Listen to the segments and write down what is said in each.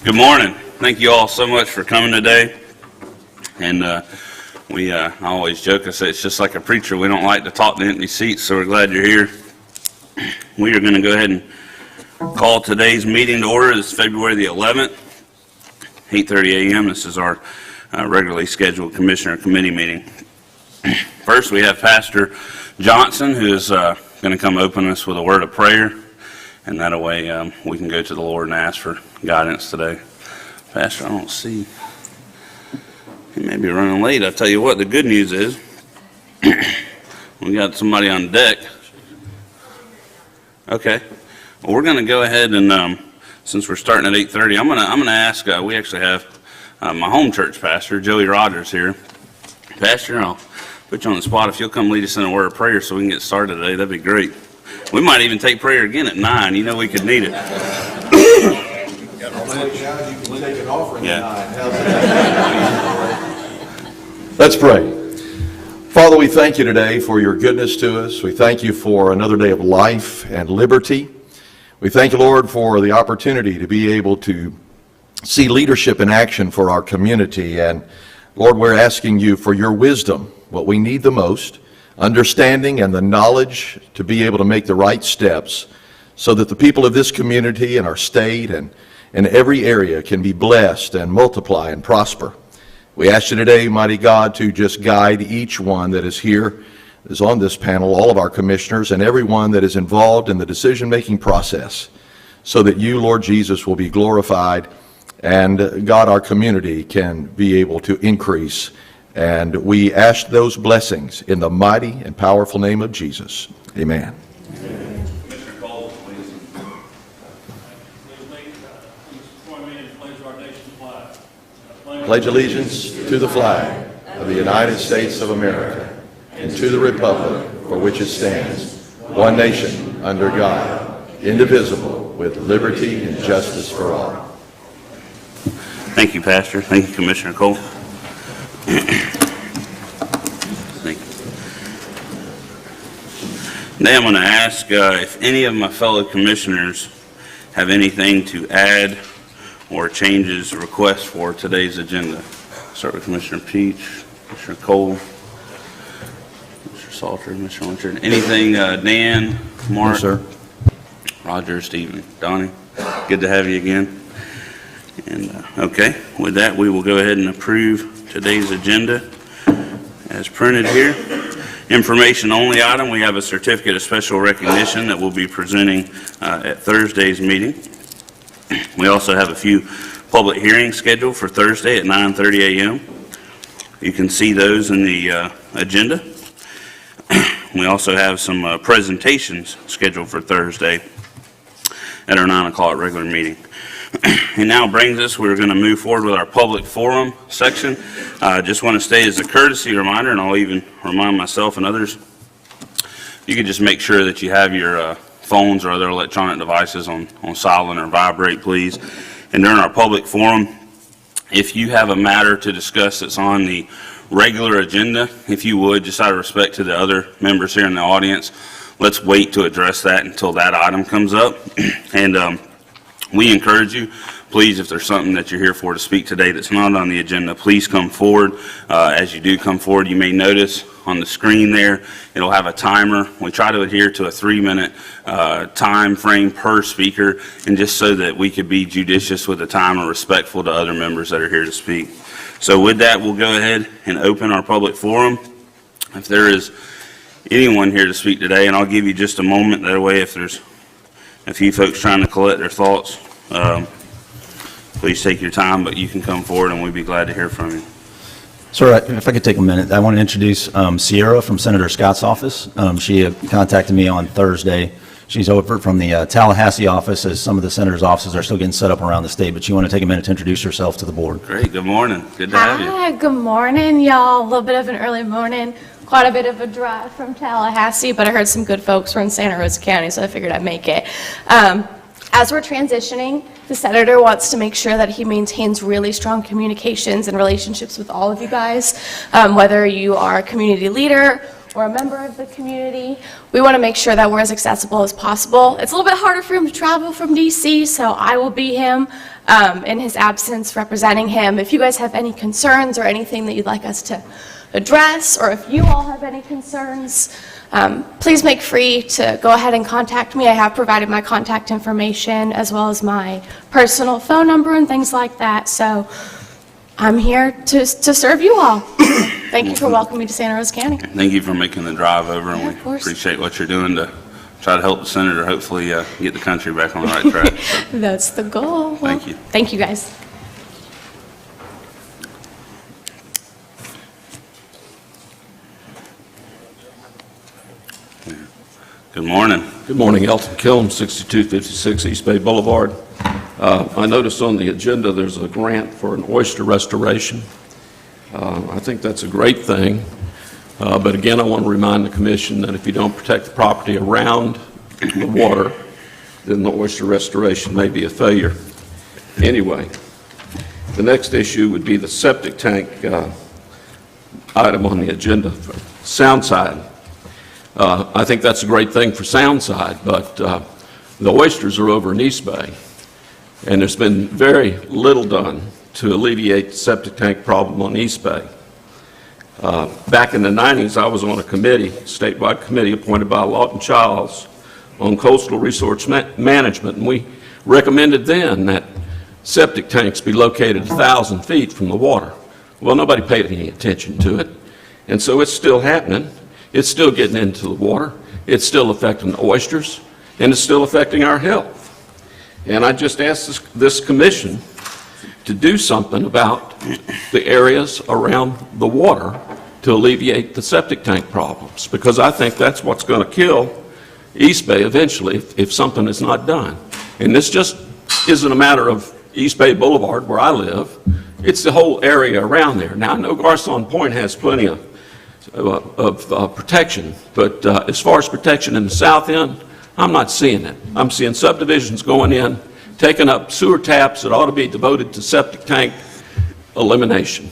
Good morning. Thank you all so much for coming today. And I always joke, I say it's just like a preacher. We don't like to talk to empty seats, so we're glad you're here. We are going to go ahead and call today's meeting to order. It's February the 11th, 8:30 a.m. This is our regularly scheduled Commissioner Committee meeting. First, we have Pastor Johnson, who is going to come open us with a word of prayer. And that way we can go to the Lord and ask for guidance today. Pastor, I don't see. He may be running late. I'll tell you what, the good news is we got somebody on deck. Okay. Well, we're going to go ahead and, since we're starting at 8:30, I'm going to ask, we actually have my home church pastor, Joey Rogers, here. Pastor, I'll put you on the spot. If you'll come lead us in a word of prayer so we can get started today, that'd be great. We might even take prayer again at 9. You know we could need it. Let's pray. Father, we thank you today for your goodness to us. We thank you for another day of life and liberty. We thank you, Lord, for the opportunity to be able to see leadership in action for our community. And Lord, we're asking you for your wisdom, what we need the most, understanding and the knowledge to be able to make the right steps so that the people of this community and our state and in every area can be blessed and multiply and prosper. We ask you today, mighty God, to just guide each one that is here, that is on this panel, all of our commissioners and everyone that is involved in the decision-making process so that you, Lord Jesus, will be glorified and God, our community can be able to increase. And we ask those blessings in the mighty and powerful name of Jesus. Amen. Commissioner Cole, please. Please join me in pledge our nation's flag. Pledge allegiance to the flag of the United States of America and to the republic for which it stands, one nation under God, indivisible, with liberty and justice for all. Thank you, Pastor. Thank you, Commissioner Cole. Today I'm going to ask if any of my fellow commissioners have anything to add or changes, requests for today's agenda. Start with Commissioner Peach, Commissioner Cole, Mr. Salter, Mr. Lynchard. Anything, Dan, Mark? Yes, sir. Roger, Stephen, Donnie, good to have you again. And okay, with that, we will go ahead and approve today's agenda as printed here. Information only item, we have a certificate of special recognition that we'll be presenting at Thursday's meeting. We also have a few public hearings scheduled for Thursday at 9:30 a.m. You can see those in the agenda. We also have some presentations scheduled for Thursday at our 9 o'clock regular meeting. And now brings us, we're going to move forward with our public forum section. Just want to stay as a courtesy reminder, and I'll even remind myself and others, you can just make sure that you have your phones or other electronic devices on silent or vibrate, please. And during our public forum, if you have a matter to discuss that's on the regular agenda, if you would, just out of respect to the other members here in the audience, let's wait to address that until that item comes up. And we encourage you, please, if there's something that you're here for to speak today that's not on the agenda, please come forward. As you do come forward, you may notice on the screen there, it'll have a timer. We try to adhere to a 3-minute time frame per speaker, and just so that we could be judicious with the time and respectful to other members that are here to speak. So with that, we'll go ahead and open our public forum. If there is anyone here to speak today, and I'll give you just a moment, that way if there's a few folks trying to collect their thoughts, please take your time, but you can come forward and we'd be glad to hear from you. Sir, if I could take a minute, I want to introduce Sierra from Senator Scott's office. She contacted me on Thursday. She's over from the Tallahassee office, as some of the senator's offices are still getting set up around the state, but you want to take a minute to introduce yourself to the board. Great, good morning. Good to have you. Hi, good morning, y'all. A little bit of an early morning. Quite a bit of a drive from Tallahassee, but I heard some good folks were in Santa Rosa County, so I figured I'd make it. As we're transitioning, the senator wants to make sure that he maintains really strong communications and relationships with all of you guys, whether you are a community leader or a member of the community. We want to make sure that we're as accessible as possible. It's a little bit harder for him to travel from DC, so I will be him in his absence representing him. If you guys have any concerns or anything that you'd like us to address, or if you all have any concerns, please make free to go ahead and contact me. I have provided my contact information as well as my personal phone number and things like that. So I'm here to serve you all. Thank you for welcoming me to Santa Rosa County. Thank you for making the drive over, and Yeah, of we course. appreciate what you're doing to try to help the senator hopefully get the country back on the right track. So, That's the goal. Well, Thank you. Thank you, guys. good morning. Good morning, Elton Kilm, 6256 East Bay Boulevard. I noticed on the agenda there's a grant for an oyster restoration. I think that's a great thing, but again, I want to remind the commission that if you don't protect the property around the water, then the oyster restoration may be a failure. Anyway, the next issue would be the septic tank item on the agenda, for Soundside. I think that's a great thing for Soundside, but the oysters are over in East Bay, and there's been very little done to alleviate the septic tank problem on East Bay. Back in the 90s, I was on a committee, statewide committee appointed by Lawton Childs on coastal resource management, and we recommended then that septic tanks be located 1,000 feet from the water. Well, nobody paid any attention to it, and so it's still happening. It's still getting into the water. It's still affecting the oysters, and it's still affecting our health. And I just asked this commission to do something about the areas around the water to alleviate the septic tank problems, because I think that's what's going to kill East Bay eventually if something is not done. And this just isn't a matter of East Bay Boulevard where I live. It's the whole area around there. Now, I know Garcon Point has plenty of protection, but as far as protection in the south end, I'm not seeing it. I'm seeing subdivisions going in, taking up sewer taps that ought to be devoted to septic tank elimination.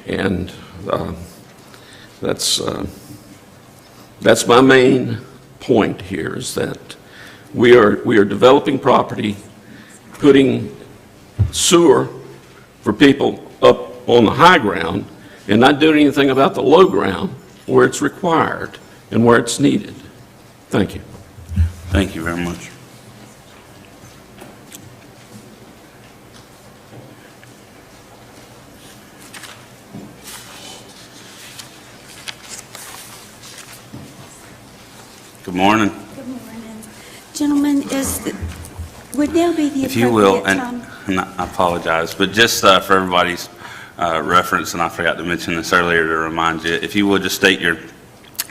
And that's my main point here, is that we are developing property, putting sewer for people up on the high ground, and not doing anything about the low ground where it's required and where it's needed. Thank you. Thank you very much. Good morning. Good morning. Gentlemen, would now be the If you will, appropriate and time? I apologize, but just for everybody's reference, and I forgot to mention this earlier to remind you, if you would just state your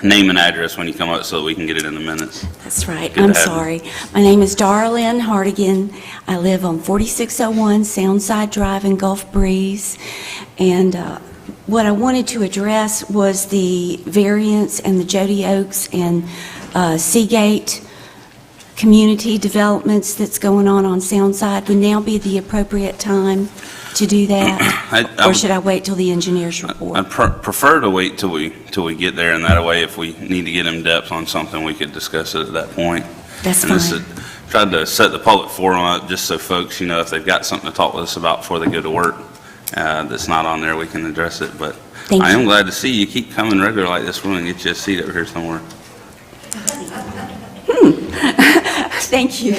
name and address when you come up so that we can get it in the minutes. That's right. Good I'm to have you. sorry. My name is Darlene Hartigan. I live on 4601 Soundside Drive in Gulf Breeze. And what I wanted to address was the variance and the Jody Oaks and Seagate community developments that's going on Soundside. Would now be the appropriate time to do that? Or should I wait till the engineer's report? I'd prefer to wait till we get there, and that way if we need to get in depth on something, we could discuss it at that point. That's And this fine. is- tried to set the public forum up just so folks, if they've got something to talk with us about before they go to work that's not on there, we can address it. But Thank I am you. glad to see you keep coming regular like this. We're going to get you a seat over here somewhere. Thank you.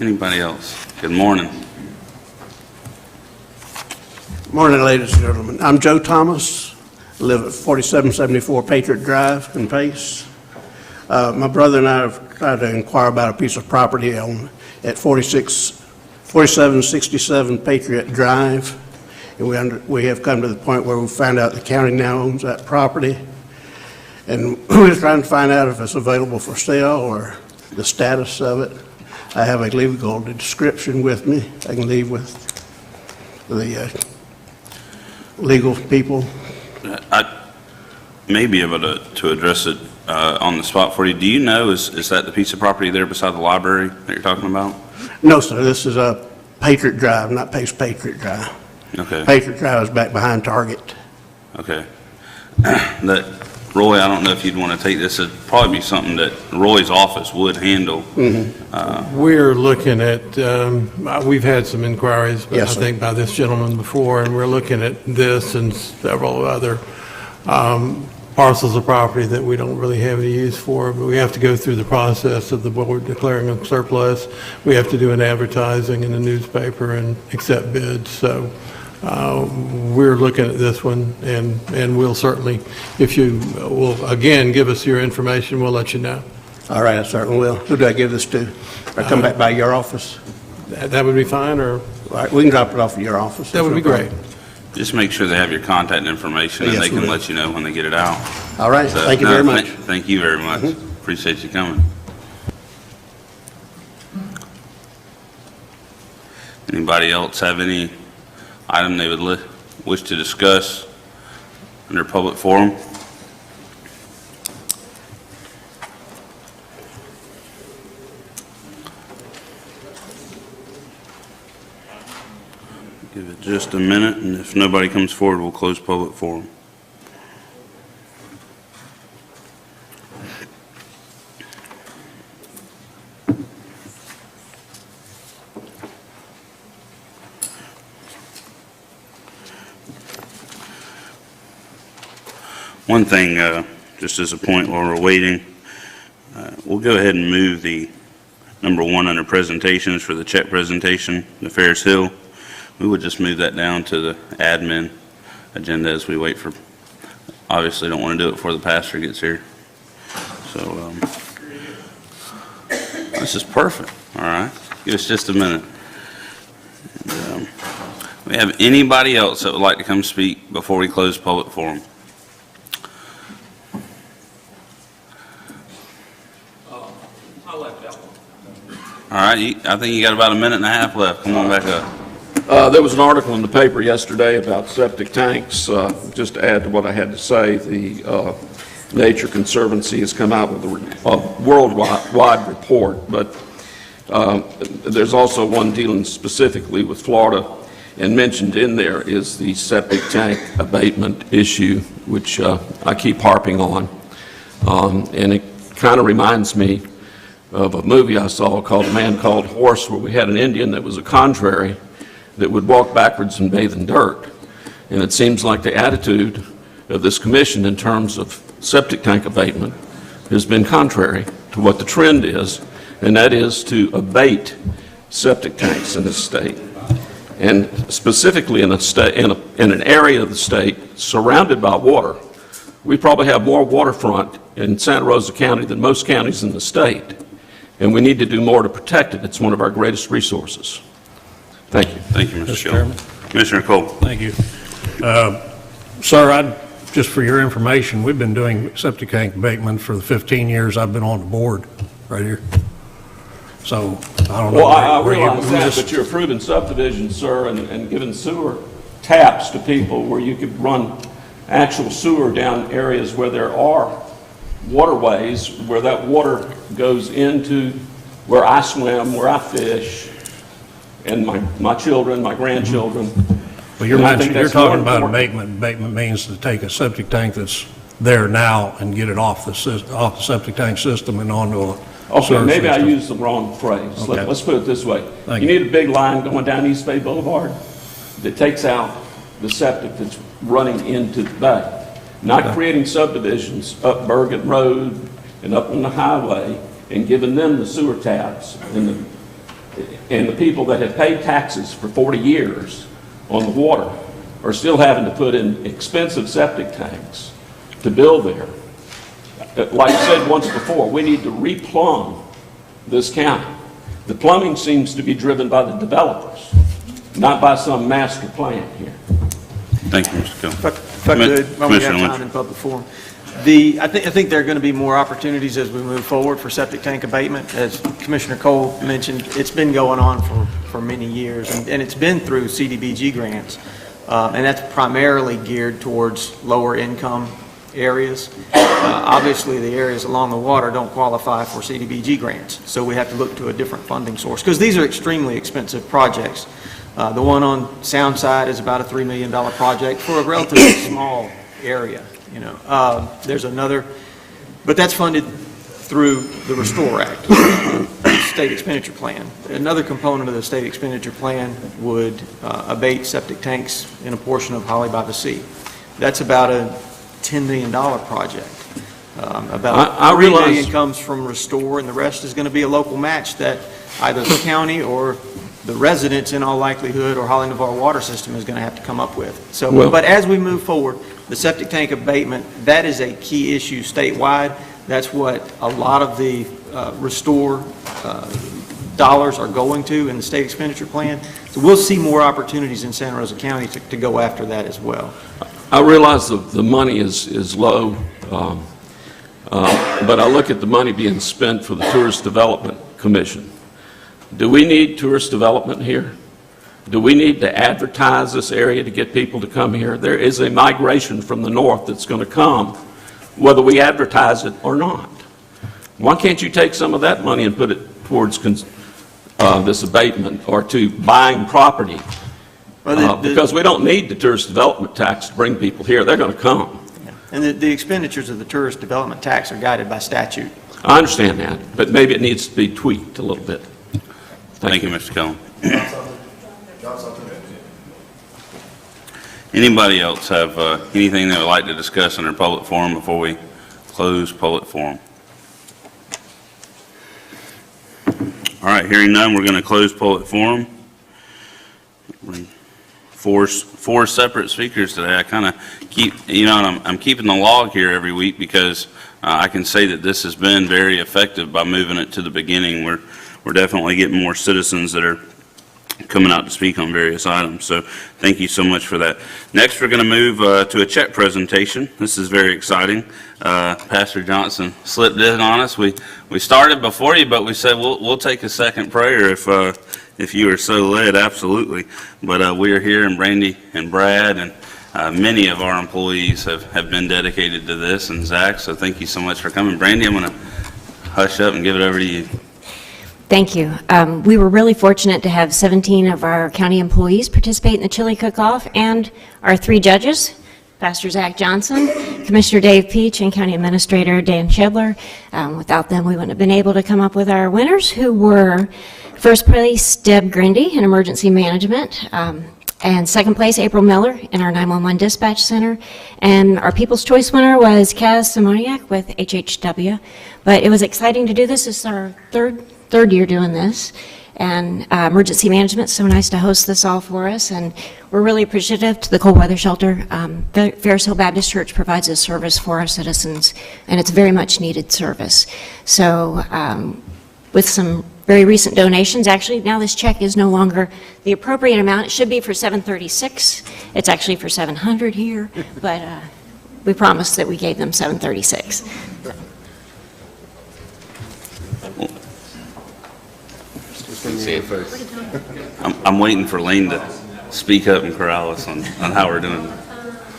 Anybody else? Good morning. Morning, ladies and gentlemen. I'm Joe Thomas, live at 4774 Patriot Drive in Pace. My brother and I have tried to inquire about a piece of property at 4767 Patriot Drive, and we have come to the point where we found out the county now owns that property, and we're trying to find out if it's available for sale or the status of it. I have a legal description with me. I can leave with the legal people. I may be able to address it on the spot for you. Do you know, is that the piece of property there beside the library that you're talking about? No, sir, this is a Patriot Drive, not Pace Patriot Drive. Okay. Patriot Drive is back behind Target. Okay. Roy, I don't know if you'd want to take this. It'd probably be something that Roy's office would handle. We're looking at, we've had some inquiries, but I Yes, sir. think by this gentleman before, and we're looking at this and several other parcels of property that we don't really have any use for, but we have to go through the process of the board declaring them surplus. We have to do an advertising in the newspaper and accept bids. So we're looking at this one, and we'll certainly, if you will, again, give us your information, we'll let you know. All right, I certainly will. Who do I give this to? I come back by your office? That would be fine, or? All right, we can drop it off at your office. That would be great. Just make sure they have your contact information, and Yes, they we can will. let you know when they get it out. All right, So, thank you no, very much. Thank you very much. Appreciate you coming. Anybody else have any item they would wish to discuss under public forum? Give it just a minute, and if nobody comes forward, we'll close public forum. One thing, just as a point while we're waiting, we'll go ahead and move the number 1 under presentations for the check presentation, the Ferris Hill. We would just move that down to the admin agenda as we wait for, obviously don't want to do it before the pastor gets here. So, this is perfect, all right? Give us just a minute. And, we have anybody else that would like to come speak before we close public forum? I like that one. All right, I think you got about a minute and a half left. Come on back up. There was an article in the paper yesterday about septic tanks. Just to add to what I had to say, the Nature Conservancy has come out with a worldwide report, but there's also one dealing specifically with Florida, and mentioned in there is the septic tank abatement issue, which I keep harping on. And it kind of reminds me of a movie I saw called A Man Called Horse, where we had an Indian that was a contrary that would walk backwards and bathe in dirt. And it seems like the attitude of this commission in terms of septic tank abatement has been contrary to what the trend is, and that is to abate septic tanks in this state. And specifically in an area of the state surrounded by water. We probably have more waterfront in Santa Rosa County than most counties in the state, and we need to do more to protect it. It's one of our greatest resources. Thank you. Thank you, Mr. Mr. Schill. Chairman. Commissioner Cole. Thank you. Sir, just for your information, we've been doing septic tank abatement for the 15 years I've been on the board, right here. So, I don't know. Well, I where you- realize we that, just- but you're approving subdivisions, sir, and giving sewer taps to people where you could run actual sewer down areas where there are waterways, where that water goes into where I swim, where I fish, and my children, my grandchildren. Well, you're And I think mentioning, you're that's more talking about important. abatement. Abatement means to take a septic tank that's there now and get it off the septic tank system and onto a Okay, sewer maybe I system. used the wrong phrase. Okay. Let's put it this way. Thank You you. need a big line going down East Bay Boulevard that takes out the septic that's running into the bay. Not creating subdivisions up Bergen Road and up on the highway and giving them the sewer taps. And the people that have paid taxes for 40 years on the water are still having to put in expensive septic tanks to build there. Like I said once before, we need to replumb this county. The plumbing seems to be driven by the developers, not by some master plan here. Thank you, Mr. Cole. If I could, while we have Commissioner Lynch. time in public forum. I think there are going to be more opportunities as we move forward for septic tank abatement. As Commissioner Cole mentioned, it's been going on for many years, and it's been through CDBG grants. And that's primarily geared towards lower income areas. Obviously, the areas along the water don't qualify for CDBG grants, so we have to look to a different funding source, because these are extremely expensive projects. The one on Soundside is about a $3 million project for a relatively small area. you know. There's another, but that's funded through the Restore Act, state expenditure plan. Another component of the state expenditure plan would abate septic tanks in a portion of Holly by the Sea. That's about a $10 million project. About I $3 realize- million comes from Restore, and the rest is going to be a local match that either the county or the residents, in all likelihood, or Holly Navarre Water System is going to have to come up with. So, Well- but as we move forward, the septic tank abatement, that is a key issue statewide. That's what a lot of the Restore dollars are going to in the state expenditure plan. So we'll see more opportunities in Santa Rosa County to go after that as well. I realize the money is low, but I look at the money being spent for the Tourist Development Commission. Do we need tourist development here? Do we need to advertise this area to get people to come here? There is a migration from the north that's going to come, whether we advertise it or not. Why can't you take some of that money and put it towards this abatement or to buying property? Because we don't need the tourist development tax to bring people here. They're going to come. And the expenditures of the tourist development tax are guided by statute. I understand that, but maybe it needs to be tweaked a little bit. Thank you, Mr. Cullen. Anybody else have anything they would like to discuss in their public forum before we close public forum? All right, hearing none, we're going to close public forum. Four separate speakers today. I kind of keep, I'm keeping the log here every week because I can say that this has been very effective by moving it to the beginning. We're definitely getting more citizens that are coming out to speak on various items. So thank you so much for that. Next, we're going to move to a check presentation. This is very exciting. Pastor Johnson slipped in on us. We started before you, but we said we'll take a second prayer if you are so led, absolutely. But we are here, and Brandy and Brad and many of our employees have been dedicated to this, and Zach, so thank you so much for coming. Brandy, I'm going to hush up and give it over to you. Thank you. We were really fortunate to have 17 of our county employees participate in the chili cook-off, and our 3 judges, Pastor Zach Johnson, Commissioner Dave Peach, and County Administrator Dan Shebler. Without them, we wouldn't have been able to come up with our winners, who were first place Deb Grindy in Emergency Management, and second place April Miller in our 911 Dispatch Center, and our People's Choice winner was Kaz Simoniak with HHW. But it was exciting to do this. This is our third year doing this, and Emergency Management, so nice to host this all for us, and we're really appreciative to the Cold Weather Shelter. Ferris Hill Baptist Church provides this service for our citizens, and it's very much needed service. So with some very recent donations, actually now this check is no longer the appropriate amount. It should be for $736. It's actually for $700 here, but we promised that we gave them $736. See it first. I'm waiting for Lane to speak up and corral us on how we're doing.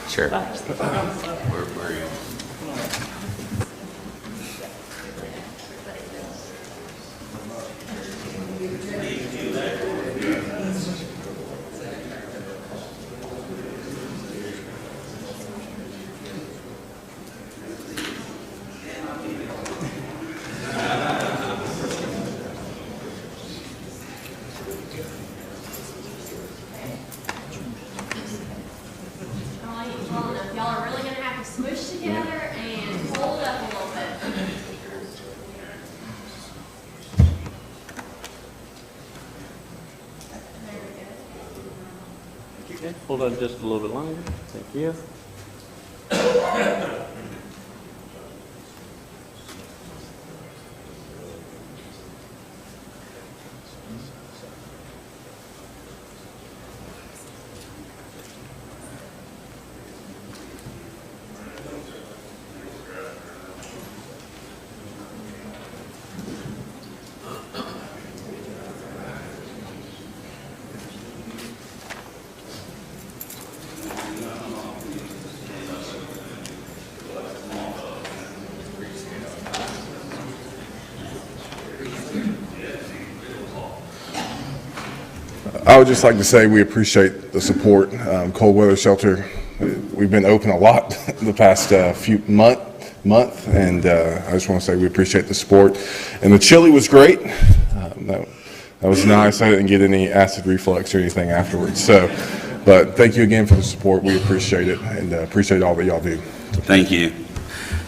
Sure. Y'all are really going to have to smush together and hold up a little bit. Okay, hold on just a little bit longer. Thank you. I would just like to say we appreciate the support. Cold Weather Shelter we've been open a lot the past few month, and I just want to say we appreciate the support. And the chili was great. That was nice. I didn't get any acid reflux or anything afterwards. So, but thank you again for the support. We appreciate it, and appreciate all that y'all do. Thank you.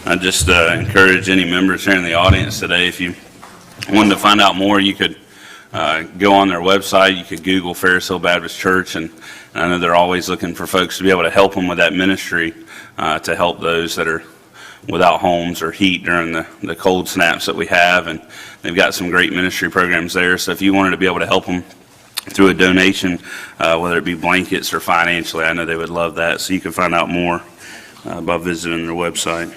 I just encourage any members here in the audience today, if you wanted to find out more, you could go on their website. You could Google Ferris Hill Baptist Church, and I know they're always looking for folks to be able to help them with that ministry, to help those that are without homes or heat during the cold snaps that we have. And they've got some great ministry programs there. So if you wanted to be able to help them through a donation, whether it be blankets or financially, I know they would love that. So you can find out more by visiting their website.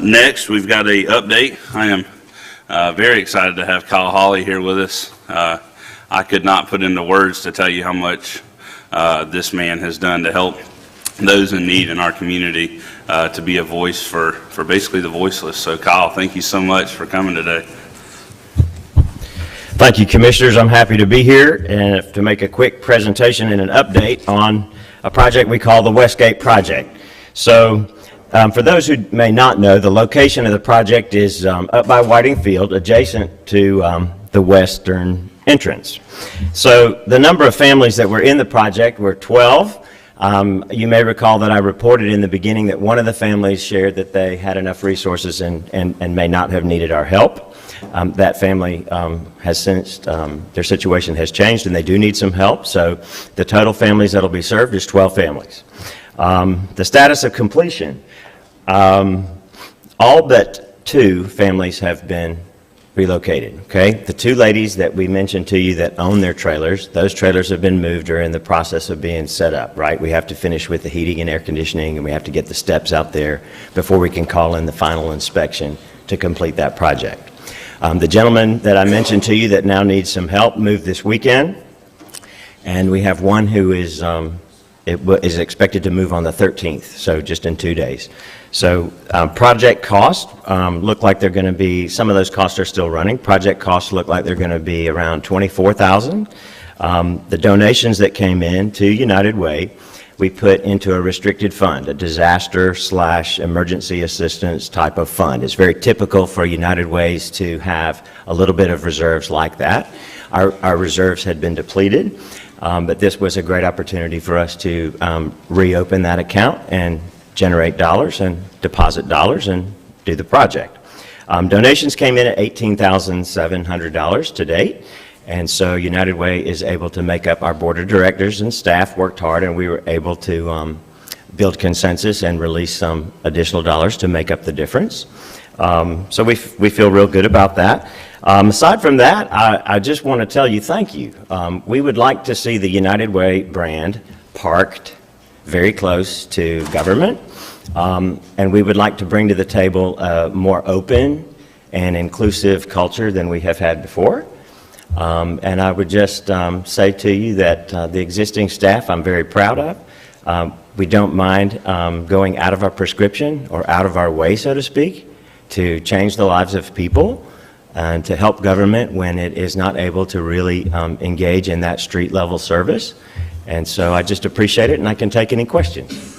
Next, we've got a update. I am very excited to have Kyle Hawley here with us. I could not put into words to tell you how much this man has done to help those in need in our community, to be a voice for basically the voiceless. So Kyle, thank you so much for coming today. Thank you, Commissioners. I'm happy to be here and to make a quick presentation and an update on a project we call the Westgate Project. So for those who may not know, the location of the project is up by Whiting Field, adjacent to the western entrance. So the number of families that were in the project were 12. You may recall that I reported in the beginning that one of the families shared that they had enough resources and may not have needed our help. That family has since, their situation has changed and they do need some help. So the total families that will be served is 12 families. The status of completion, all but 2 families have been relocated, okay? The 2 ladies that we mentioned to you that own their trailers, those trailers have been moved or in the process of being set up, right? We have to finish with the heating and air conditioning, and we have to get the steps out there before we can call in the final inspection to complete that project. The gentleman that I mentioned to you that now needs some help moved this weekend, and we have one who is expected to move on the 13th, so just in 2 days. So project costs look like they're going to be, some of those costs are still running. Project costs look like they're going to be around $24,000. The donations that came in to United Way, we put into a restricted fund, a disaster/emergency assistance type of fund. It's very typical for United Ways to have a little bit of reserves like that. Our reserves had been depleted, but this was a great opportunity for us to reopen that account and generate dollars and deposit dollars and do the project. Donations came in at $18,700 to date, and so United Way is able to make up. Our board of directors and staff worked hard, and we were able to build consensus and release some additional dollars to make up the difference. So we feel real good about that. Aside from that, I just want to tell you thank you. We would like to see the United Way brand parked very close to government, and we would like to bring to the table a more open and inclusive culture than we have had before. And I would just say to you that the existing staff I'm very proud of. We don't mind going out of our prescription or out of our way, so to speak, to change the lives of people and to help government when it is not able to really engage in that street level service. And so I just appreciate it, and I can take any questions.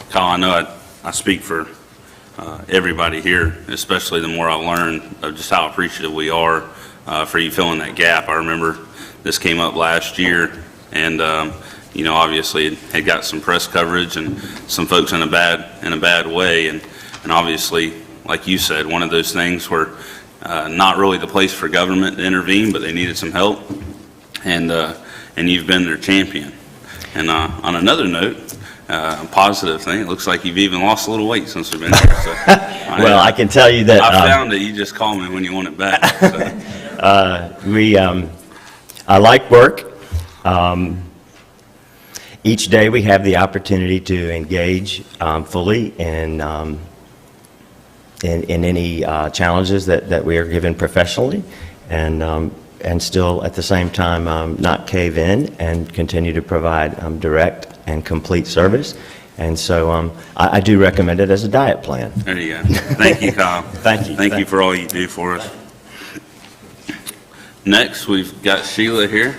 Kyle, I know I speak for everybody here, especially the more I learn of just how appreciative we are for you filling that gap. I remember this came up last year, and obviously it had got some press coverage and some folks in a bad way, and obviously, like you said, one of those things where not really the place for government to intervene, but they needed some help, and you've been their champion. And on another note, a positive thing, it looks like you've even lost a little weight since we've been here. So, well, I can tell you that I found it. You just call me when you want it back. So. I like work. Each day we have the opportunity to engage fully in any challenges that we are given professionally, and still at the same time not cave in and continue to provide direct and complete service. And so I do recommend it as a diet plan. There you go. Thank you, Kyle. Thank you. Thank you for all you do for us. Next, we've got Sheila here.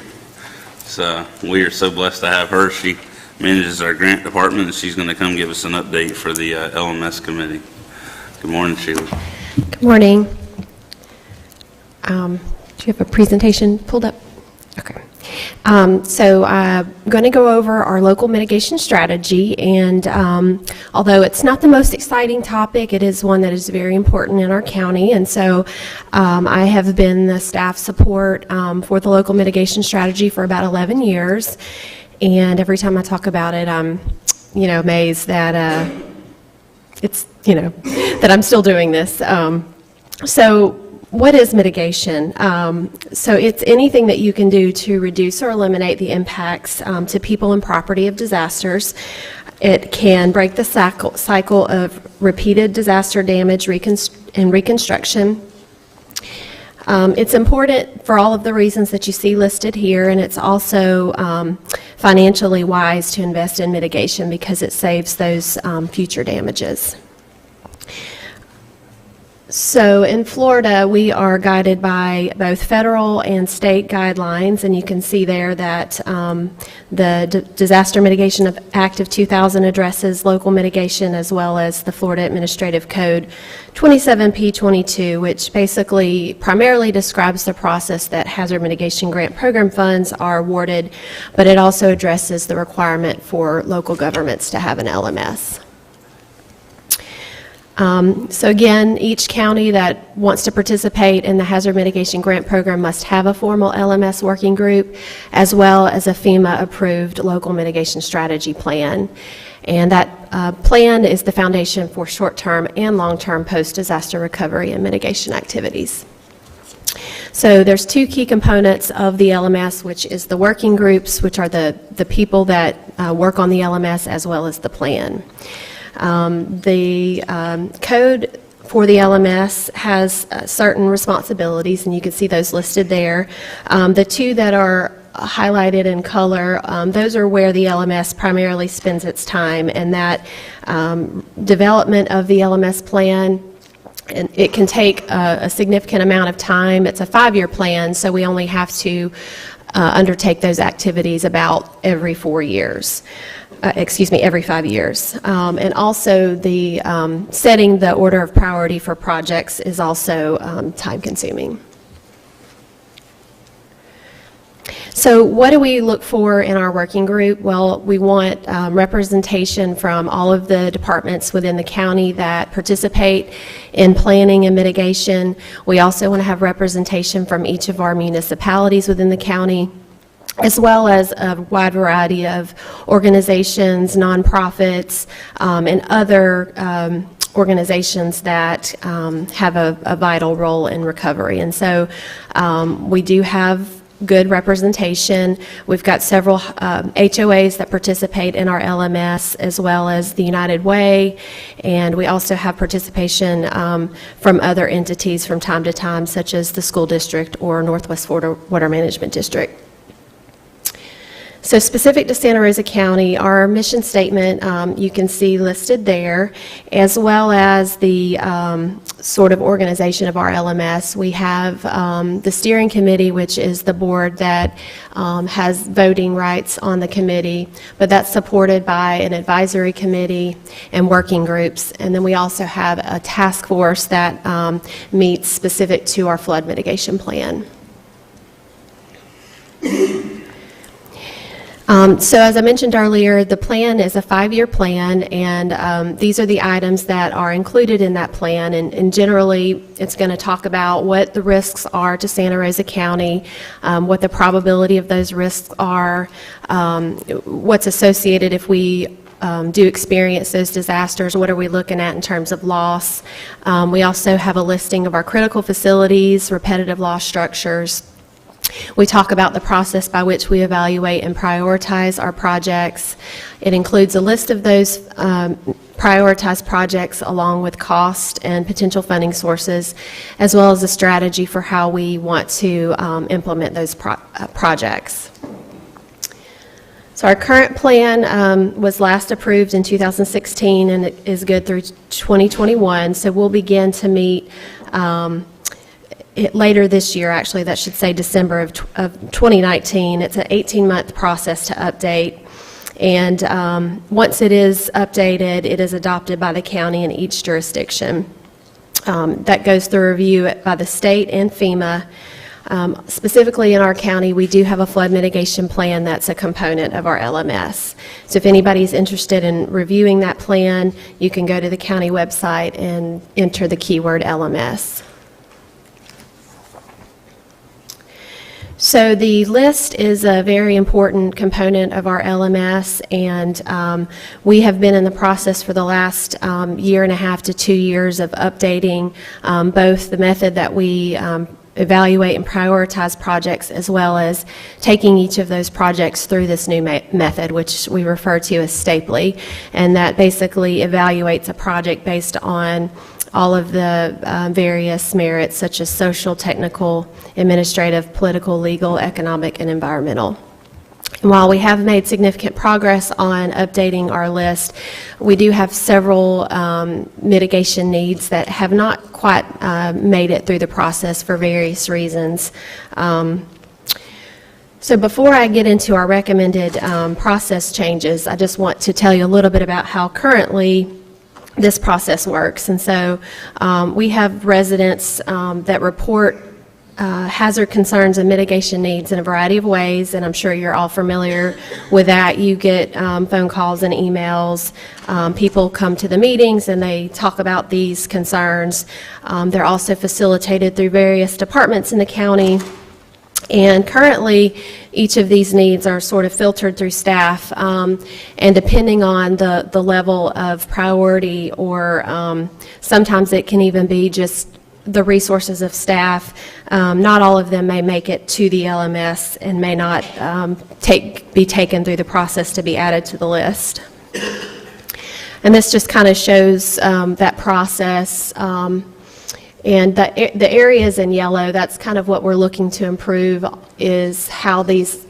So we are so blessed to have her. She manages our grant department, and she's going to come give us an update for the LMS committee. Good morning, Sheila. Good morning. Do you have a presentation pulled up? Okay. So I'm going to go over our local mitigation strategy, and although it's not the most exciting topic, it is one that is very important in our county, and so I have been the staff support for the local mitigation strategy for about 11 years, and every time I talk about it, I'm, amazed that it's, that I'm still doing this. So what is mitigation? So it's anything that you can do to reduce or eliminate the impacts to people and property of disasters. It can break the cycle of repeated disaster damage and reconstruction. It's important for all of the reasons that you see listed here, and it's also financially wise to invest in mitigation because it saves those future damages. So in Florida, we are guided by both federal and state guidelines, and you can see there that the Disaster Mitigation Act of 2000 addresses local mitigation, as well as the Florida Administrative Code 27P22, which basically primarily describes the process that hazard mitigation grant program funds are awarded, but it also addresses the requirement for local governments to have an LMS. So again, each county that wants to participate in the Hazard Mitigation Grant Program must have a formal LMS working group, as well as a FEMA-approved local mitigation strategy plan. And that plan is the foundation for short-term and long-term post-disaster recovery and mitigation activities. So there's two key components of the LMS, which is the working groups, which are the people that work on the LMS, as well as the plan. The code for the LMS has certain responsibilities, and you can see those listed there. The two that are highlighted in color, those are where the LMS primarily spends its time, and that development of the LMS plan, and it can take a significant amount of time. It's a 5-year plan, so we only have to undertake those activities about every 4 years. Every 5 years. And also the setting the order of priority for projects is also time-consuming. So what do we look for in our working group? Well, we want representation from all of the departments within the county that participate in planning and mitigation. We also want to have representation from each of our municipalities within the county, as well as a wide variety of organizations, nonprofits, and other organizations that have a vital role in recovery. And so we do have good representation. We've got several HOAs that participate in our LMS, as well as the United Way, and we also have participation from other entities from time to time, such as the school district or Northwest Florida Water Management District. So specific to Santa Rosa County, our mission statement you can see listed there, as well as the sort of organization of our LMS. We have the steering committee, which is the board that has voting rights on the committee, but that's supported by an advisory committee and working groups. And then we also have a task force that meets specific to our flood mitigation plan. So as I mentioned earlier, the plan is a 5-year plan, and these are the items that are included in that plan, and generally it's going to talk about what the risks are to Santa Rosa County, what the probability of those risks are, what's associated if we do experience those disasters, what are we looking at in terms of loss. We also have a listing of our critical facilities, repetitive loss structures. We talk about the process by which we evaluate and prioritize our projects. It includes a list of those prioritized projects along with cost and potential funding sources, as well as a strategy for how we want to implement those projects. So our current plan was last approved in 2016, and it is good through 2021. So we'll begin to meet later this year, actually, that should say December of 2019. It's an 18-month process to update. And once it is updated, it is adopted by the county in each jurisdiction. That goes through review by the state and FEMA. Specifically in our county, we do have a flood mitigation plan that's a component of our LMS. So if anybody's interested in reviewing that plan, you can go to the county website and enter the keyword LMS. So the list is a very important component of our LMS, and we have been in the process for the last year and a half to 2 years of updating both the method that we evaluate and prioritize projects, as well as taking each of those projects through this new method, which we refer to as Stapley, and that basically evaluates a project based on all of the various merits, such as social, technical, administrative, political, legal, economic, and environmental. And while we have made significant progress on updating our list, we do have several mitigation needs that have not quite made it through the process for various reasons. So before I get into our recommended process changes, I just want to tell you a little bit about how currently this process works. And so we have residents that report hazard concerns and mitigation needs in a variety of ways, and I'm sure you're all familiar with that. You get phone calls and emails. People come to the meetings and they talk about these concerns. They're also facilitated through various departments in the county. And currently, each of these needs are sort of filtered through staff, and depending on the level of priority, or sometimes it can even be just the resources of staff, not all of them may make it to the LMS and may not be taken through the process to be added to the list. And this just kind of shows that process. And the areas in yellow, that's kind of what we're looking to improve, is how these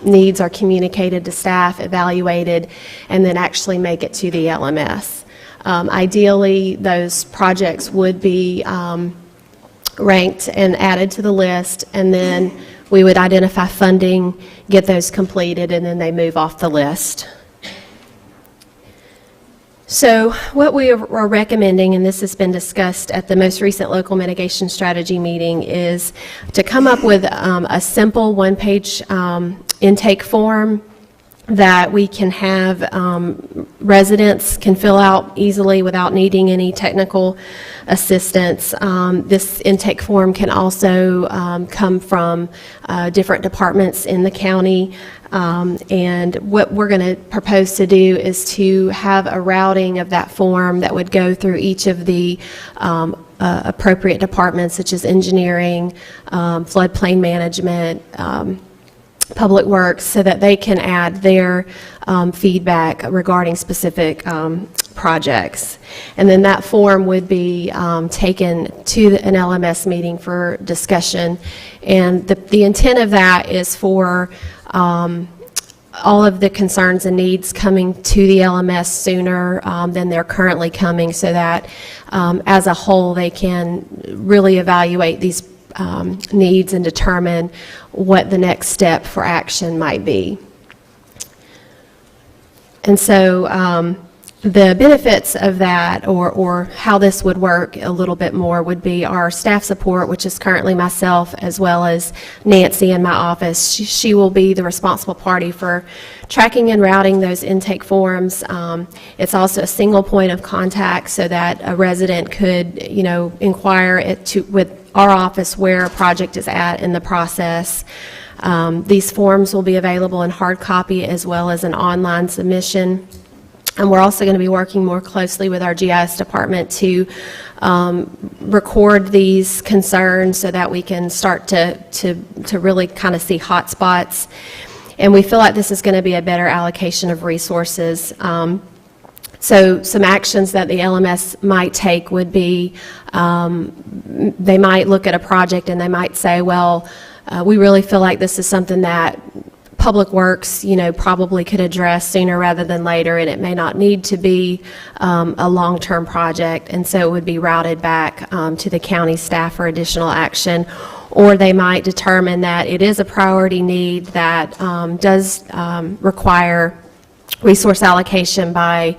needs are communicated to staff, evaluated, and then actually make it to the LMS. Ideally, those projects would be ranked and added to the list, and then we would identify funding, get those completed, and then they move off the list. So what we are recommending, and this has been discussed at the most recent local mitigation strategy meeting, is to come up with a simple one-page intake form that we can have residents can fill out easily without needing any technical assistance. This intake form can also come from different departments in the county. And what we're going to propose to do is to have a routing of that form that would go through each of the appropriate departments, such as engineering, floodplain management, Public Works, so that they can add their feedback regarding specific projects. And then that form would be taken to an LMS meeting for discussion. And the intent of that is for all of the concerns and needs coming to the LMS sooner than they're currently coming, so that as a whole they can really evaluate these needs and determine what the next step for action might be. And so the benefits of that, or how this would work a little bit more, would be our staff support, which is currently myself, as well as Nancy in my office. She will be the responsible party for tracking and routing those intake forms. It's also a single point of contact, so that a resident could, inquire with our office where a project is at in the process. These forms will be available in hard copy as well as an online submission. And we're also going to be working more closely with our GIS department to record these concerns, so that we can start to really kind of see hot spots. And we feel like this is going to be a better allocation of resources. So some actions that the LMS might take would be, they might look at a project and they might say, well, we really feel like this is something that Public Works, probably could address sooner rather than later, and it may not need to be a long-term project, and so it would be routed back to the county staff for additional action. Or they might determine that it is a priority need that does require resource allocation by,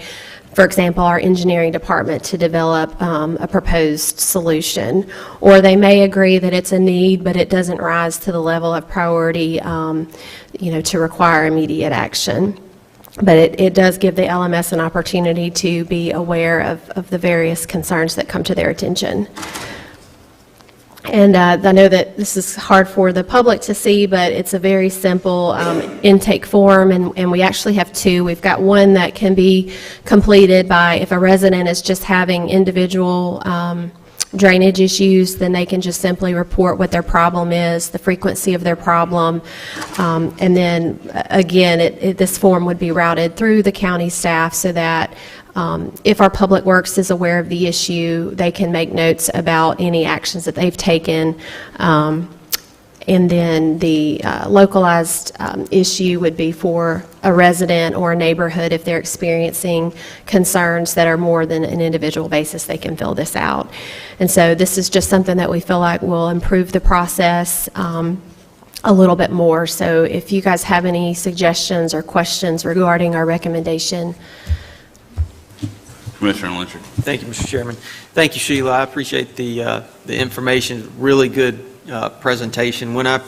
for example, our engineering department to develop a proposed solution. Or they may agree that it's a need, but it doesn't rise to the level of priority, to require immediate action. But it does give the LMS an opportunity to be aware of the various concerns that come to their attention. And I know that this is hard for the public to see, but it's a very simple intake form, and we actually have two. We've got one that can be completed by, if a resident is just having individual drainage issues, then they can just simply report what their problem is, the frequency of their problem, and then again, this form would be routed through the county staff so that if our Public Works is aware of the issue, they can make notes about any actions that they've taken. And then the localized issue would be for a resident or a neighborhood. If they're experiencing concerns that are more than an individual basis, they can fill this out. And so this is just something that we feel like will improve the process a little bit more. So if you guys have any suggestions or questions regarding our recommendation. Commissioner Lyncher. Thank you, Mr. Chairman. Thank you, Sheila. I appreciate the information. Really good presentation. When I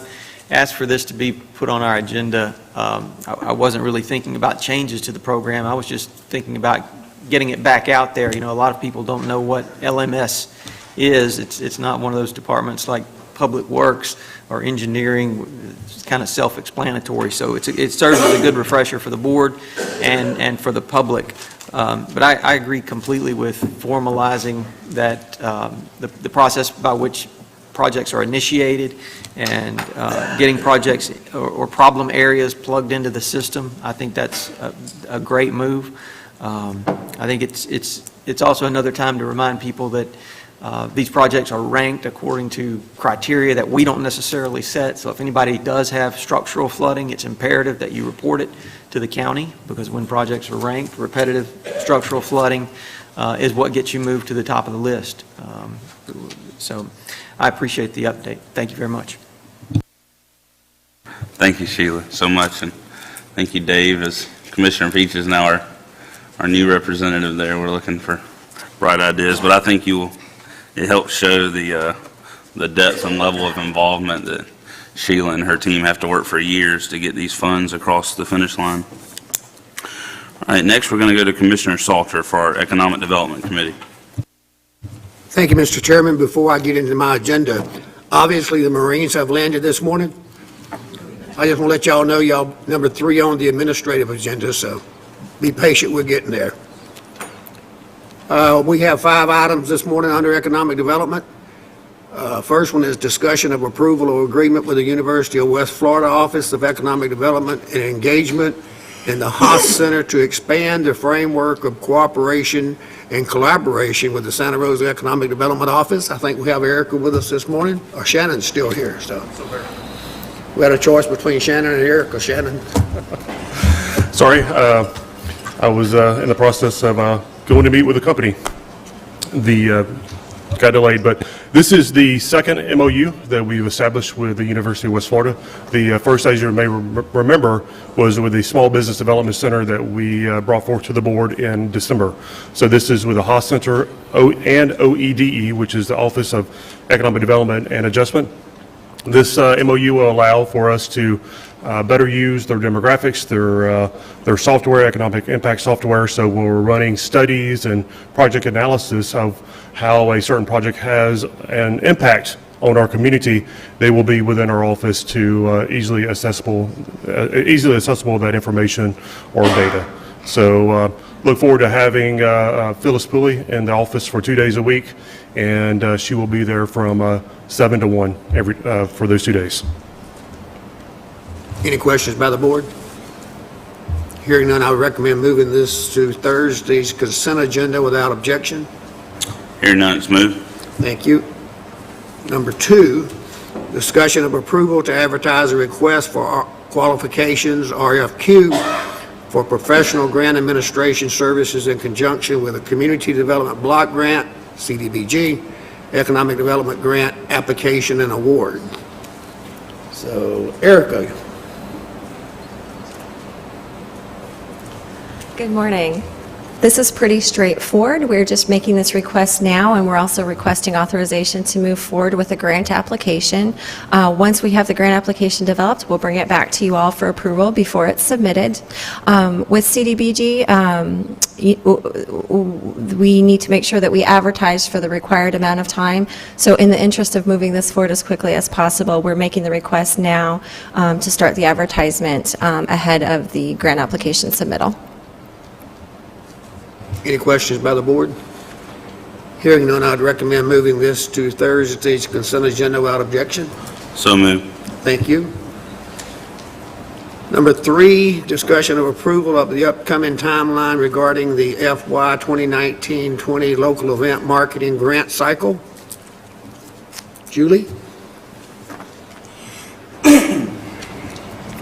asked for this to be put on our agenda, I wasn't really thinking about changes to the program. I was just thinking about getting it back out there. A lot of people don't know what LMS is. It's not one of those departments like Public Works or engineering. It's kind of self-explanatory. So it serves as a good refresher for the board and for the public. But I agree completely with formalizing that the process by which projects are initiated and getting projects or problem areas plugged into the system. I think that's a great move. I think it's also another time to remind people that these projects are ranked according to criteria that we don't necessarily set. So if anybody does have structural flooding, it's imperative that you report it to the county, because when projects are ranked, repetitive structural flooding is what gets you moved to the top of the list. So I appreciate the update. Thank you very much. Thank you, Sheila, so much. And thank you, Dave, as Commissioner Peach is now our new representative there. We're looking for bright ideas, but I think it helps show the depth and level of involvement that Sheila and her team have to work for years to get these funds across the finish line. All right, next we're going to go to Commissioner Salter for our Economic Development Committee. Thank you, Mr. Chairman. Before I get into my agenda, obviously the Marines have landed this morning. I just want to let y'all know y'all number 3 on the administrative agenda, so be patient, we're getting there. We have 5 items this morning under economic development. First one is discussion of approval of agreement with the University of West Florida Office of Economic Development and Engagement and the Haas Center to expand the framework of cooperation and collaboration with the Santa Rosa Economic Development Office. I think we have Erica with us this morning, or Shannon's still here. So we had a choice between Shannon and Erica. Shannon. Sorry, I was in the process of going to meet with the company. Got delayed, but this is the second MOU that we've established with the University of West Florida. The first, as you may remember, was with the Small Business Development Center that we brought forth to the board in December. So this is with the Haas Center and OEDE, which is the Office of Economic Development and Adjustment. This MOU will allow for us to better use their demographics, their software, economic impact software. So we're running studies and project analysis of how a certain project has an impact on our community. They will be within our office to easily accessible that information or data. So look forward to having Phyllis Pooley in the office for 2 days a week, and she will be there from 7 to 1 for those 2 days. Any questions by the board? Hearing none, I would recommend moving this to Thursday's consent agenda without objection. Hearing none, it's moved. Thank you. Number 2, discussion of approval to advertise a request for qualifications, RFQ, for professional grant administration services in conjunction with a Community Development Block Grant, CDBG, Economic Development Grant application and award. So, Erica. Good morning. This is pretty straightforward. We're just making this request now, and we're also requesting authorization to move forward with a grant application. Once we have the grant application developed, we'll bring it back to you all for approval before it's submitted. With CDBG, we need to make sure that we advertise for the required amount of time. So in the interest of moving this forward as quickly as possible, we're making the request now to start the advertisement ahead of the grant application submittal. Any questions by the board? Hearing none, I'd recommend moving this to Thursday's consent agenda without objection. So moved. Thank you. Number 3, discussion of approval of the upcoming timeline regarding the FY 2019-20 local event marketing grant cycle. Julie?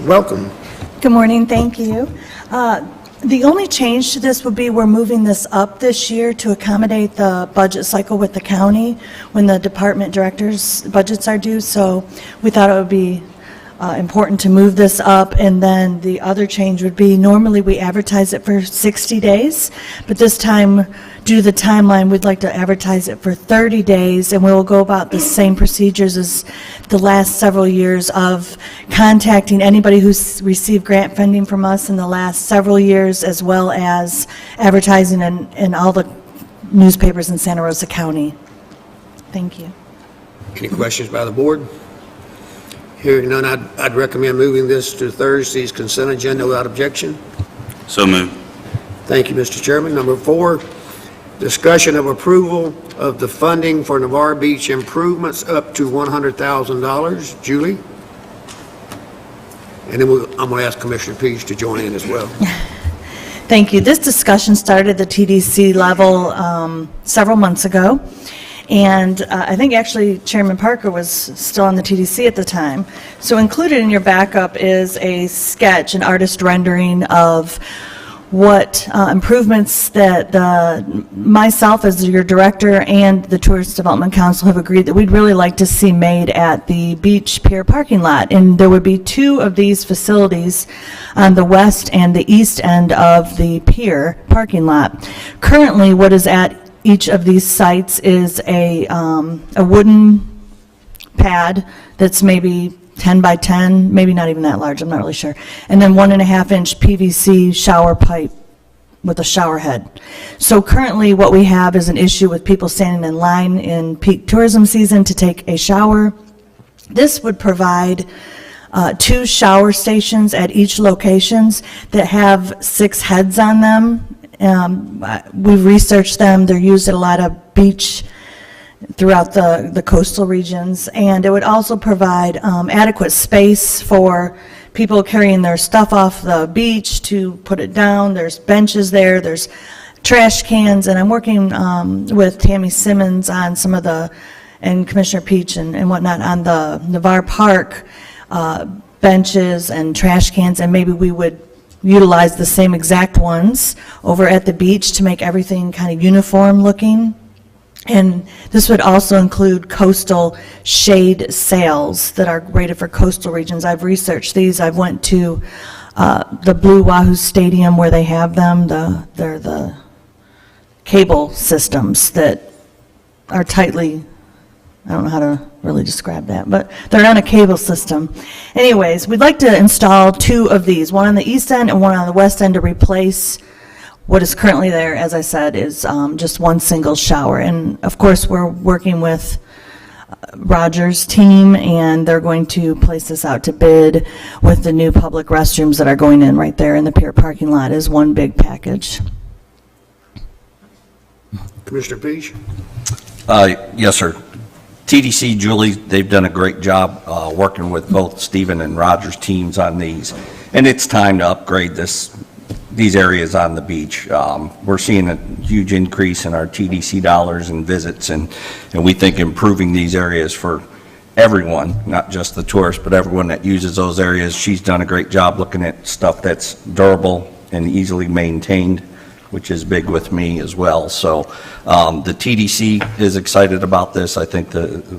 Welcome. Good morning, thank you. The only change to this would be we're moving this up this year to accommodate the budget cycle with the county when the department directors' budgets are due, so we thought it would be important to move this up. And then the other change would be normally we advertise it for 60 days, but this time, due to the timeline, we'd like to advertise it for 30 days, and we will go about the same procedures as the last several years of contacting anybody who's received grant funding from us in the last several years, as well as advertising in all the newspapers in Santa Rosa County. Thank you. Any questions by the board? Hearing none, I'd recommend moving this to Thursday's consent agenda without objection. So moved. Thank you, Mr. Chairman. Number 4, discussion of approval of the funding for Navarre Beach improvements up to $100,000. Julie? And then I'm going to ask Commissioner Peach to join in as well. Thank you. This discussion started at the TDC level several months ago, and I think actually Chairman Parker was still on the TDC at the time. So included in your backup is a sketch, an artist rendering of what improvements that myself as your director and the Tourist Development Council have agreed that we'd really like to see made at the beach pier parking lot. And there would be 2 of these facilities on the west and the east end of the pier parking lot. Currently, what is at each of these sites is a wooden pad that's maybe 10 by 10, maybe not even that large, I'm not really sure. And then 1.5-inch PVC shower pipe with a shower head. So currently what we have is an issue with people standing in line in peak tourism season to take a shower. This would provide 2 shower stations at each locations that have 6 heads on them. We've researched them. They're used at a lot of beach throughout the coastal regions, and it would also provide adequate space for people carrying their stuff off the beach to put it down. There's benches there, there's trash cans, and I'm working with Tammy Simmons on some of the, and Commissioner Peach and whatnot, on the Navarre Park benches and trash cans, and maybe we would utilize the same exact ones over at the beach to make everything kind of uniform looking. And this would also include coastal shade sails that are rated for coastal regions. I've researched these. I went to the Blue Wahoo Stadium where they have them. They're the cable systems that are tightly, I don't know how to really describe that, but they're on a cable system. Anyways, we'd like to install 2 of these, one on the east end and one on the west end, to replace what is currently there, as I said, is just 1 single shower. And of course, we're working with Roger's team, and they're going to place this out to bid with the new public restrooms that are going in right there in the pier parking lot as one big package. Commissioner Peach? Yes, sir. TDC, Julie, they've done a great job working with both Stephen and Roger's teams on these. And it's time to upgrade these areas on the beach. We're seeing a huge increase in our TDC dollars and visits, and we think improving these areas for everyone, not just the tourists, but everyone that uses those areas. She's done a great job looking at stuff that's durable and easily maintained, which is big with me as well. So the TDC is excited about this. I think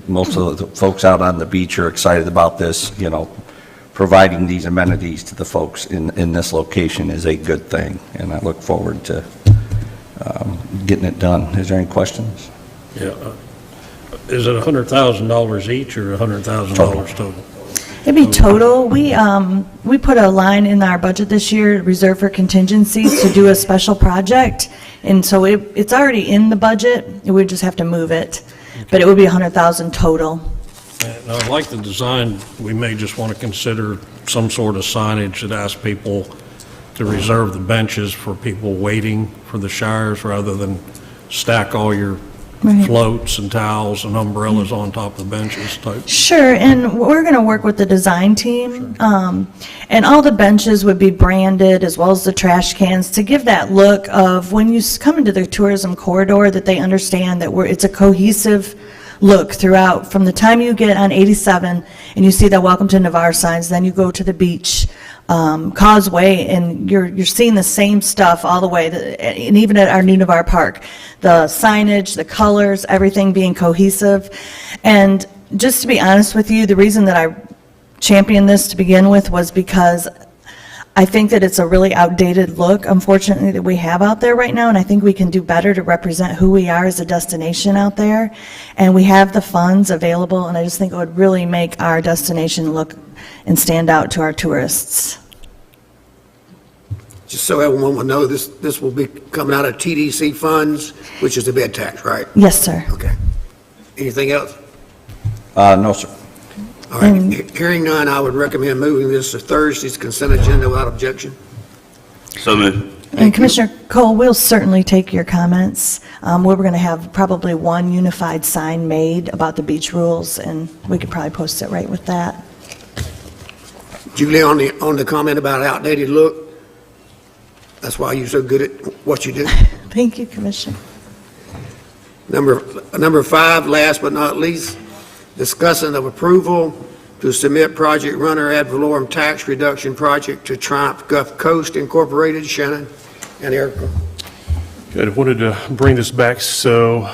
most of the folks out on the beach are excited about this, providing these amenities to the folks in this location is a good thing, and I look forward to getting it done. Is there any questions? Yeah. Is it $100,000 each or $100,000 total? It'd be total. We put a line in our budget this year, reserved for contingencies, to do a special project, and so it's already in the budget. We just have to move it, but it would be $100,000 total. And I like the design. We may just want to consider some sort of signage that asks people to reserve the benches for people waiting for the showers rather than stack all your floats and towels and umbrellas on top of the benches type. Sure, and we're going to work with the design team, and all the benches would be branded as well as the trash cans to give that look of when you come into the tourism corridor that they understand that it's a cohesive look throughout, from the time you get on 87 and you see the Welcome to Navarre signs, then you go to the beach causeway, and you're seeing the same stuff all the way, and even at our new Navarre Park, the signage, the colors, everything being cohesive. And just to be honest with you, the reason that I championed this to begin with was because I think that it's a really outdated look, unfortunately, that we have out there right now, and I think we can do better to represent who we are as a destination out there. And we have the funds available, and I just think it would really make our destination look and stand out to our tourists. Just so everyone will know, this will be coming out of TDC funds, which is the bed tax, right? Yes, sir. Okay. Anything else? No, sir. All right, hearing none, I would recommend moving this to Thursday's consent agenda without objection. So moved. And Commissioner Cole, we'll certainly take your comments. We're going to have probably one unified sign made about the beach rules, and we could probably post it right with that. Julie, on the comment about outdated look, that's why you're so good at what you do. Thank you, Commissioner. Number 5, last but not least, discussing of approval to submit Project Runner ad valorem tax reduction project to Triumph Gulf Coast Incorporated. Shannon and Erica. Good. I wanted to bring this back. So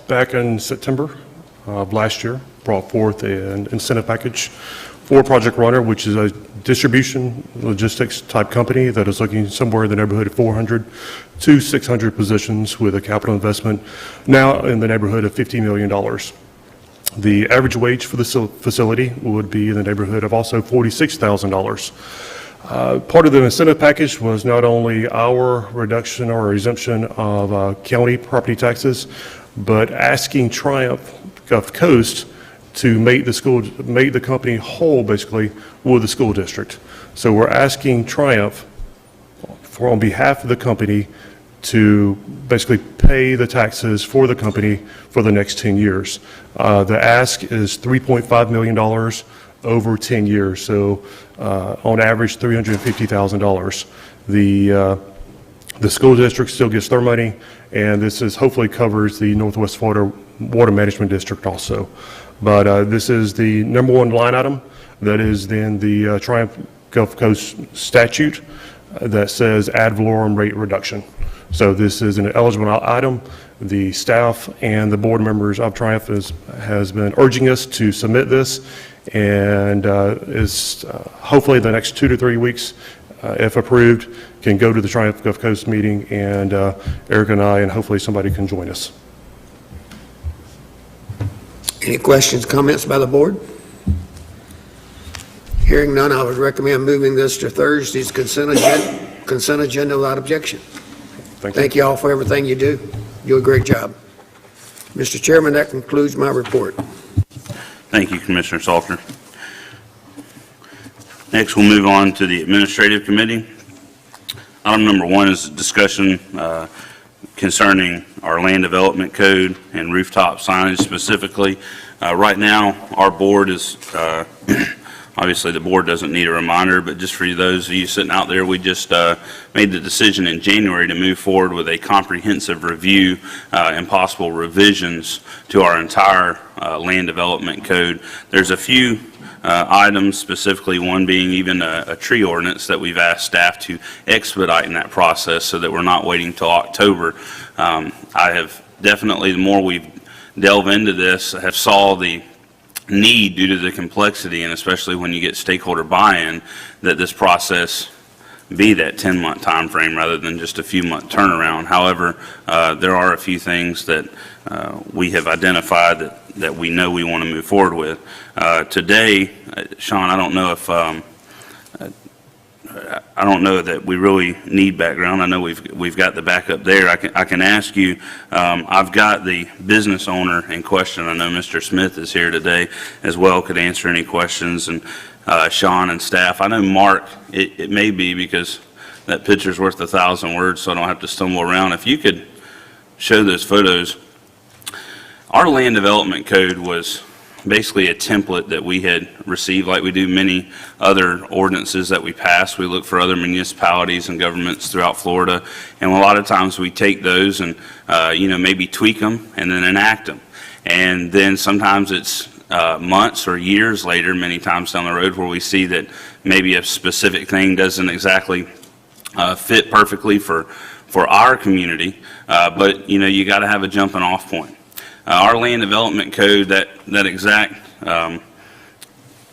back in September of last year, brought forth an incentive package for Project Runner, which is a distribution logistics type company that is looking somewhere in the neighborhood of 400 to 600 positions with a capital investment now in the neighborhood of $50 million. The average wage for the facility would be in the neighborhood of also $46,000. Part of the incentive package was not only our reduction or exemption of county property taxes, but asking Triumph Gulf Coast to make the company whole, basically, with the school district. So we're asking Triumph, on behalf of the company, to basically pay the taxes for the company for the next 10 years. The ask is $3.5 million over 10 years, so on average, $350,000. The school district still gets their money, and this hopefully covers the Northwest Florida Water Management District also. But this is the number one line item that is in the Triumph Gulf Coast statute that says ad valorem rate reduction. So this is an eligible item. The staff and the board members of Triumph has been urging us to submit this, and is hopefully the next 2 to 3 weeks, if approved, can go to the Triumph Gulf Coast meeting, and Eric and I, and hopefully somebody can join us. Any questions, comments by the board? Hearing none, I would recommend moving this to Thursday's consent agenda without objection. Thank you all for everything you do. You do a great job. Mr. Chairman, that concludes my report. Thank you, Commissioner Salter. Next, we'll move on to the Administrative Committee. Item number 1 is a discussion concerning our land development code and rooftop signage specifically. Right now, our board is, obviously the board doesn't need a reminder, but just for those of you sitting out there, we just made the decision in January to move forward with a comprehensive review and possible revisions to our entire land development code. There's a few items, specifically one being even a tree ordinance that we've asked staff to expedite in that process so that we're not waiting till October. I have definitely, the more we delve into this, have saw the need, due to the complexity, and especially when you get stakeholder buy-in, that this process be that 10-month time frame rather than just a few-month turnaround. However, there are a few things that we have identified that we know we want to move forward with. Today, Sean, I don't know if I don't know that we really need background. I know we've got the backup there. I can ask you. I've got the business owner in question. I know Mr. Smith is here today as well. Could answer any questions, and Sean and staff. I know Mark. It may be because that picture's worth 1,000 words, so I don't have to stumble around. If you could show those photos. Our land development code was basically a template that we had received, like we do many other ordinances that we pass. We look for other municipalities and governments throughout Florida, and a lot of times we take those and maybe tweak them and then enact them. And then sometimes it's months or years later, many times down the road, where we see that maybe a specific thing doesn't exactly fit perfectly for our community, but you got to have a jumping off point. Our land development code, that exact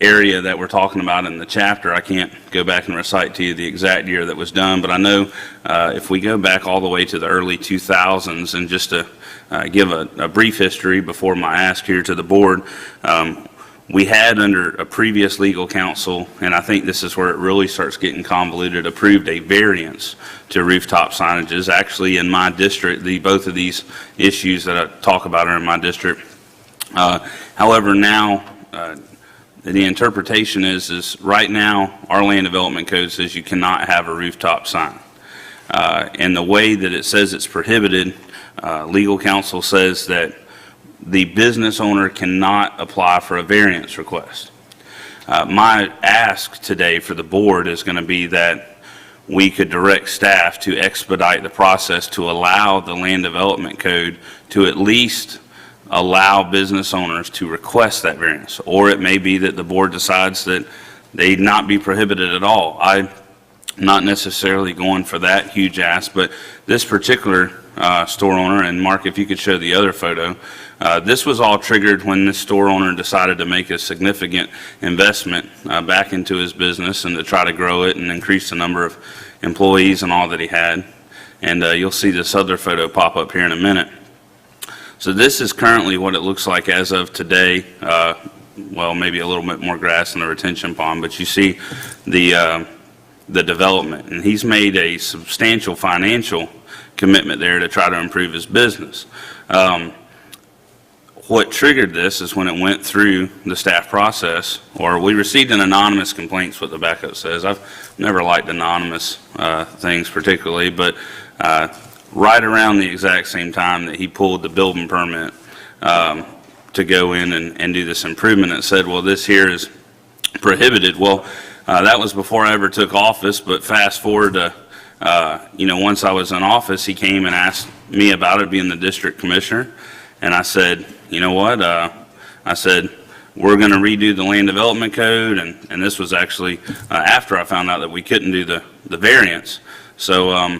area that we're talking about in the chapter, I can't go back and recite to you the exact year that was done, but I know if we go back all the way to the early 2000s, and just to give a brief history before my ask here to the board, we had, under a previous legal counsel, and I think this is where it really starts getting convoluted, approved a variance to rooftop signages. Actually, in my district, both of these issues that I talk about are in my district. However, now the interpretation is right now our land development code says you cannot have a rooftop sign. And the way that it says it's prohibited, legal counsel says that the business owner cannot apply for a variance request. My ask today for the board is going to be that we could direct staff to expedite the process to allow the land development code to at least allow business owners to request that variance. Or it may be that the board decides that they not be prohibited at all. I'm not necessarily going for that huge ask, but this particular store owner, and Mark, if you could show the other photo, this was all triggered when this store owner decided to make a significant investment back into his business and to try to grow it and increase the number of employees and all that he had. And you'll see this other photo pop up here in a minute. So this is currently what it looks like as of today. Well, maybe a little bit more grass in the retention pond, but you see the development. And he's made a substantial financial commitment there to try to improve his business. What triggered this is when it went through the staff process, or we received an anonymous complaint, is what the backup says. I've never liked anonymous things particularly, but right around the exact same time that he pulled the building permit to go in and do this improvement, it said, well, this here is prohibited. Well, that was before I ever took office, but fast forward to once I was in office, he came and asked me about it, being the district commissioner. And I said, you know what? I said, we're going to redo the land development code. And this was actually after I found out that we couldn't do the variance. So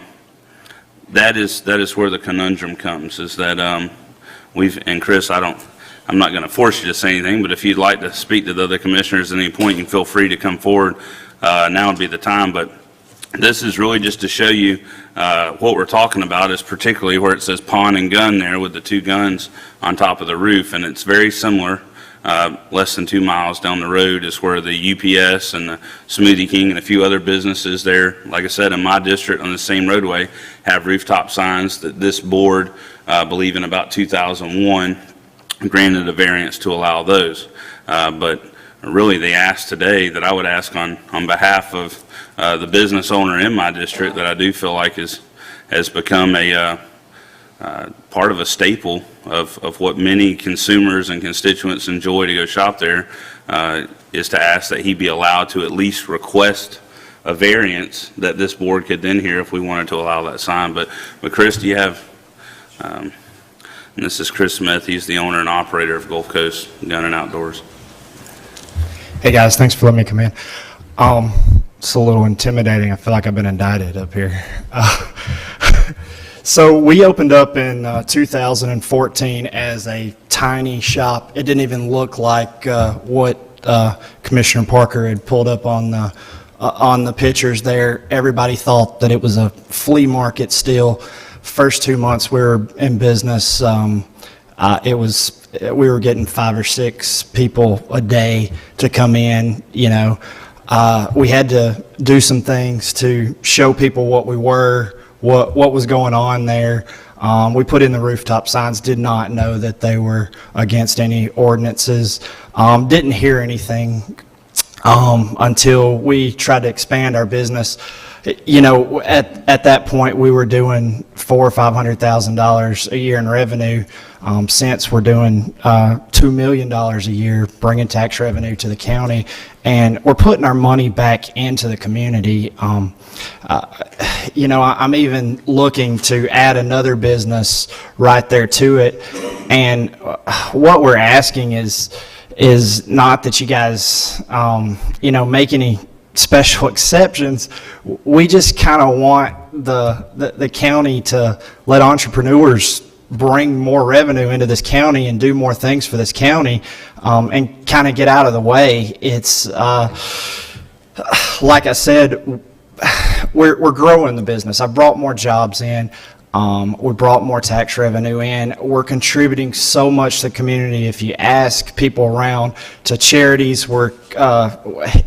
that is where the conundrum comes, is that and Chris, I'm not going to force you to say anything, but if you'd like to speak to the other commissioners at any point, you can feel free to come forward. Now would be the time. But this is really just to show you what we're talking about, is particularly where it says pawn and gun there with the two guns on top of the roof. And it's very similar. Less than 2 miles down the road is where the UPS and the Smoothie King and a few other businesses there, like I said, in my district on the same roadway, have rooftop signs that this board, I believe in about 2001, granted a variance to allow those. But really the ask today that I would ask on behalf of the business owner in my district, that I do feel like has become a part of a staple of what many consumers and constituents enjoy to go shop there, is to ask that he be allowed to at least request a variance that this board could then hear if we wanted to allow that sign. But Chris, do you have, and this is Chris Smith, he's the owner and operator of Gulf Coast Gun and Outdoors. Hey guys, thanks for letting me come in. It's a little intimidating. I feel like I've been indicted up here. So we opened up in 2014 as a tiny shop. It didn't even look like what Commissioner Parker had pulled up on the pictures there. Everybody thought that it was a flea market still. First 2 months we were in business, we were getting 5 or 6 people a day to come in, you know. We had to do some things to show people what we were, what was going on there. We put in the rooftop signs, did not know that they were against any ordinances, didn't hear anything until we tried to expand our business. You know, at that point, we were doing $400,000 or $500,000 a year in revenue. Since we're doing $2 million a year, bringing tax revenue to the county, and we're putting our money back into the community. You know, I'm even looking to add another business right there to it, and what we're asking is not that you guys, you know, make any special exceptions. We just kind of want the county to let entrepreneurs bring more revenue into this county and do more things for this county, and kind of get out of the way. It's like I said, we're growing the business. I brought more jobs in. We brought more tax revenue in. We're contributing so much to the community. If you ask people around, to charities,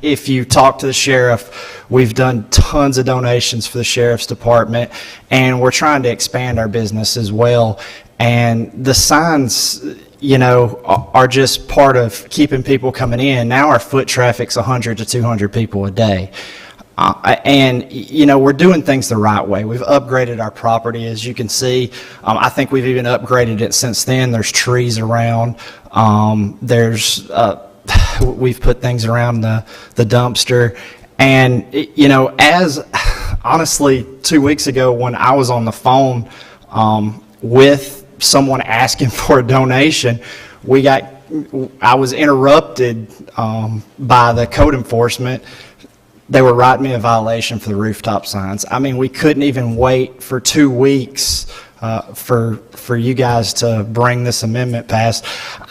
if you talk to the sheriff, we've done tons of donations for the sheriff's department, and we're trying to expand our business as well. And the signs, you know, are just part of keeping people coming in. Now our foot traffic's 100 to 200 people a day. And, you know, we're doing things the right way. We've upgraded our property, as you can see. I think we've even upgraded it since then. There's trees around. We've put things around the dumpster. And, you know, honestly, 2 weeks ago when I was on the phone with someone asking for a donation, I was interrupted by the code enforcement. They were writing me a violation for the rooftop signs. I mean, we couldn't even wait for 2 weeks for you guys to bring this amendment past.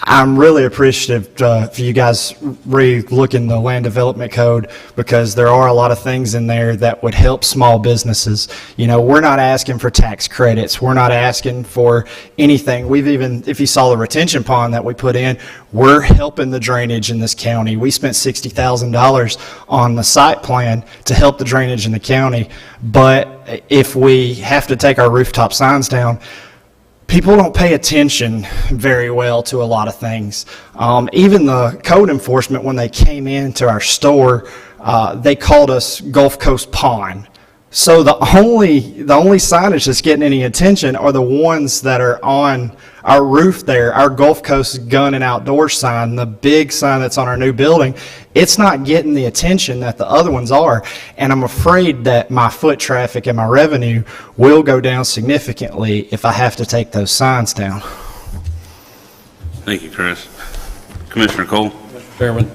I'm really appreciative for you guys re-looking the land development code, because there are a lot of things in there that would help small businesses. You know, we're not asking for tax credits. We're not asking for anything. We've even, if you saw the retention pond that we put in, we're helping the drainage in this county. We spent $60,000 on the site plan to help the drainage in the county. But if we have to take our rooftop signs down, people don't pay attention very well to a lot of things. Even the code enforcement, when they came into our store, they called us Gulf Coast Pond. So the only signage that's getting any attention are the ones that are on our roof there, our Gulf Coast Gun and Outdoor sign, the big sign that's on our new building. It's not getting the attention that the other ones are, and I'm afraid that my foot traffic and my revenue will go down significantly if I have to take those signs down. Thank you, Chris. Commissioner Cole? Mr. Chairman,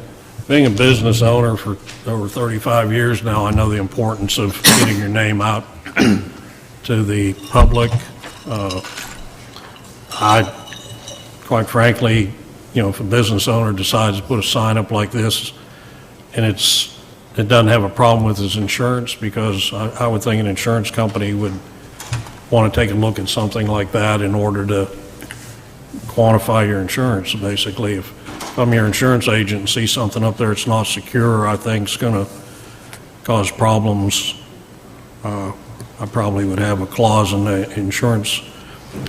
being a business owner for over 35 years now, I know the importance of getting your name out to the public. Quite frankly, you know, if a business owner decides to put a sign up like this and it doesn't have a problem with his insurance, because I would think an insurance company would want to take a look at something like that in order to quantify your insurance. Basically, if I'm your insurance agent and see something up there that's not secure, I think it's going to cause problems, I probably would have a clause in the insurance.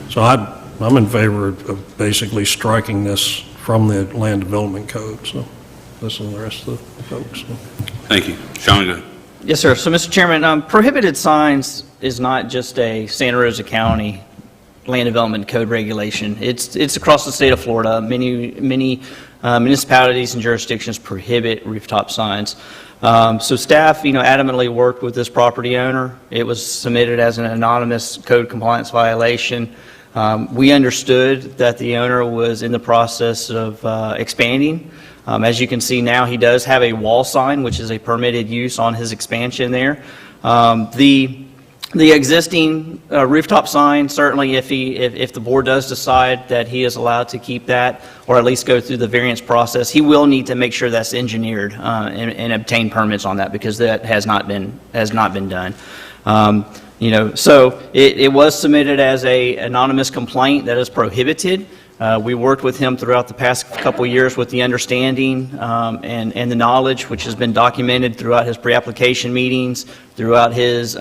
So I'm in favor of basically striking this from the land development code. So listen to the rest of the folks. Thank you. Sean, go ahead. Yes, sir. So, Mr. Chairman, prohibited signs is not just a Santa Rosa County land development code regulation. It's across the state of Florida. Many municipalities and jurisdictions prohibit rooftop signs. So staff, adamantly worked with this property owner. It was submitted as an anonymous code compliance violation. We understood that the owner was in the process of expanding. As you can see now, he does have a wall sign, which is a permitted use on his expansion there. The The existing rooftop sign, certainly if the board does decide that he is allowed to keep that, or at least go through the variance process, he will need to make sure that's engineered and obtain permits on that, because that has not been done. So it was submitted as a anonymous complaint that is prohibited. We worked with him throughout the past couple of years with the understanding and the knowledge, which has been documented throughout his pre-application meetings, throughout his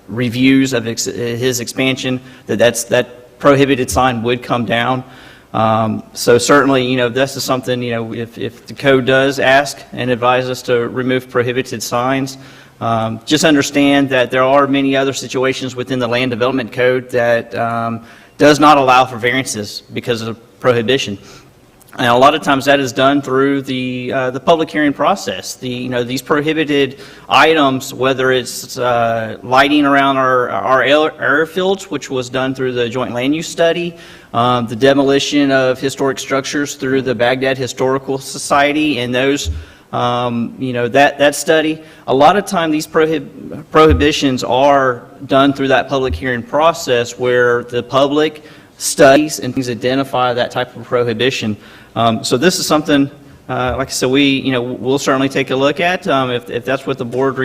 reviews of his expansion, that prohibited sign would come down. So certainly, this is something, if the code does ask and advise us to remove prohibited signs, just understand that there are many other situations within the land development code that does not allow for variances because of prohibition. And a lot of times that is done through the public hearing process. These prohibited items, whether it's lighting around our airfields, which was done through the joint land use study, the demolition of historic structures through the Baghdad Historical Society, and those that study. A lot of time these prohibitions are done through that public hearing process where the public studies and things identify that type of prohibition. So this is something, like I said, we'll certainly take a look at. If that's what the board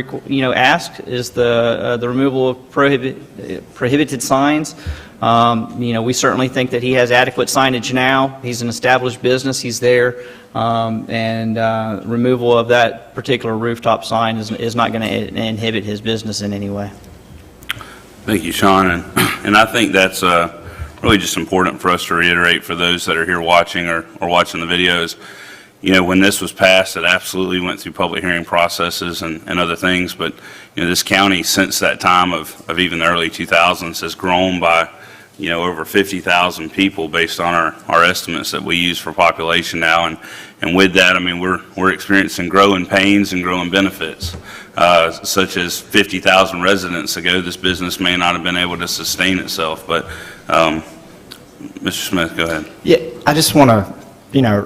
asks, is the removal of prohibited signs. We certainly think that he has adequate signage now. He's an established business. He's there. And removal of that particular rooftop sign is not going to inhibit his business in any way. Thank you, Sean. And I think that's really just important for us to reiterate for those that are here watching or watching the videos. When this was passed, it absolutely went through public hearing processes and other things. But, this county, since that time of even the early 2000s, has grown by over 50,000 people based on our estimates that we use for population now. And with that, we're experiencing growing pains and growing benefits, such as 50,000 residents ago, this business may not have been able to sustain itself. But, Mr. Smith, go ahead. Yeah, I just want to,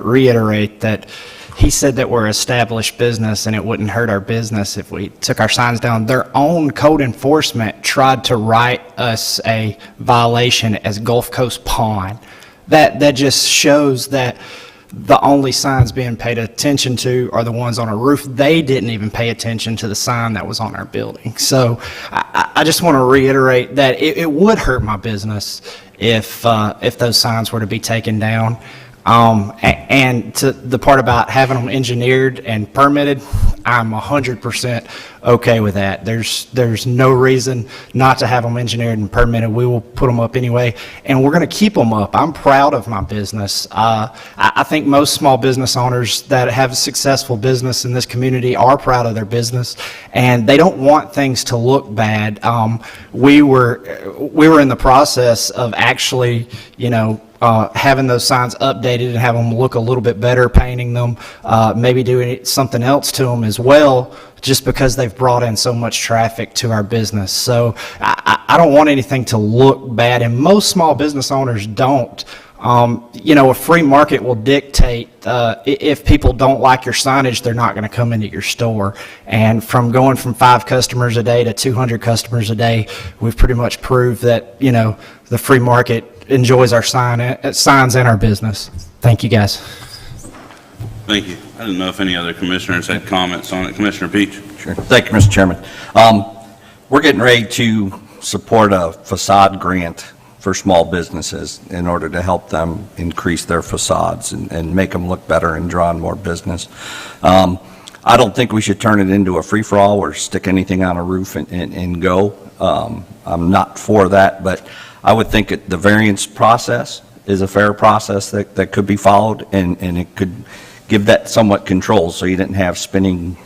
reiterate that he said that we're an established business and it wouldn't hurt our business if we took our signs down. Their own code enforcement tried to write us a violation as Gulf Coast Pond. That just shows that the only signs being paid attention to are the ones on a roof. They didn't even pay attention to the sign that was on our building. So I just want to reiterate that it would hurt my business if those signs were to be taken down. And to the part about having them engineered and permitted, I'm 100% okay with that. There's no reason not to have them engineered and permitted. We will put them up anyway, and we're going to keep them up. I'm proud of my business. I think most small business owners that have a successful business in this community are proud of their business, and they don't want things to look bad. We were in the process of actually, having those signs updated and have them look a little bit better, painting them, maybe doing something else to them as well, just because they've brought in so much traffic to our business. So I don't want anything to look bad, and most small business owners don't. A free market will dictate if people don't like your signage, they're not going to come into your store. And from going from 5 customers a day to 200 customers a day, we've pretty much proved that, the free market enjoys our signs and our business. Thank you, guys. Thank you. I didn't know if any other commissioners had comments on it. Commissioner Peach. Sure. Thank you, Mr. Chairman. We're getting ready to support a facade grant for small businesses in order to help them increase their facades and make them look better and draw in more business. I don't think we should turn it into a free-for-all or stick anything on a roof and go. I'm not for that, but I would think the variance process is a fair process that could be followed, and it could give that somewhat control so you didn't have spinning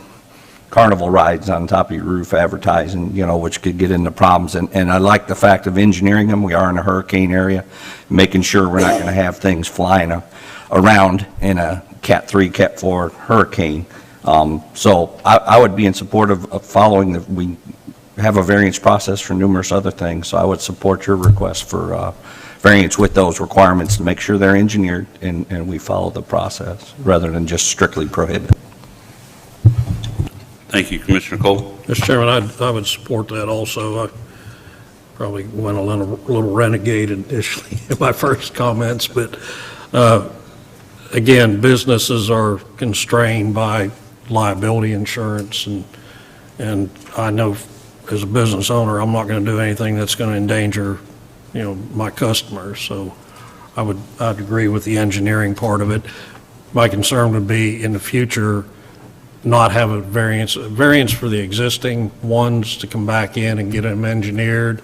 carnival rides on top of your roof advertising, which could get into problems. And I like the fact of engineering them. We are in a hurricane area, making sure we're not going to have things flying around in a Cat 3, Cat 4 hurricane. So I would be in support of following we have a variance process for numerous other things. So I would support your request for variance with those requirements to make sure they're engineered and we follow the process rather than just strictly prohibit. Thank you, Commissioner Cole. Mr. Chairman, I would support that also. I probably went a little renegade initially in my first comments, but again, businesses are constrained by liability insurance, and I know as a business owner, I'm not going to do anything that's going to endanger, my customers. So I'd agree with the engineering part of it. My concern would be in the future, not have a variance for the existing ones to come back in and get them engineered,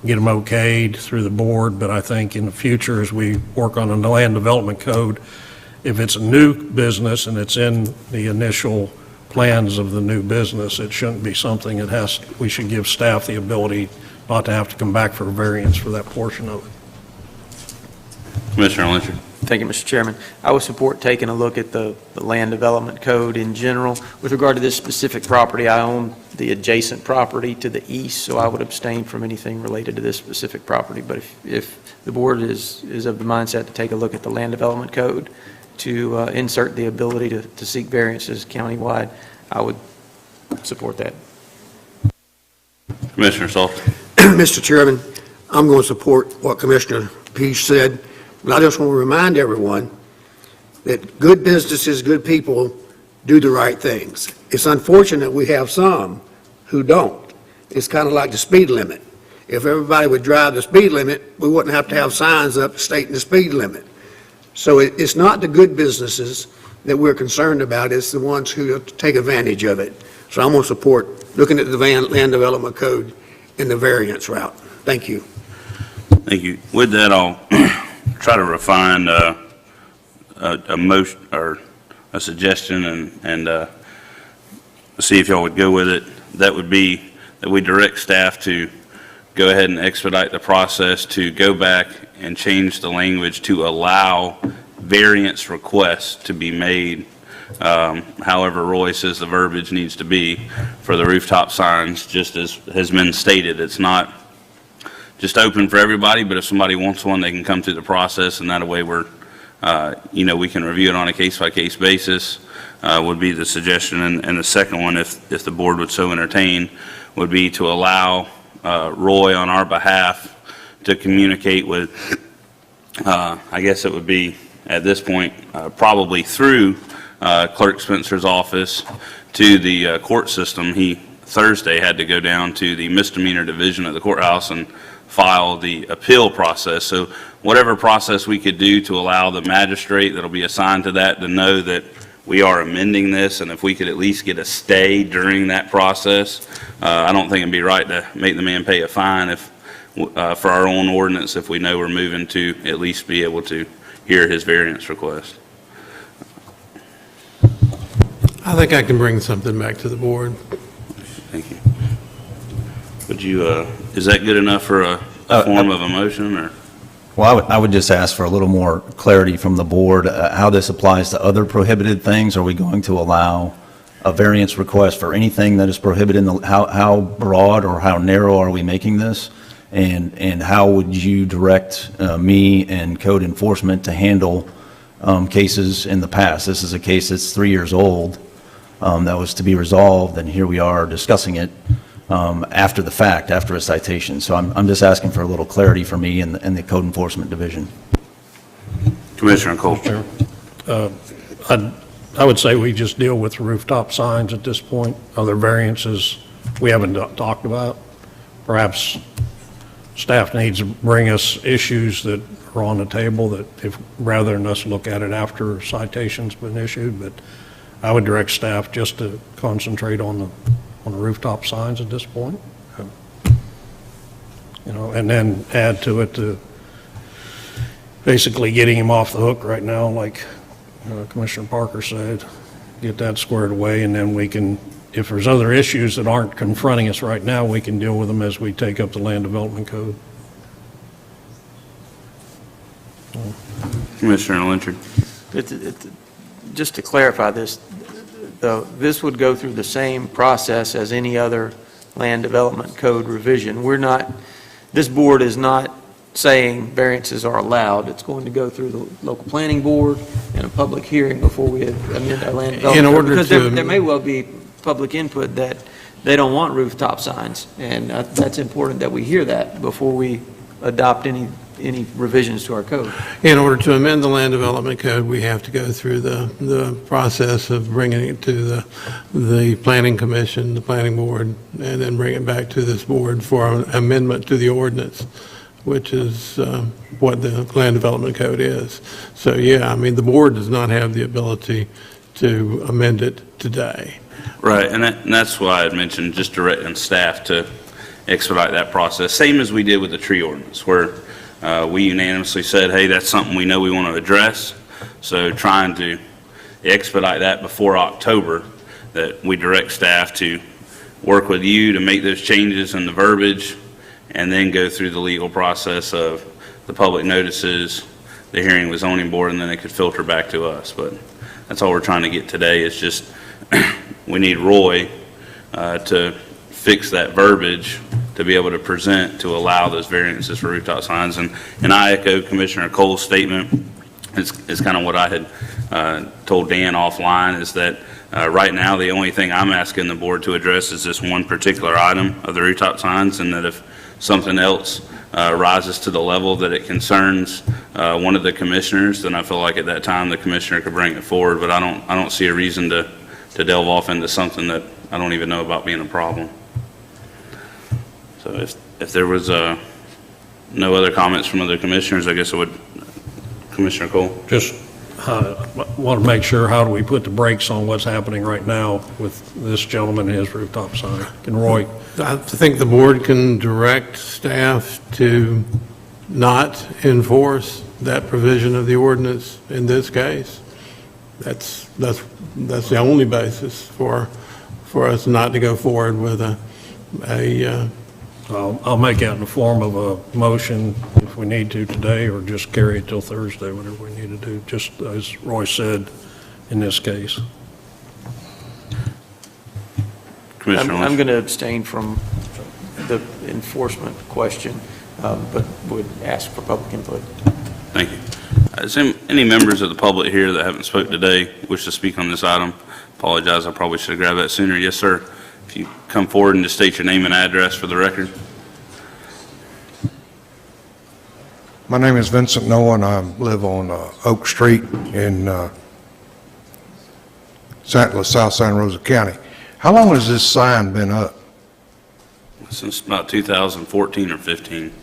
get them okayed through the board. But I think in the future, as we work on the land development code, if it's a new business and it's in the initial plans of the new business, it shouldn't be something we should give staff the ability not to have to come back for a variance for that portion of it. Commissioner Lynch. Thank you, Mr. Chairman. I would support taking a look at the land development code in general. With regard to this specific property, I own the adjacent property to the east, so I would abstain from anything related to this specific property. But if the board is of the mindset to take a look at the land development code to insert the ability to seek variances countywide, I would support that. Commissioner Salt. Mr. Chairman, I'm going to support what Commissioner Peach said. But I just want to remind everyone that good businesses, good people do the right things. It's unfortunate we have some who don't. It's kind of like the speed limit. If everybody would drive the speed limit, we wouldn't have to have signs up stating the speed limit. So it's not the good businesses that we're concerned about, it's the ones who take advantage of it. So I'm going to support looking at the land development code in the variance route. Thank you. Thank you. With that, I'll try to refine a motion or a suggestion and see if y'all would go with it. That would be that we direct staff to go ahead and expedite the process to go back and change the language to allow variance requests to be made. However, Roy says the verbiage needs to be for the rooftop signs, just as has been stated. It's not just open for everybody, but if somebody wants one, they can come through the process, and that way we can review it on a case-by-case basis, would be the suggestion. And the second one, if the board would so entertain, would be to allow Roy on our behalf to communicate with, I guess it would be at this point, probably through Clerk Spencer's office to the court system. He Thursday had to go down to the misdemeanor division of the courthouse and file the appeal process. So whatever process we could do to allow the magistrate that'll be assigned to that to know that we are amending this, and if we could at least get a stay during that process, I don't think it'd be right to make the man pay a fine if for our own ordinance if we know we're moving to at least be able to hear his variance request. I think I can bring something back to the board. Thank you. Would you, is that good enough for a form of a motion, or? Well, I would just ask for a little more clarity from the board, how this applies to other prohibited things. Are we going to allow a variance request for anything that is prohibited? How broad or how narrow are we making this? And how would you direct me and code enforcement to handle cases in the past? This is a case that's 3 years old that was to be resolved, and here we are discussing it after the fact, after a citation. So I'm just asking for a little clarity for me and the Code Enforcement Division. Commissioner Cole. I would say we just deal with rooftop signs at this point. Other variances we haven't talked about. Perhaps staff needs to bring us issues that are on the table that if rather than us look at it after citation's been issued, but I would direct staff just to concentrate on the rooftop signs at this point. And then add to it to basically getting him off the hook right now, like Commissioner Parker said, get that squared away, and then we can, if there's other issues that aren't confronting us right now, we can deal with them as we take up the land development code. Commissioner Lynchard. Just to clarify this, this would go through the same process as any other land development code revision. This board is not saying variances are allowed. It's going to go through the local planning board and a public hearing before we amend our land development code. Because there may well be public input that they don't want rooftop signs. And that's important that we hear that before we adopt any revisions to our code. In order to amend the land development code, we have to go through the process of bringing it to the planning commission, the planning board, and then bring it back to this board for an amendment to the ordinance, which is what the land development code is. So, yeah, I mean, the board does not have the ability to amend it today. Right, and that's why I had mentioned just directing staff to expedite that process, same as we did with the tree ordinance, where we unanimously said, hey, that's something we know we want to address, so trying to expedite that before October, that we direct staff to work with you to make those changes in the verbiage, and then go through the legal process of the public notices, the hearing with zoning board, and then it could filter back to us. But that's all we're trying to get today, is just we need Roy to fix that verbiage to be able to present to allow those variances for rooftop signs. And I echo Commissioner Cole's statement. It's kind of what I had told Dan offline, is that right now the only thing I'm asking the board to address is this one particular item of the rooftop signs, and that if something else rises to the level that it concerns one of the commissioners, then I feel like at that time the commissioner could bring it forward. But I don't see a reason to delve off into something that I don't even know about being a problem. So if there was no other comments from other commissioners, I guess I would, Commissioner Cole. Just want to make sure, how do we put the brakes on what's happening right now with this gentleman and his rooftop sign? Can Roy? I think the board can direct staff to not enforce that provision of the ordinance in this case. That's the only basis for us not to go forward with I'll make it in the form of a motion if we need to today, or just carry it till Thursday, whatever we need to do, just as Roy said in this case. I'm going to abstain from the enforcement question, but would ask for public input. Thank you. Is any members of the public here that haven't spoke today wish to speak on this item? Apologize, I probably should have grabbed that sooner. Yes, sir. If you come forward and just state your name and address for the record. My name is Vincent Noah, and I live on Oak Street in South Santa Rosa County. How long has this sign been up? Since about 2014 or 15.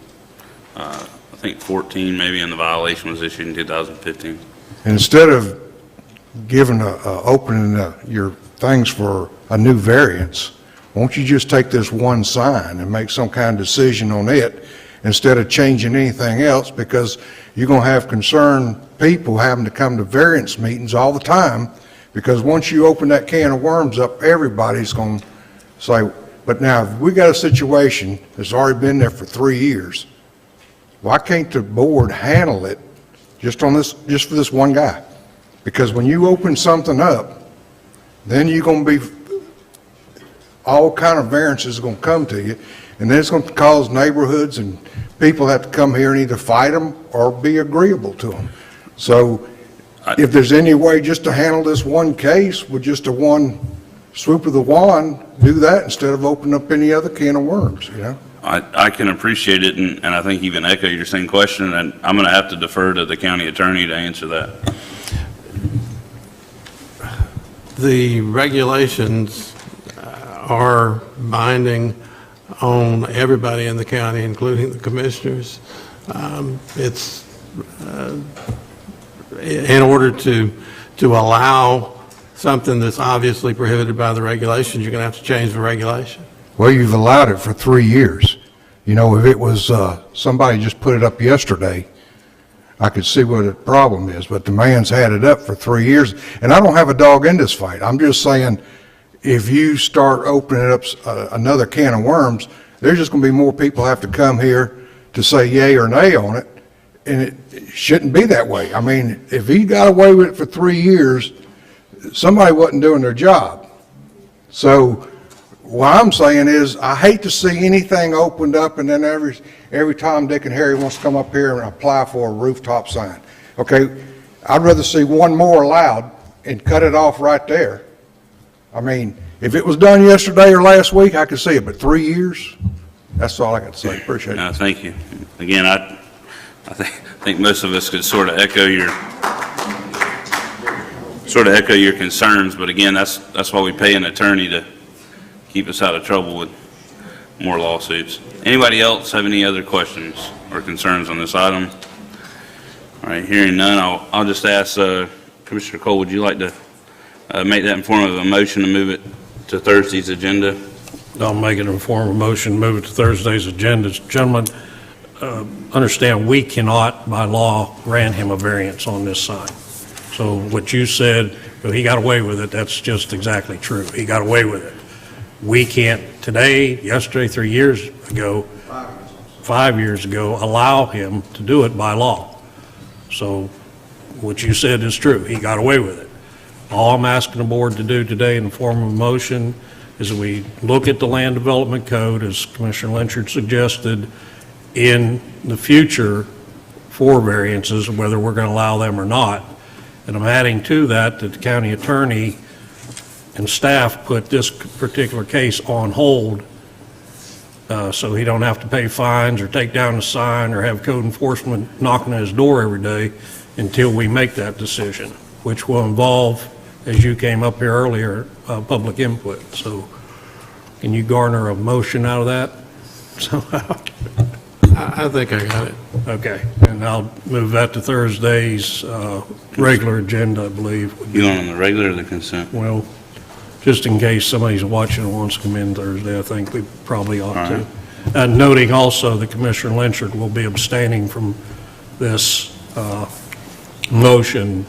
I think 14 maybe, and the violation was issued in 2015. Instead of opening your things for a new variance, won't you just take this one sign and make some kind of decision on it instead of changing anything else? Because you're going to have concerned people having to come to variance meetings all the time, because once you open that can of worms up, everybody's going to say, but now if we got a situation that's already been there for 3 years, why can't the board handle it just for this one guy? Because when you open something up, then you're going to be, all kind of variances are going to come to you, and then it's going to cause neighborhoods and people have to come here and either fight them or be agreeable to them. So if there's any way just to handle this one case with just a one swoop of the wand, do that instead of opening up any other can of worms, you know? I can appreciate it, and I think even echo your same question, and I'm going to have to defer to the county attorney to answer that. The regulations are binding on everybody in the county, including the commissioners. It's in order to allow something that's obviously prohibited by the regulations, you're going to have to change the regulation. Well, you've allowed it for 3 years. You know, if it was somebody just put it up yesterday, I could see what the problem is, but the man's had it up for 3 years, and I don't have a dog in this fight. I'm just saying, if you start opening up another can of worms, there's just going to be more people have to come here to say yay or nay on it, and it shouldn't be that way. I mean, if he got away with it for 3 years, somebody wasn't doing their job. So what I'm saying is, I hate to see anything opened up and then every Tom, Dick, and Harry wants to come up here and apply for a rooftop sign. Okay, I'd rather see one more allowed and cut it off right there. I mean, If it was done yesterday or last week, I could see it, but 3 years, that's all I got to say. Appreciate it. No, thank you. Again, I think most of us could sort of echo your concerns, but again, that's why we pay an attorney, to keep us out of trouble with more lawsuits. Anybody else have any other questions or concerns on this item? All right, hearing none, I'll just ask Commissioner Cole, would you like to make that in form of a motion to move it to Thursday's agenda? I'll make it in form of a motion, move it to Thursday's agenda. Gentlemen, understand we cannot, by law, grant him a variance on this sign. So what you said, well, he got away with it, that's just exactly true. He got away with it. We can't today, yesterday, 3 years ago, 5 years ago, allow him to do it by law. So what you said is true. He got away with it. All I'm asking the board to do today in the form of a motion is that we look at the land development code, as Commissioner Lynchard suggested, in the future for variances, whether we're going to allow them or not. And I'm adding to that the county attorney and staff put this particular case on hold so he don't have to pay fines or take down the sign or have code enforcement knocking at his door every day until we make that decision, which will involve, as you came up here earlier, public input. So can you garner a motion out of that somehow? I think I got it. Okay, and I'll move that to Thursday's regular agenda, I believe. You want on the regular or the consent? Well, just in case somebody's watching and wants to come in Thursday, I think we probably ought to. And noting also that Commissioner Lynchard will be abstaining from this motion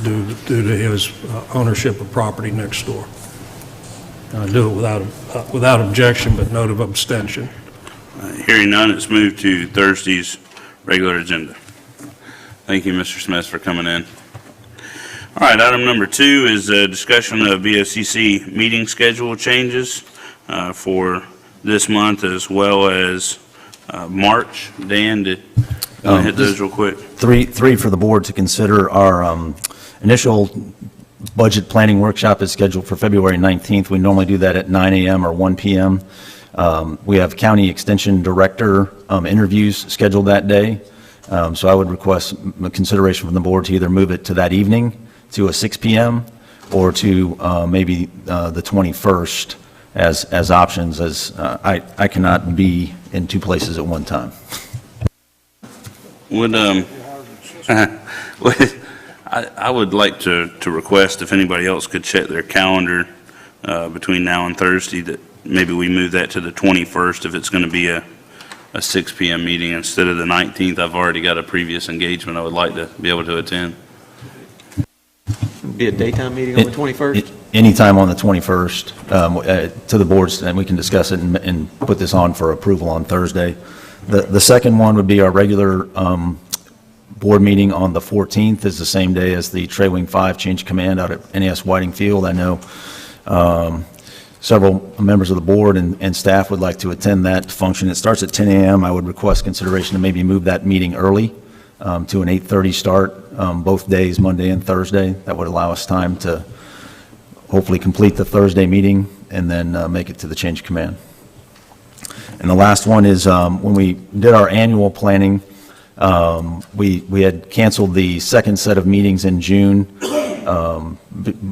due to his ownership of property next door. I do it without objection, but note of abstention. Hearing none, it's moved to Thursday's regular agenda. Thank you, Mr. Smith, for coming in. All right, item number 2 is a discussion of BOCC meeting schedule changes for this month as well as March. Dan, did you want to hit those real quick? Three for the board to consider. Our initial budget planning workshop is scheduled for February 19th. We normally do that at 9 a.m. or 1 p.m. We have county extension director interviews scheduled that day. So I would request consideration from the board to either move it to that evening to a 6 p.m. or to maybe the 21st as options, as I cannot be in 2 places at one time. I would like to request if anybody else could check their calendar between now and Thursday, that maybe we move that to the 21st if it's going to be a 6 p.m. meeting instead of the 19th. I've already got a previous engagement I would like to be able to attend. Be a daytime meeting on the 21st? Anytime on the 21st to the boards, and we can discuss it and put this on for approval on Thursday. The second one would be our regular board meeting on the 14th, is the same day as the Trey Wing 5 change command out at NES Whiting Field. I know several members of the board and staff would like to attend that function. It starts at 10 a.m. I would request consideration to maybe move that meeting early to an 8:30 start both days, Monday and Thursday. That would allow us time to hopefully complete the Thursday meeting and then make it to the change command. And the last one is when we did our annual planning, we had canceled the second set of meetings in June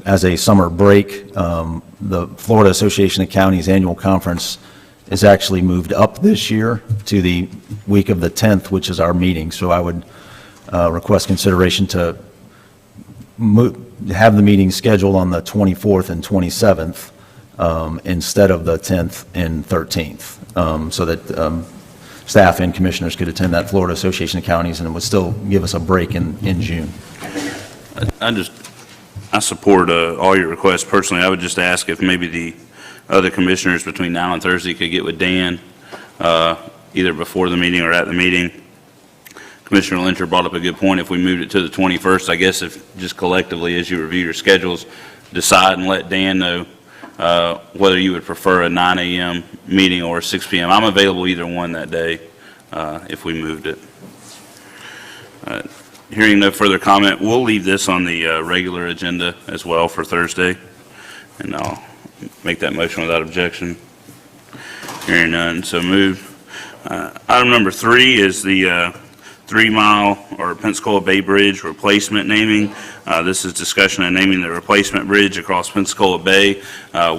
as a summer break. The Florida Association of Counties annual conference is actually moved up this year to the week of the 10th, which is our meeting. So I would request consideration to have the meeting scheduled on the 24th and 27th instead of the 10th and 13th, so that staff and commissioners could attend that Florida Association of Counties, and it would still give us a break in June. I support all your requests. Personally, I would just ask if maybe the other commissioners between now and Thursday could get with Dan either before the meeting or at the meeting. Commissioner Lynchard brought up a good point. If we moved it to the 21st, I guess if just collectively as you review your schedules, decide and let Dan know whether you would prefer a 9 a.m. meeting or a 6 p.m. I'm available either one that day if we moved it. Hearing no further comment, we'll leave this on the regular agenda as well for Thursday, and I'll make that motion without objection. Hearing none, so moved. Item number 3 is the 3-mile or Pensacola Bay Bridge replacement naming. This is discussion of naming the replacement bridge across Pensacola Bay.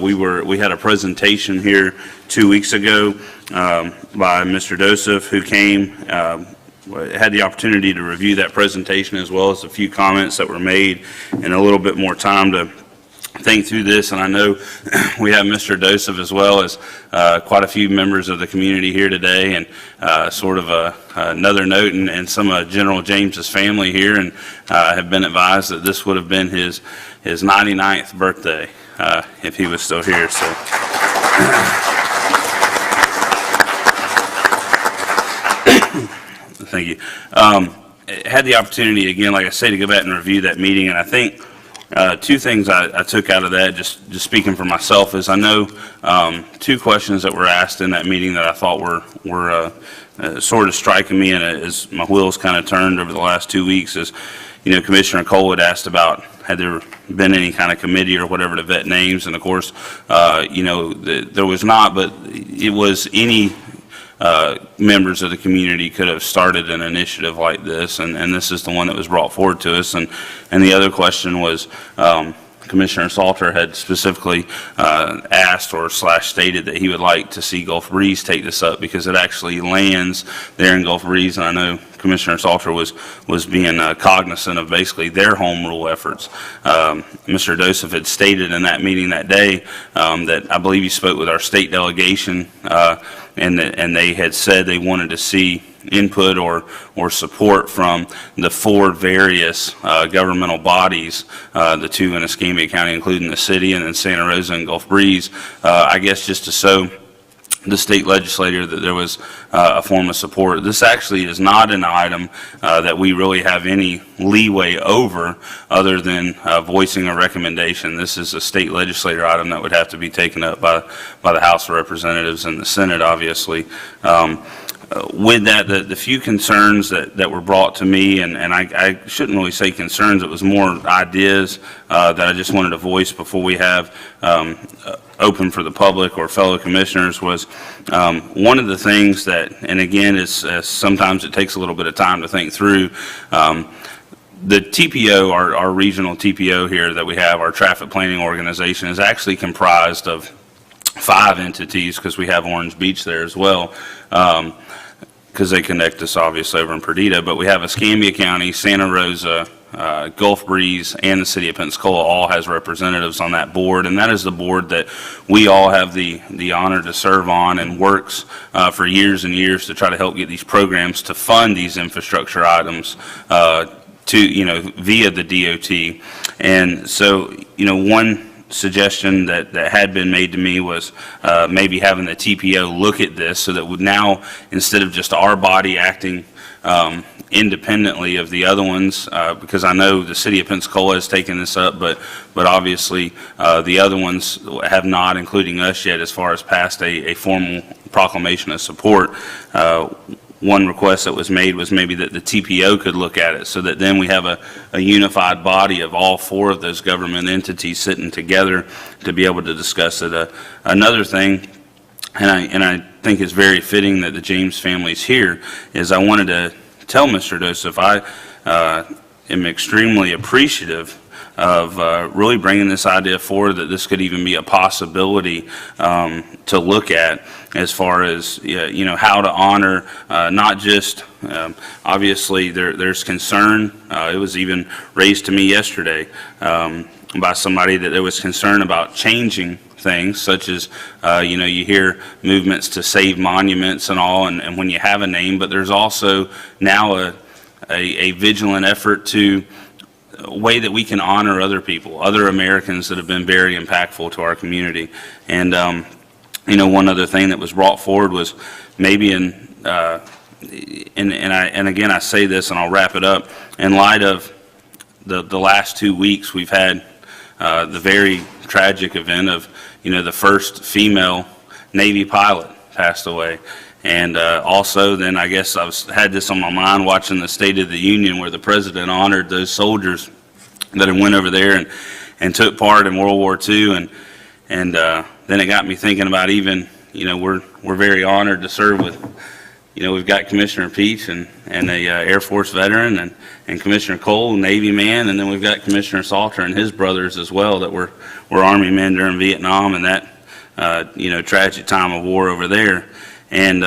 We had a presentation here 2 weeks ago by Mr. Joseph, who came, had the opportunity to review that presentation as well as a few comments that were made and a little bit more time to think through this. And I know we have Mr. Joseph as well as quite a few members of the community here today, and sort of another note, and some of General James's family here, and have been advised that this would have been his 99th birthday if he was still here. So thank you. Had the opportunity again, like I say, to go back and review that meeting, and I think 2 things I took out of that, just speaking for myself, is I know 2 questions that were asked in that meeting that I thought were sort of striking me, and as my wheels kind of turned over the last 2 weeks, is, Commissioner Cole had asked about had there been any kind of committee or whatever to vet names, and of course, there was not, but it was any members of the community could have started an initiative like this, and this is the one that was brought forward to us. And the other question was, Commissioner Salter had specifically asked or / stated that he would like to see Gulf Breeze take this up because it actually lands there in Gulf Breeze, and I know Commissioner Salter was being cognizant of basically their home rule efforts. Mr. Joseph had stated in that meeting that day that I believe he spoke with our state delegation, and they had said they wanted to see input or support from the 4 various governmental bodies, the 2 in Escambia County, including the city, and then Santa Rosa and Gulf Breeze, I guess just to show the state legislature that there was a form of support. This actually is not an item that we really have any leeway over other than voicing a recommendation. This is a state legislature item that would have to be taken up by the House of Representatives and the Senate, obviously. With that, the few concerns that were brought to me, and I shouldn't really say concerns, it was more ideas that I just wanted to voice before we have open for the public or fellow commissioners, was one of the things that, and again, is sometimes it takes a little bit of time to think through, the TPO, our regional TPO here that we have, our traffic planning organization, is actually comprised of 5 entities, because we have Orange Beach there as well, because they connect us obviously over in Perdita, but we have Escambia County, Santa Rosa, Gulf Breeze, and the city of Pensacola all has representatives on that board, and that is the board that we all have the honor to serve on, and works for years and years to try to help get these programs to fund these infrastructure items via the DOT. And so, one suggestion that had been made to me was maybe having the TPO look at this, so that would now, instead of just our body acting independently of the other ones, because I know the city of Pensacola has taken this up, but obviously the other ones have not, including us yet, as far as passed a formal proclamation of support. One request that was made was maybe that the TPO could look at it, so that then we have a unified body of all 4 of those government entities sitting together to be able to discuss it. Another thing, and I think it's very fitting that the James family's here, is I wanted to tell Mr. Joseph I am extremely appreciative of really bringing this idea forward, that this could even be a possibility to look at, as far as how to honor not just obviously there's concern. It was even raised to me yesterday by somebody that there was concern about changing things, such as you hear movements to save monuments and all, and when you have a name, but there's also now a vigilant effort to a way that we can honor other people, other Americans that have been very impactful to our community. And one other thing that was brought forward was maybe and again I say this and I'll wrap it up, in light of the last 2 weeks we've had the very tragic event of the first female Navy pilot passed away. And also then I guess I had this on my mind watching the State of the Union, where the president honored those soldiers that had went over there and took part in World War II. then it got me thinking about even, we're very honored to serve with, we've got Commissioner Peach and a Air Force veteran and Commissioner Cole, Navy man, and then we've got Commissioner Salter and his brothers as well that were Army men during Vietnam and that, tragic time of war over there. And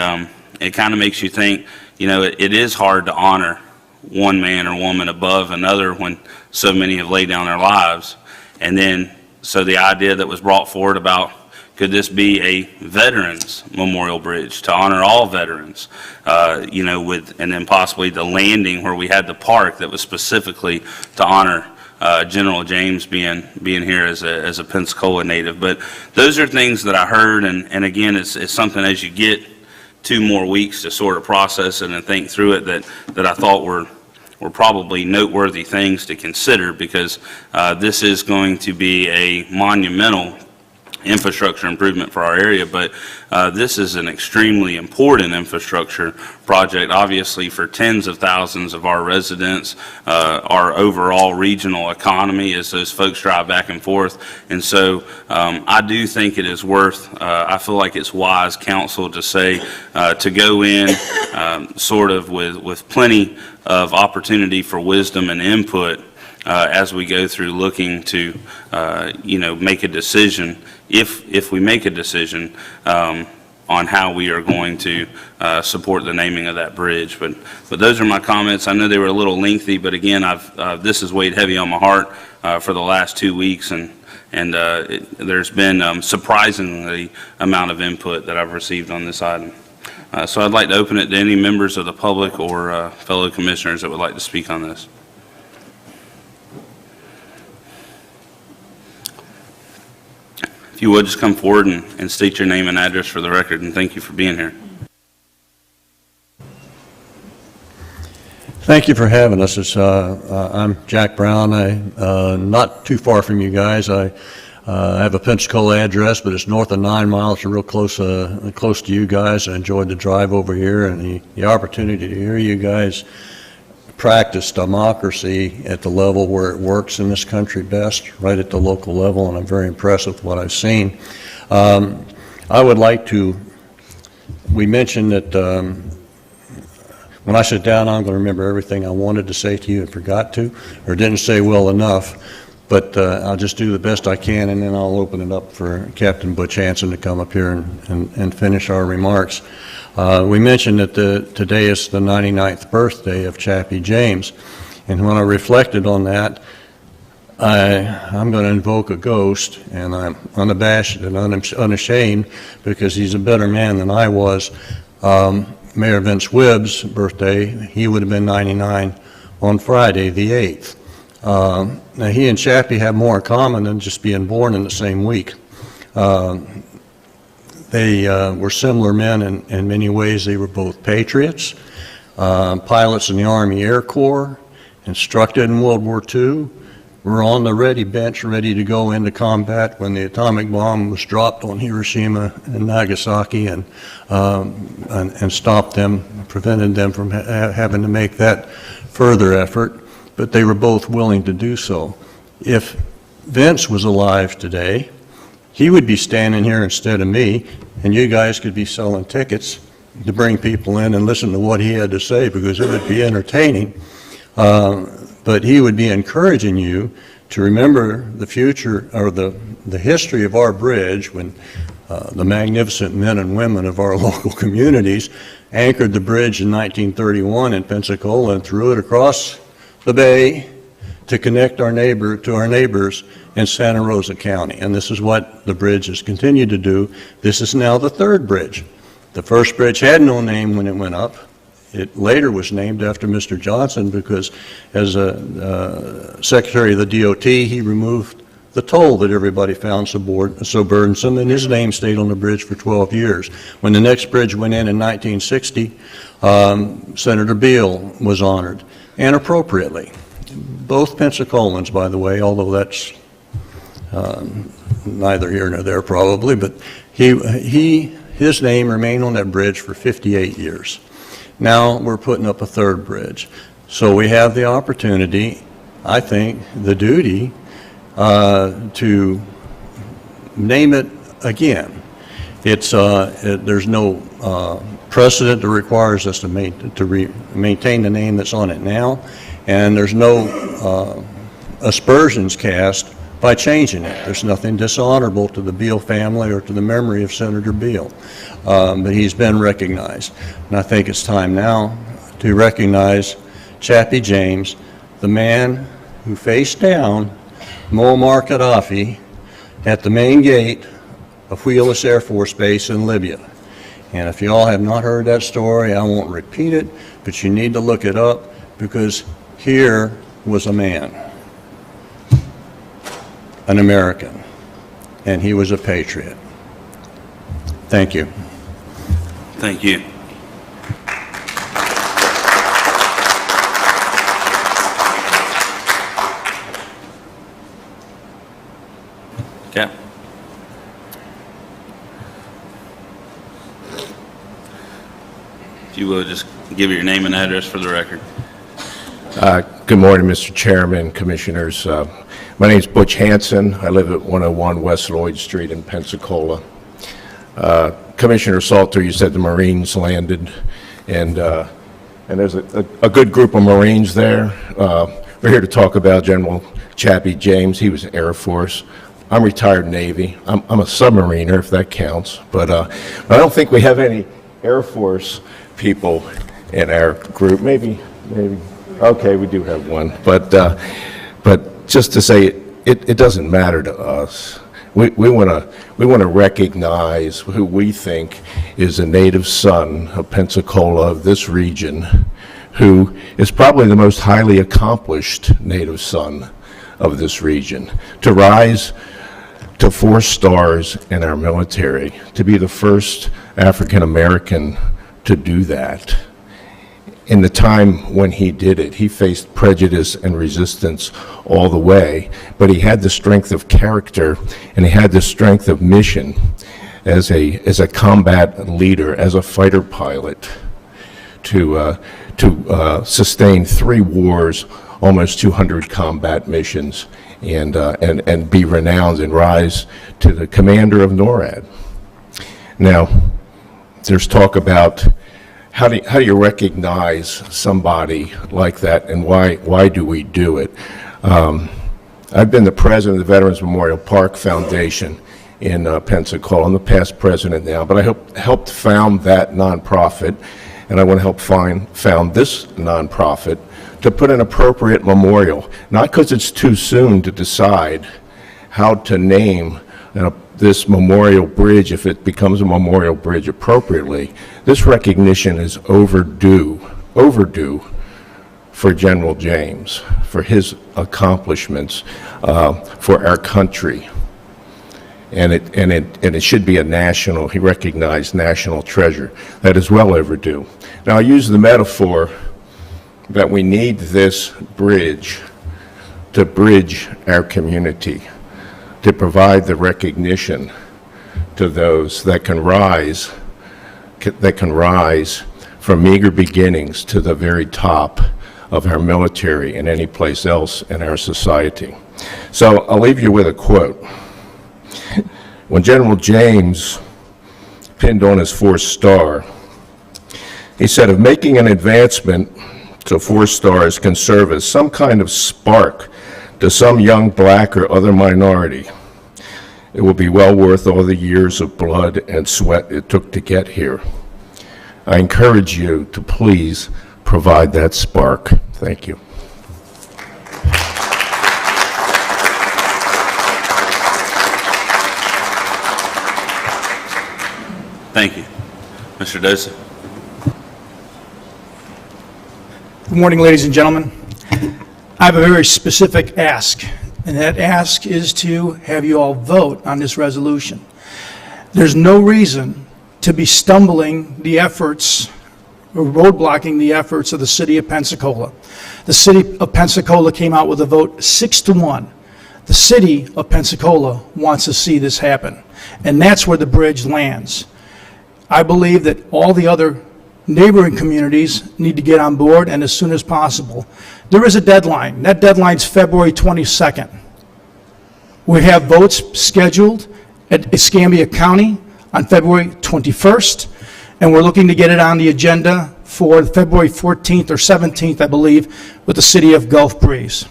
it kind of makes you think, it is hard to honor one man or woman above another when so many have laid down their lives. And then, so the idea that was brought forward about, could this be a veterans memorial bridge to honor all veterans, and then possibly the landing where we had the park that was specifically to honor General James being here as a Pensacola native. But those are things that I heard, and again, it's something as you get 2 more weeks to sort of process it and think through it that I thought were probably noteworthy things to consider, because this is going to be a monumental infrastructure improvement for our area, but this is an extremely important infrastructure project, obviously for tens of thousands of our residents, our overall regional economy as those folks drive back and forth. And so I do think it is worth, I feel like it's wise counsel to say, to go in sort of with plenty of opportunity for wisdom and input as we go through looking to, make a decision, if we make a decision on how we are going to support the naming of that bridge. But those are my comments. I know they were a little lengthy, but again, this has weighed heavy on my heart for the last 2 weeks, and there's been surprisingly amount of input that I've received on this item. So I'd like to open it to any members of the public or fellow commissioners that would like to speak on this. If you would, just come forward and state your name and address for the record, and thank you for being here. Thank you for having us. I'm Jack Brown. Not too far from you guys. I have a Pensacola address, but it's north of 9 miles, so real close to you guys. I enjoyed the drive over here and the opportunity to hear you guys practice democracy at the level where it works in this country best, right at the local level, and I'm very impressed with what I've seen. I would like to, we mentioned that when I sit down, I'm going to remember everything I wanted to say to you and forgot to, or didn't say well enough, but I'll just do the best I can, and then I'll open it up for Captain Butch Hanson to come up here and finish our remarks. We mentioned that today is the 99th birthday of Chappie James, and when I reflected on that, I'm going to invoke a ghost, and I'm unabashed and unashamed because he's a better man than I was. Mayor Vince Wibb's birthday, he would have been 99 on Friday the 8th. Now he and Chappie have more in common than just being born in the same week. They were similar men in many ways. They were both patriots, pilots in the Army Air Corps, instructed in World War II, were on the ready bench, ready to go into combat when the atomic bomb was dropped on Hiroshima and Nagasaki, and stopped them, prevented them from having to make that further effort. But they were both willing to do so. If Vince was alive today, he would be standing here instead of me, and you guys could be selling tickets to bring people in and listen to what he had to say, because it would be entertaining. But he would be encouraging you to remember the future, or the history of our bridge, when the magnificent men and women of our local communities anchored the bridge in 1931 in Pensacola and threw it across the bay to connect our neighbors in Santa Rosa County. And this is what the bridge has continued to do. This is now the third bridge. The first bridge had no name when it went up. It later was named after Mr. Johnson because as a Secretary of the DOT, he removed the toll that everybody found so burdensome, and his name stayed on the bridge for 12 years. When the next bridge went in 1960, Senator Beale was honored, and appropriately. Both Pensacolans, by the way, although that's neither here nor there probably, but his name remained on that bridge for 58 years. Now we're putting up a third bridge. So we have the opportunity, I think, the duty to name it again. There's no precedent that requires us to maintain the name that's on it now, and there's no aspersions cast by changing it. There's nothing dishonorable to the Beal family or to the memory of Senator Beal, but he's been recognized. And I think it's time now to recognize Chappie James, the man who faced down Muammar Gaddafi at the main gate of Wheelus Air Force Base in Libya. And if you all have not heard that story, I won't repeat it, but you need to look it up, because here was a man, an American, and he was a patriot. Thank you. Thank you. Cap. If you will, just give your name and address for the record. Good morning, Mr. Chairman, Commissioners. My name is Butch Hansen. I live at 101 West Lloyd Street in Pensacola. Commissioner Salter, you said the Marines landed, and there's a good group of Marines there. We're here to talk about General Chappie James. He was Air Force. I'm retired Navy. I'm a submariner, if that counts, but I don't think we have any Air Force people in our group. Maybe. Okay, we do have one, but just to say, it doesn't matter to us. We want to recognize who we think is a native son of Pensacola, of this region, who is probably the most highly accomplished native son of this region. To rise to 4 stars in our military, to be the first African American to do that. In the time when he did it, he faced prejudice and resistance all the way, but he had the strength of character and he had the strength of mission as a combat leader, as a fighter pilot, to sustain 3 wars, almost 200 combat missions, and be renowned and rise to the commander of NORAD. Now, there's talk about how do you recognize somebody like that, and why do we do it? I've been the president of the Veterans Memorial Park Foundation in Pensacola. I'm the past president now, but I helped found that nonprofit, and I want to help found this nonprofit to put an appropriate memorial, not because it's too soon to decide how to name this memorial bridge, if it becomes a memorial bridge appropriately. This recognition is overdue for General James, for his accomplishments, for our country. And it should be he recognized national treasure. That is well overdue. Now, I use the metaphor that we need this bridge to bridge our community, to provide the recognition to those that can rise from meager beginnings to the very top of our military and any place else in our society. So I'll leave you with a quote. When General James pinned on his 4th star, he said, "If making an advancement to 4 stars can serve as some kind of spark to some young black or other minority, it will be well worth all the years of blood and sweat it took to get here." I encourage you to please provide that spark. Thank you. Thank you. Mr. Dosa. Good morning, ladies and gentlemen. I have a very specific ask, and that ask is to have you all vote on this resolution. There's no reason to be stumbling the efforts or roadblocking the efforts of the city of Pensacola. The city of Pensacola came out with a vote 6-1. The city of Pensacola wants to see this happen, and that's where the bridge lands. I believe that all the other neighboring communities need to get on board, and as soon as possible. There is a deadline. That deadline's February 22nd. We have votes scheduled, at Escambia County on February 21st, and we're looking to get it on the agenda for February 14th or 17th, I believe, with the city of Gulf Breeze.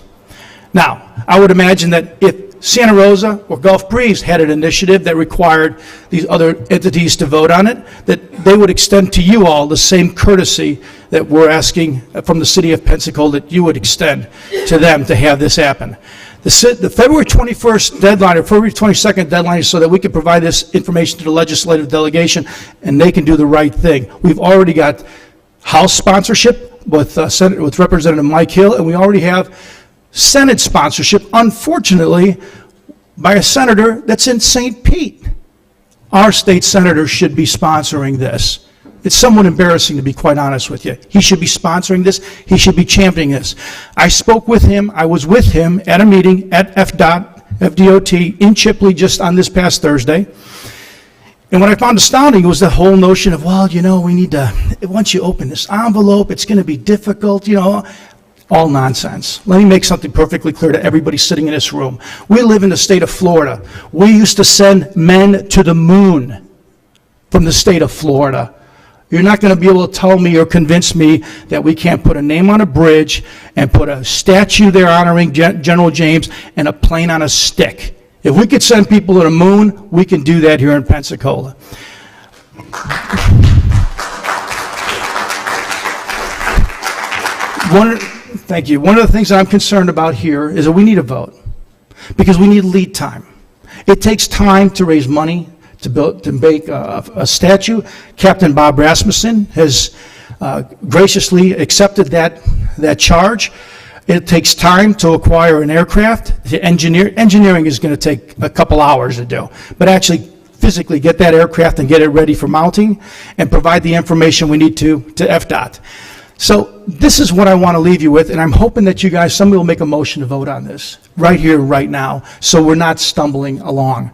Now, I would imagine that if Santa Rosa or Gulf Breeze had an initiative that required these other entities to vote on it, that they would extend to you all the same courtesy that we're asking from the city of Pensacola that you would extend to them to have this happen. The February 21st deadline or February 22nd deadline is so that we can provide this information to the legislative delegation and they can do the right thing. We've already got House sponsorship with Representative Mike Hill, and we already have Senate sponsorship, unfortunately, by a senator that's in St. Pete. Our state senator should be sponsoring this. It's somewhat embarrassing, to be quite honest with you. He should be sponsoring this. He should be championing this. I spoke with him. I was with him at a meeting at FDOT in Chipley just on this past Thursday. And what I found astounding was the whole notion of, well, you know, we need to, once you open this envelope, it's going to be difficult, you know. All nonsense. Let me make something perfectly clear to everybody sitting in this room. We live in the state of Florida. We used to send men to the moon from the state of Florida. You're not going to be able to tell me or convince me that we can't put a name on a bridge and put a statue there honoring General James and a plane on a stick. If we could send people to the moon, we can do that here in Pensacola. Thank you. One of the things that I'm concerned about here is that we need a vote because we need lead time. It takes time to raise money to make a statue. Captain Bob Rasmussen has graciously accepted that charge. It takes time to acquire an aircraft. Engineering is going to take a couple hours to do, but actually physically get that aircraft and get it ready for mounting and provide the information we need to FDOT. So this is what I want to leave you with, and I'm hoping that you guys, somebody will make a motion to vote on this right here, right now, so we're not stumbling along.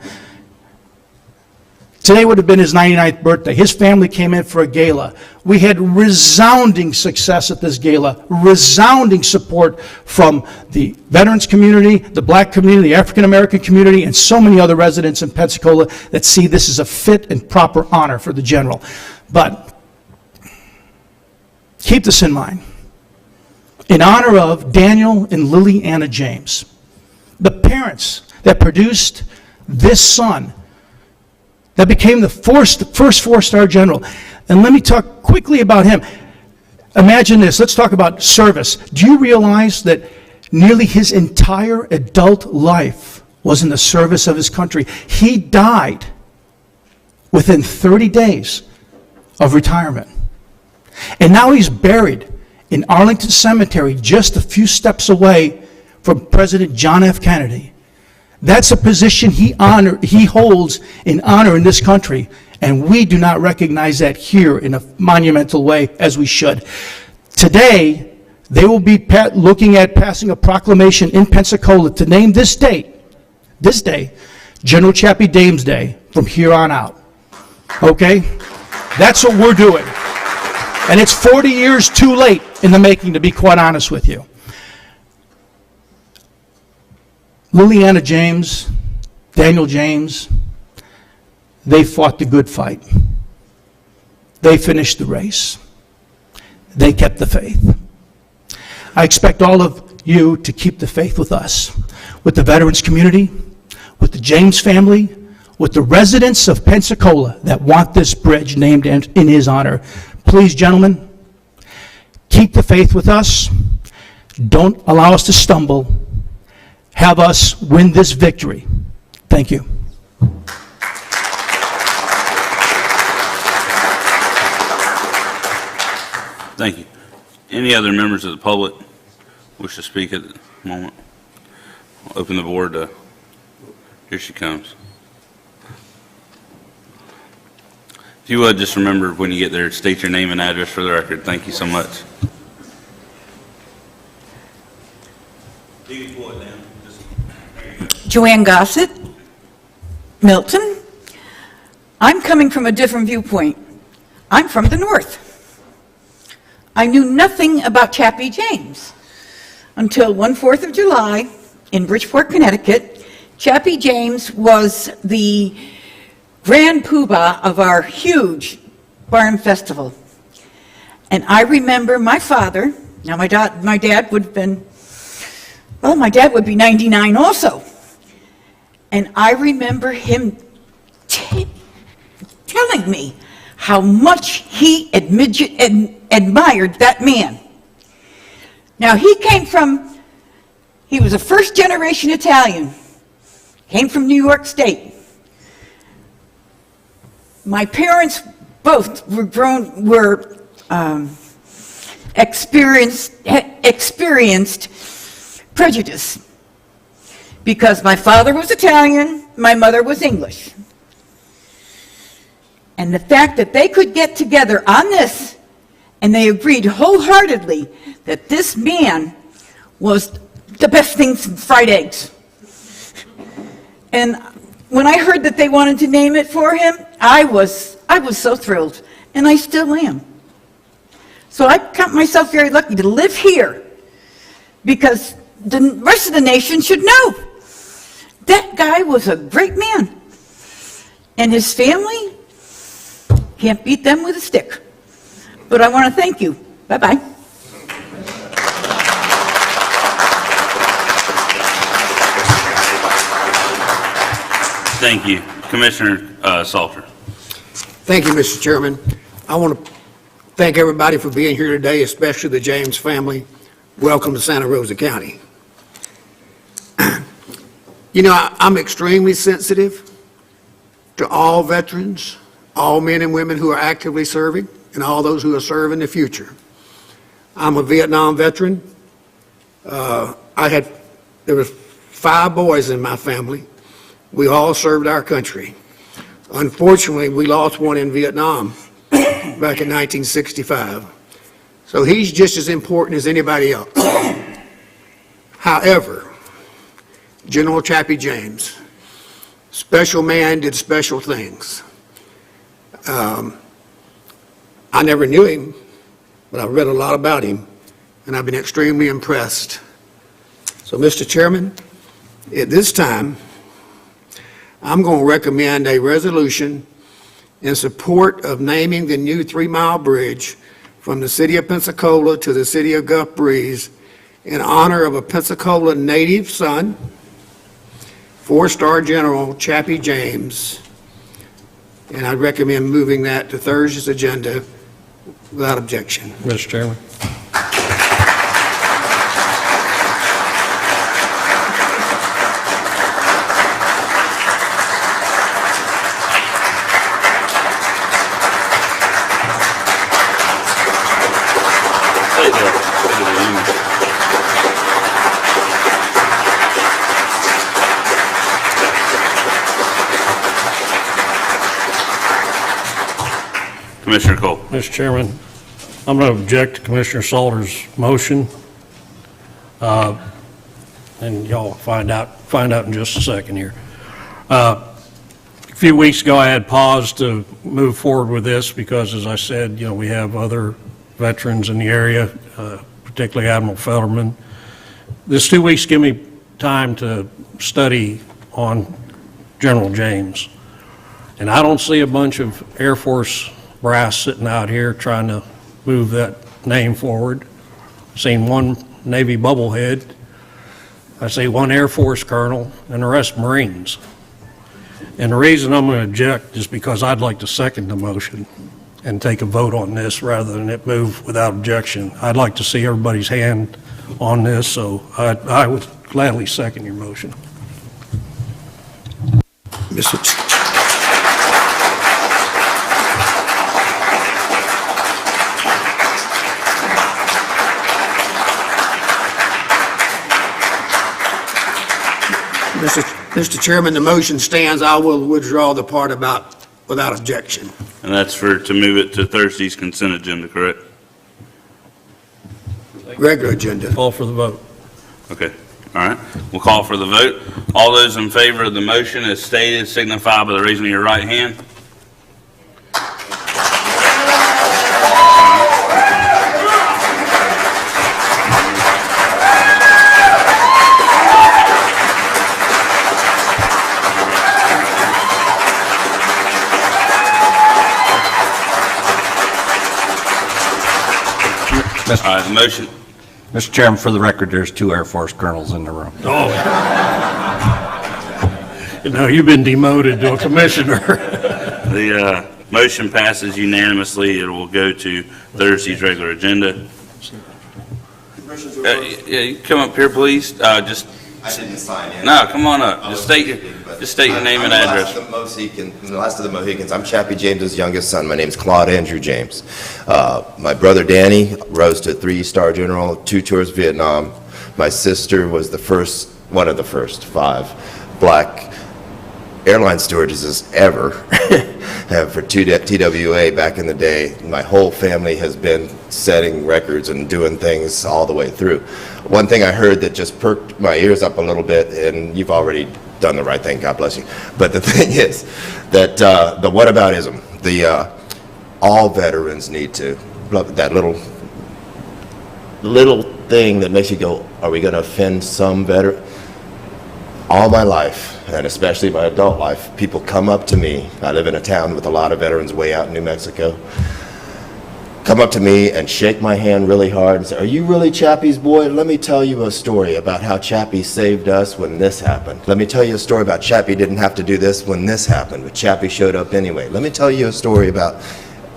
Today would have been his 99th birthday. His family came in for a gala. We had resounding success at this gala, resounding support from the veterans community, the black community, the African American community, and so many other residents in Pensacola that see this as a fit and proper honor for the general. But keep this in mind. In honor of Daniel and Lily Anna James, the parents that produced this son that became the first four-star general. And let me talk quickly about him. Imagine this. Let's talk about service. Do you realize that nearly his entire adult life was in the service of his country? He died within 30 days of retirement. And now he's buried in Arlington Cemetery, just a few steps away from President John F. Kennedy. That's a position he holds in honor in this country, and we do not recognize that here in a monumental way as we should. Today, they will be looking at passing a proclamation in Pensacola to name this day, General Chappie Dames Day from here on out. Okay? That's what we're doing. And it's 40 years too late in the making, to be quite honest with you. Liliana James, Daniel James, they fought the good fight. They finished the race. They kept the faith. I expect all of you to keep the faith with us, with the veterans community, with the James family, with the residents of Pensacola that want this bridge named in his honor. Please, gentlemen, keep the faith with us. Don't allow us to stumble. Have us win this victory. Thank you. Thank you. Any other members of the public wish to speak at the moment? I'll open the board. Here she comes. If you would, just remember when you get there, state your name and address for the record. Thank you so much. Joanne Gossett, Milton. I'm coming from a different viewpoint. I'm from the north. I knew nothing about Chappie James until one 4th of July in Bridgeport, Connecticut. Chappie James was the grand poobah of our huge barn festival. And I remember my father, now my dad would have been, well, my dad would be 99 also. And I remember him telling me how much he admired that man. Now, he was a first-generation Italian, came from New York State. My parents both were experienced prejudice because my father was Italian, my mother was English. And the fact that they could get together on this, and they agreed wholeheartedly that this man was the best thing since fried eggs. And when I heard that they wanted to name it for him, I was so thrilled, and I still am. So I count myself very lucky to live here, because the rest of the nation should know that guy was a great man, and his family can't beat them with a stick. But I want to thank you. Bye-bye. Thank you. Commissioner Salter. Thank you, Mr. Chairman. I want to thank everybody for being here today, especially the James family. Welcome to Santa Rosa County. You know, I'm extremely sensitive to all veterans, all men and women who are actively serving, and all those who are serving in the future. I'm a Vietnam veteran. There were 5 boys in my family. We all served our country. Unfortunately, we lost one in Vietnam back in 1965. So he's just as important as anybody else. However, General Chappie James, special man, did special things. I never knew him, but I've read a lot about him, and I've been extremely impressed. So, Mr. Chairman, at this time, I'm going to recommend a resolution in support of naming the new 3-mile bridge from the city of Pensacola to the city of Gulf Breeze in honor of a Pensacola native son, 4-star General Chappie James. And I'd recommend moving that to Thursday's agenda without objection. Mr. Chairman. Commissioner Cole. Mr. Chairman, I'm going to object to Commissioner Salter's motion. And y'all find out in just a second here. A few weeks ago, I had paused to move forward with this because, as I said, you know, we have other veterans in the area, particularly Admiral Felderman. This 2 weeks give me time to study on General James. And I don't see a bunch of Air Force brass sitting out here trying to move that name forward. I've seen one Navy bubblehead. I see one Air Force colonel and the rest Marines. And the reason I'm going to object is because I'd like to second the motion and take a vote on this rather than it move without objection. I'd like to see everybody's hand on this, so I would gladly second your motion. Mr. Chairman, the motion stands. I will withdraw the part about without objection. And that's to move it to Thursday's consent agenda, correct? Regular agenda. Call for the vote. Okay. All right. We'll call for the vote. All those in favor of the motion as stated signify by the raising of your right hand. The motion. Mr. Chairman, for the record, there's 2 Air Force colonels in the room. Oh. No, you've been demoted to a commissioner. The motion passes unanimously. It will go to Thursday's regular agenda. Yeah, you come up here, please. Just. I didn't sign in. No, come on up. Just state your name and address. The last of the Mohicans. I'm Chappie James's youngest son. My name's Claude Andrew James. My brother Danny rose to 3-star general, 2 tours Vietnam. My sister was one of the first 5 black airline stewardesses ever for TWA back in the day. My whole family has been setting records and doing things all the way through. One thing I heard that just perked my ears up a little bit, and you've already done the right thing, God bless you. But the thing is that the whataboutism, all veterans need to, that little thing that makes you go, are we going to offend some veteran? All my life, and especially my adult life, people come up to me. I live in a town with a lot of veterans way out in New Mexico. Come up to me and shake my hand really hard and say, are you really Chappie's boy? Let me tell you a story about how Chappie saved us when this happened. Let me tell you a story about Chappie didn't have to do this when this happened, but Chappie showed up anyway. Let me tell you a story about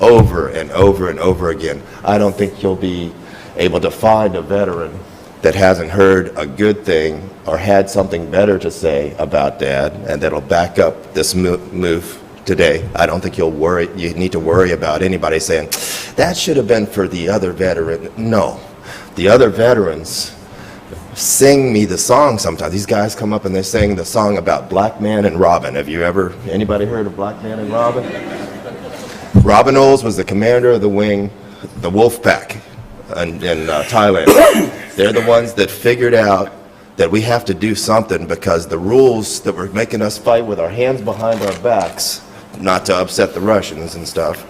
over and over and over again. I don't think you'll be able to find a veteran that hasn't heard a good thing or had something better to say about Dad and that'll back up this move today. I don't think you need to worry about anybody saying, that should have been for the other veteran. No, the other veterans sing me the song sometimes. These guys come up and they sing the song about Black Man and Robin. Have you anybody heard of Black Man and Robin? Robin Olds was the commander of the wing, the Wolf Pack in Thailand. They're the ones that figured out that we have to do something because the rules that were making us fight with our hands behind our backs, not to upset the Russians and stuff,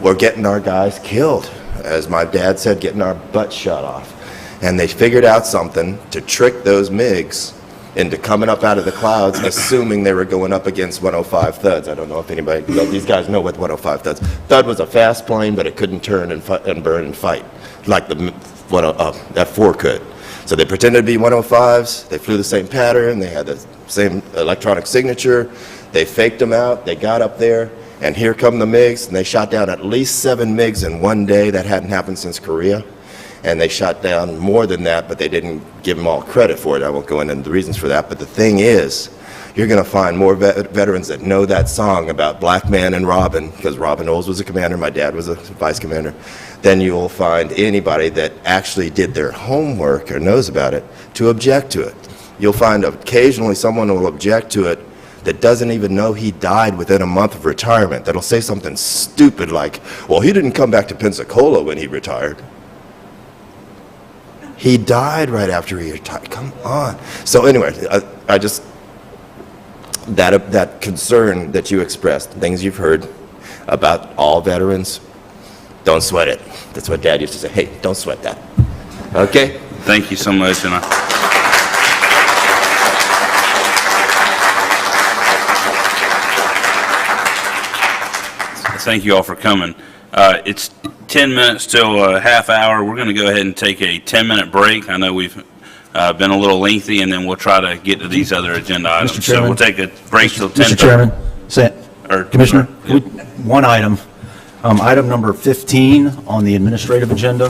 were getting our guys killed. As my dad said, getting our butts shot off. And they figured out something to trick those MiGs into coming up out of the clouds, assuming they were going up against 105 Thuds. I don't know if these guys know what 105 Thuds. Thud was a fast plane, but it couldn't turn and burn and fight like the F4 could. So they pretended to be 105s, they flew the same pattern, they had the same electronic signature, they faked them out, they got up there, and here come the MiGs, and they shot down at least 7 MiGs in one day. That hadn't happened since Korea. And they shot down more than that, but they didn't give them all credit for it. I won't go into the reasons for that, but the thing is, you're going to find more veterans that know that song about Black Man and Robin, because Robin Olds was a commander, my dad was a vice commander, than you'll find anybody that actually did their homework or knows about it to object to it. You'll find occasionally someone will object to it that doesn't even know he died within a month of retirement, that'll say something stupid like, well, he didn't come back to Pensacola when he retired. He died right after he retired. Come on. So anyway, I just, that concern that you expressed, things you've heard about all veterans, don't sweat it. That's what Dad used to say. Hey, don't sweat that. Okay? Thank you so much. And thank you all for coming. It's 10 minutes till a half hour. We're going to go ahead and take a 10-minute break. I know we've been a little lengthy, and then we'll try to get to these other agenda items. So we'll take a break till 10. Mr. Chairman, Commissioner, one item. Item number 15 on the administrative agenda.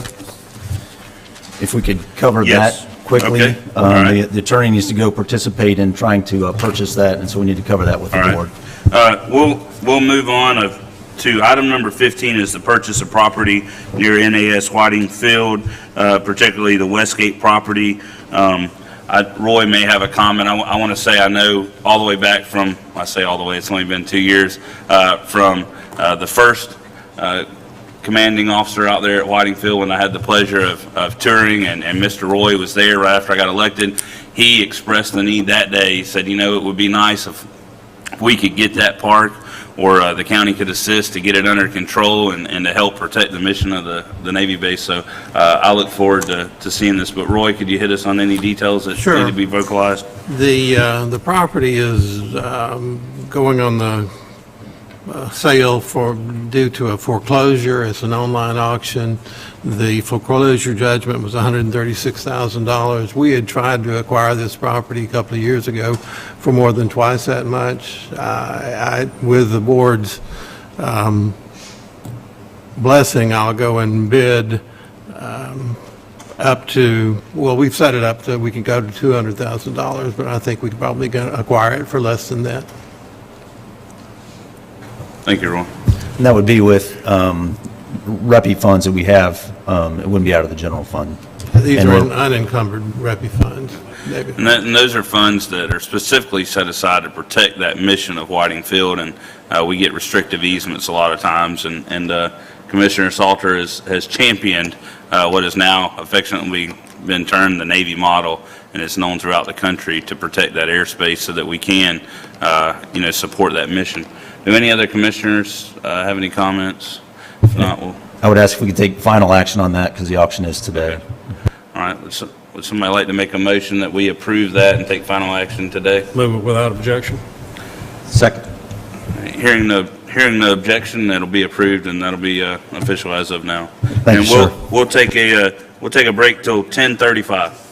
If we could cover that quickly. Okay. Right. The attorney needs to go participate in trying to purchase that, and so we need to cover that with the board. We'll move on to item number 15 is the purchase of property near NAS Whiting Field, particularly the Westgate property. Roy may have a comment. I want to say I know all the way back from, I say all the way, it's only been 2 years, from the first commanding officer out there at Whiting Field when I had the pleasure of touring, and Mr. Roy was there right after I got elected. He expressed the need that day. He said, you know, it would be nice if we could get that park, or the county could assist to get it under control and to help protect the mission of the Navy base. So I look forward to seeing this. But Roy, could you hit us on any details that need to be vocalized? The property is going on the sale due to a foreclosure. It's an online auction. The foreclosure judgment was $136,000. We had tried to acquire this property a couple of years ago for more than twice that much. With the board's blessing, I'll go and bid up to, well, we've set it up that we can go to $200,000, but I think we could probably acquire it for less than that. Thank you, Roy. And that would be with REPI funds that we have. It wouldn't be out of the general fund. These And are we're- unencumbered REPI funds, maybe. And those are funds that are specifically set aside to protect that mission of Whiting Field, and we get restrictive easements a lot of times, and Commissioner Salter has championed what has now affectionately been termed the Navy model, and it's known throughout the country to protect that airspace so that we can, support that mission. Do any other commissioners have any comments? If not, we'll... I would ask if we could take final action on that because the auction is today. All right, would somebody like to make a motion that we approve that and take final action today? Move it without objection. Second. Hearing no objection, that'll be approved, and that'll be official as of now. Thank you, sir. We'll take a break till 10:35.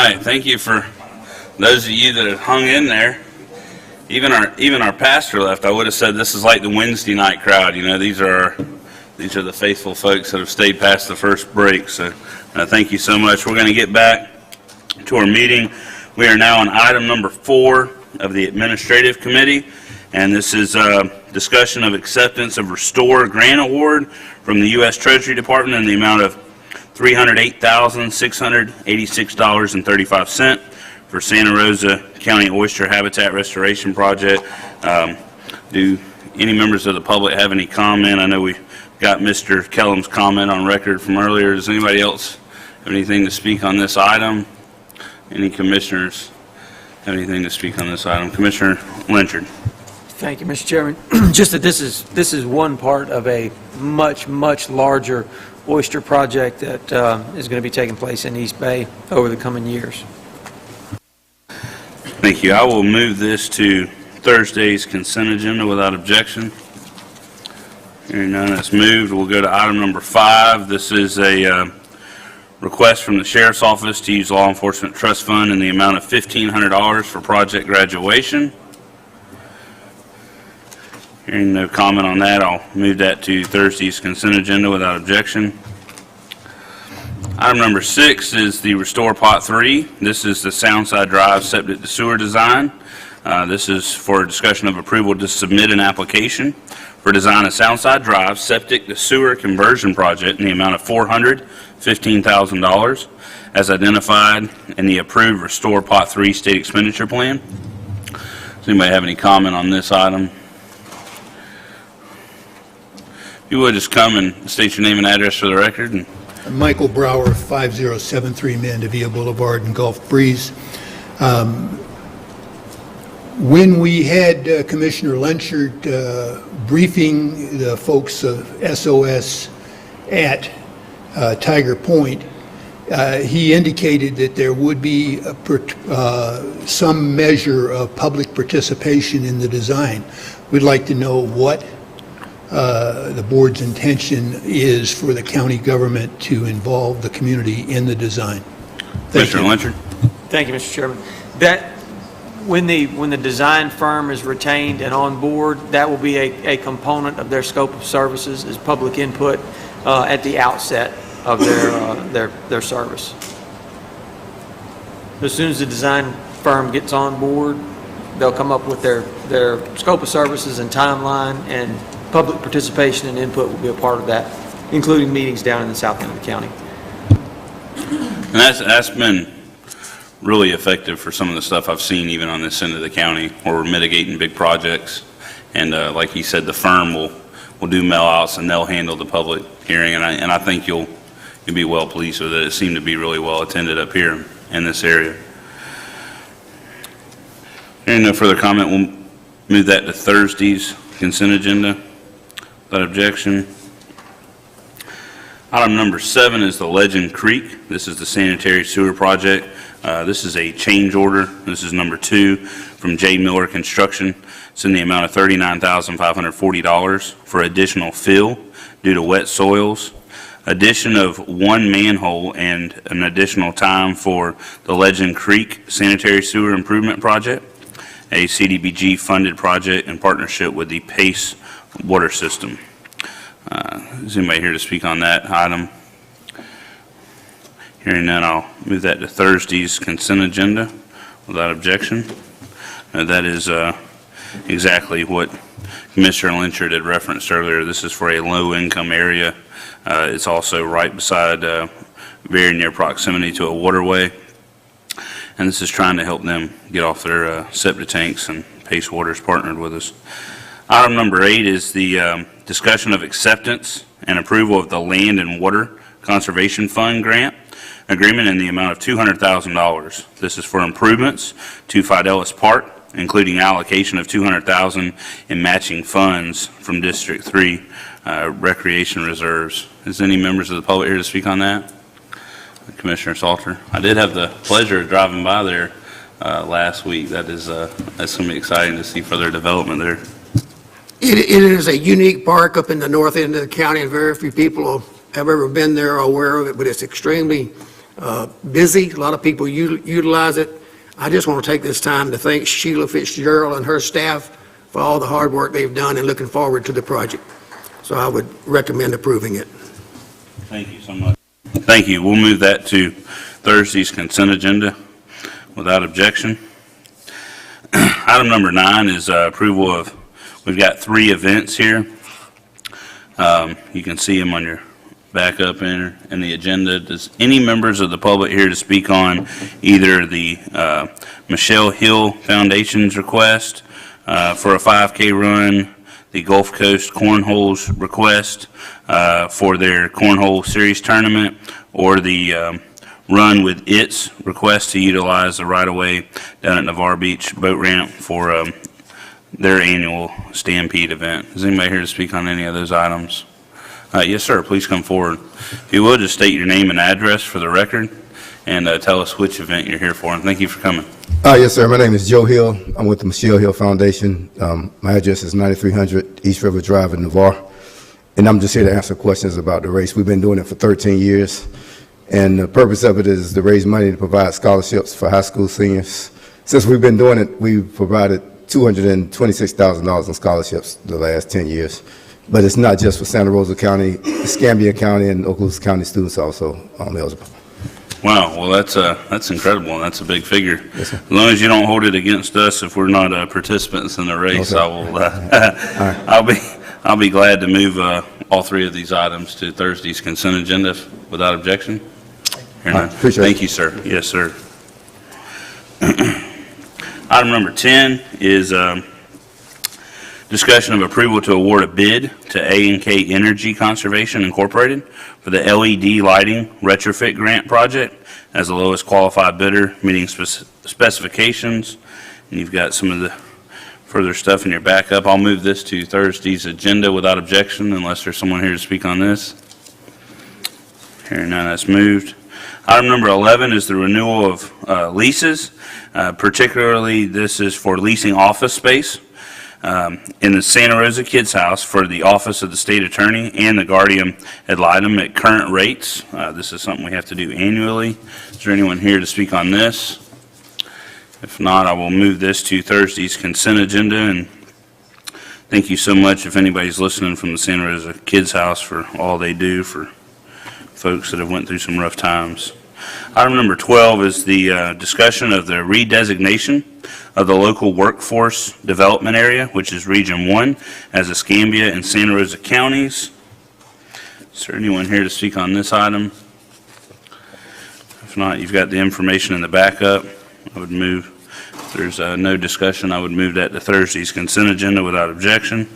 right, thank you for those of you that have hung in there. Even our pastor left. I would have said this is like the Wednesday night crowd. You know, these are the faithful folks that have stayed past the first break. So thank you so much. We're going to get back to our meeting. We are now on item number 4 of the Administrative Committee, and this is a discussion of acceptance of Restore Grant Award from the U.S. Treasury Department in the amount of $308,686.35 for Santa Rosa County Oyster Habitat Restoration Project. Do any members of the public have any comment? I know we got Mr. Kellum's comment on record from earlier. Does anybody else have anything to speak on this item? Any commissioners have anything to speak on this item? Commissioner Lynchard. Thank you, Mr. Chairman. Just that this is one part of a much, much larger oyster project that is going to be taking place in East Bay over the coming years. Thank you. I will move this to Thursday's consent agenda without objection. Hearing none, it's moved. We'll go to item number 5. This is a request from the Sheriff's Office to use Law Enforcement Trust Fund in the amount of $1,500 for project graduation. Hearing no comment on that, I'll move that to Thursday's consent agenda without objection. Item number 6 is the Restore Pot 3. This is the Soundside Drive septic to sewer design. This is for a discussion of approval to submit an application for design of Soundside Drive septic to sewer conversion project in the amount of $415,000 as identified in the approved Restore Pot 3 state expenditure plan. Does anybody have any comment on this item? If you would just come and state your name and address for the record. And Michael Brower, 5073 Mandevilla Boulevard in Gulf Breeze. When we had Commissioner Lynchard briefing the folks of SOS at Tiger Point, he indicated that there would be some measure of public participation in the design. We'd like to know what the board's intention is for the county government to involve the community in the design. Commissioner Lynchard. Thank you, Mr. Chairman. That when the design firm is retained and on board, that will be a component of their scope of services is public input at the outset of their service. As soon as the design firm gets on board, they'll come up with their scope of services and timeline, and public participation and input will be a part of that, including meetings down in the south end of the county. And that's been really effective for some of the stuff I've seen even on this end of the county where we're mitigating big projects. And like he said, the firm will do mail outs and they'll handle the public hearing. And I think you'll be well pleased with it. It seemed to be really well attended up here in this area. Hearing no further comment, we'll move that to Thursday's consent agenda. Without objection. Item number 7 is the Legend Creek. This is the sanitary sewer project. This is a change order. This is number 2 from J. Miller Construction. It's in the amount of $39,540 for additional fill due to wet soils, addition of 1 manhole, and an additional time for the Legend Creek sanitary sewer improvement project, a CDBG funded project in partnership with the PACE water system. Is anybody here to speak on that item? Hearing none, I'll move that to Thursday's consent agenda without objection. That is exactly what Commissioner Lynchard had referenced earlier. This is for a low-income area. It's also right beside, very near proximity to a waterway. And this is trying to help them get off their septic tanks, and Pace Water's partnered with us. Item number 8 is the discussion of acceptance and approval of the Land and Water Conservation Fund grant agreement in the amount of $200,000. This is for improvements to Fidelis Park, including allocation of $200,000 in matching funds from District 3 recreation reserves. Is any members of the public here to speak on that? Commissioner Salter. I did have the pleasure of driving by there last week. That's going to be exciting to see further development there. It is a unique park up in the north end of the county, and very few people have ever been there or aware of it, but it's extremely busy. A lot of people utilize it. I just want to take this time to thank Sheila Fitzgerald and her staff for all the hard work they've done and looking forward to the project. So I would recommend approving it. Thank you so much. Thank you. We'll move that to Thursday's consent agenda without objection. Item number 9 is approval of, we've got 3 events here. You can see them on your backup in the agenda. Does any members of the public here to speak on either the Michelle Hill Foundation's request for a 5K run, the Gulf Coast Cornhole's request for their Cornhole Series tournament, or the Run with Its request to utilize the right-of-way down at Navarre Beach Boat Ramp for their annual Stampede event? Is anybody here to speak on any of those items? Yes, sir. Please come forward. If you will, just state your name and address for the record and tell us which event you're here for. And thank you for coming. Yes, sir. My name is Joe Hill. I'm with the Michelle Hill Foundation. My address is 9300 East River Drive in Navarre. And I'm just here to answer questions about the race. We've been doing it for 13 years. And the purpose of it is to raise money to provide scholarships for high school seniors. Since we've been doing it, we've provided $226,000 in scholarships the last 10 years. But it's not just for Santa Rosa County, Escambia County and Okaloosa County students also eligible. Wow, well, that's incredible, and that's a big figure. Yes, sir. As long as you don't hold it against us if we're not participants in the race, Okay. I will. I'll be glad to move all 3 of these items to Thursday's consent agenda without objection. Appreciate it. Thank you, sir. Yes, sir. Item number 10 is discussion of approval to award a bid to A&K Energy Conservation Incorporated for the LED lighting retrofit grant project as the lowest qualified bidder, meeting specifications. And you've got some of the further stuff in your backup. I'll move this to Thursday's agenda without objection unless there's someone here to speak on this. Hearing none, that's moved. Item number 11 is the renewal of leases. Particularly, this is for leasing office space in the Santa Rosa Kids House for the Office of the State Attorney and the Guardian Ad Litem at current rates. This is something we have to do annually. Is there anyone here to speak on this? If not, I will move this to Thursday's consent agenda, and thank you so much if anybody's listening from the Santa Rosa Kids House for all they do for folks that have went through some rough times. Item number 12 is the discussion of the redesignation of the local workforce development area, which is Region 1, as Escambia and Santa Rosa counties. Is there anyone here to speak on this item? If not, you've got the information in the backup. I would move, if there's no discussion, I would move that to Thursday's consent agenda without objection.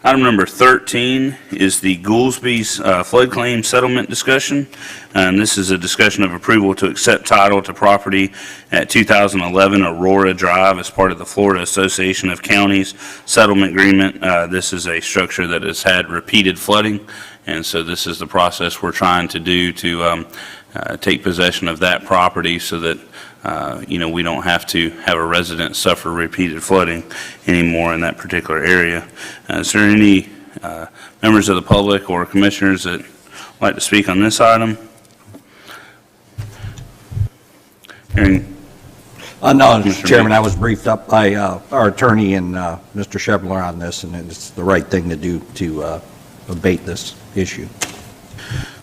Item number 13 is the Goolsby's flood claim settlement discussion. And this is a discussion of approval to accept title to property at 2011 Aurora Drive as part of the Florida Association of Counties settlement agreement. This is a structure that has had repeated flooding, and so this is the process we're trying to do to take possession of that property so that we don't have to have a resident suffer repeated flooding anymore in that particular area. Is there any members of the public or commissioners that would like to speak on this item? Hearing No, Mr. Chairman, I was briefed up by our attorney and Mr. Shebler on this, and it's the right thing to do to abate this issue.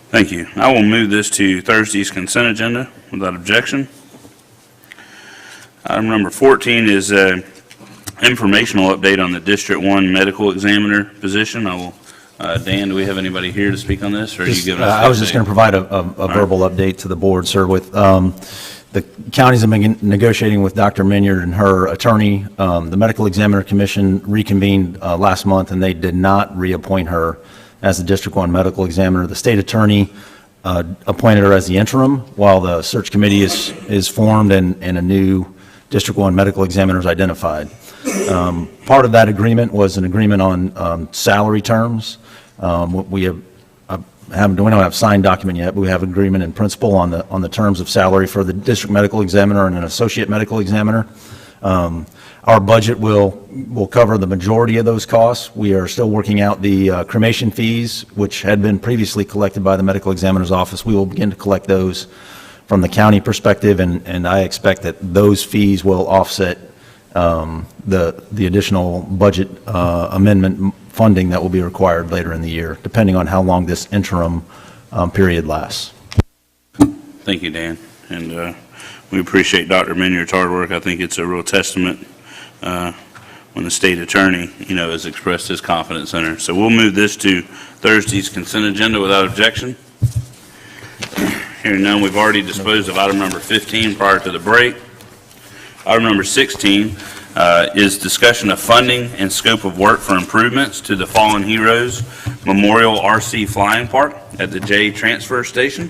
Thank you. I will move this to Thursday's consent agenda without objection. Item number 14 is an informational update on the District 1 medical examiner position. I will, Dan, do we have anybody here to speak on this, or are you giving us? I was just going to provide a verbal update to the board, sir, with the counties have been negotiating with Dr. Minyard and her attorney. The Medical Examiner Commission reconvened last month, and they did not reappoint her as the District 1 medical examiner. The state attorney appointed her as the interim while the search committee is formed and a new District 1 medical examiner is identified. Part of that agreement was an agreement on salary terms. We don't have a signed document yet, but we have agreement in principle on the terms of salary for the district medical examiner and an associate medical examiner. Our budget will cover the majority of those costs. We are still working out the cremation fees, which had been previously collected by the medical examiner's office. We will begin to collect those from the county perspective, and I expect that those fees will offset the additional budget amendment funding that will be required later in the year, depending on how long this interim period lasts. Thank you, Dan. And we appreciate Dr. Minyard's hard work. I think it's a real testament when the state attorney, has expressed his confidence in her. So we'll move this to Thursday's consent agenda without objection. Hearing none, we've already disposed of item number 15 prior to the break. Item number 16 is discussion of funding and scope of work for improvements to the Fallen Heroes Memorial RC Flying Park at the J Transfer Station.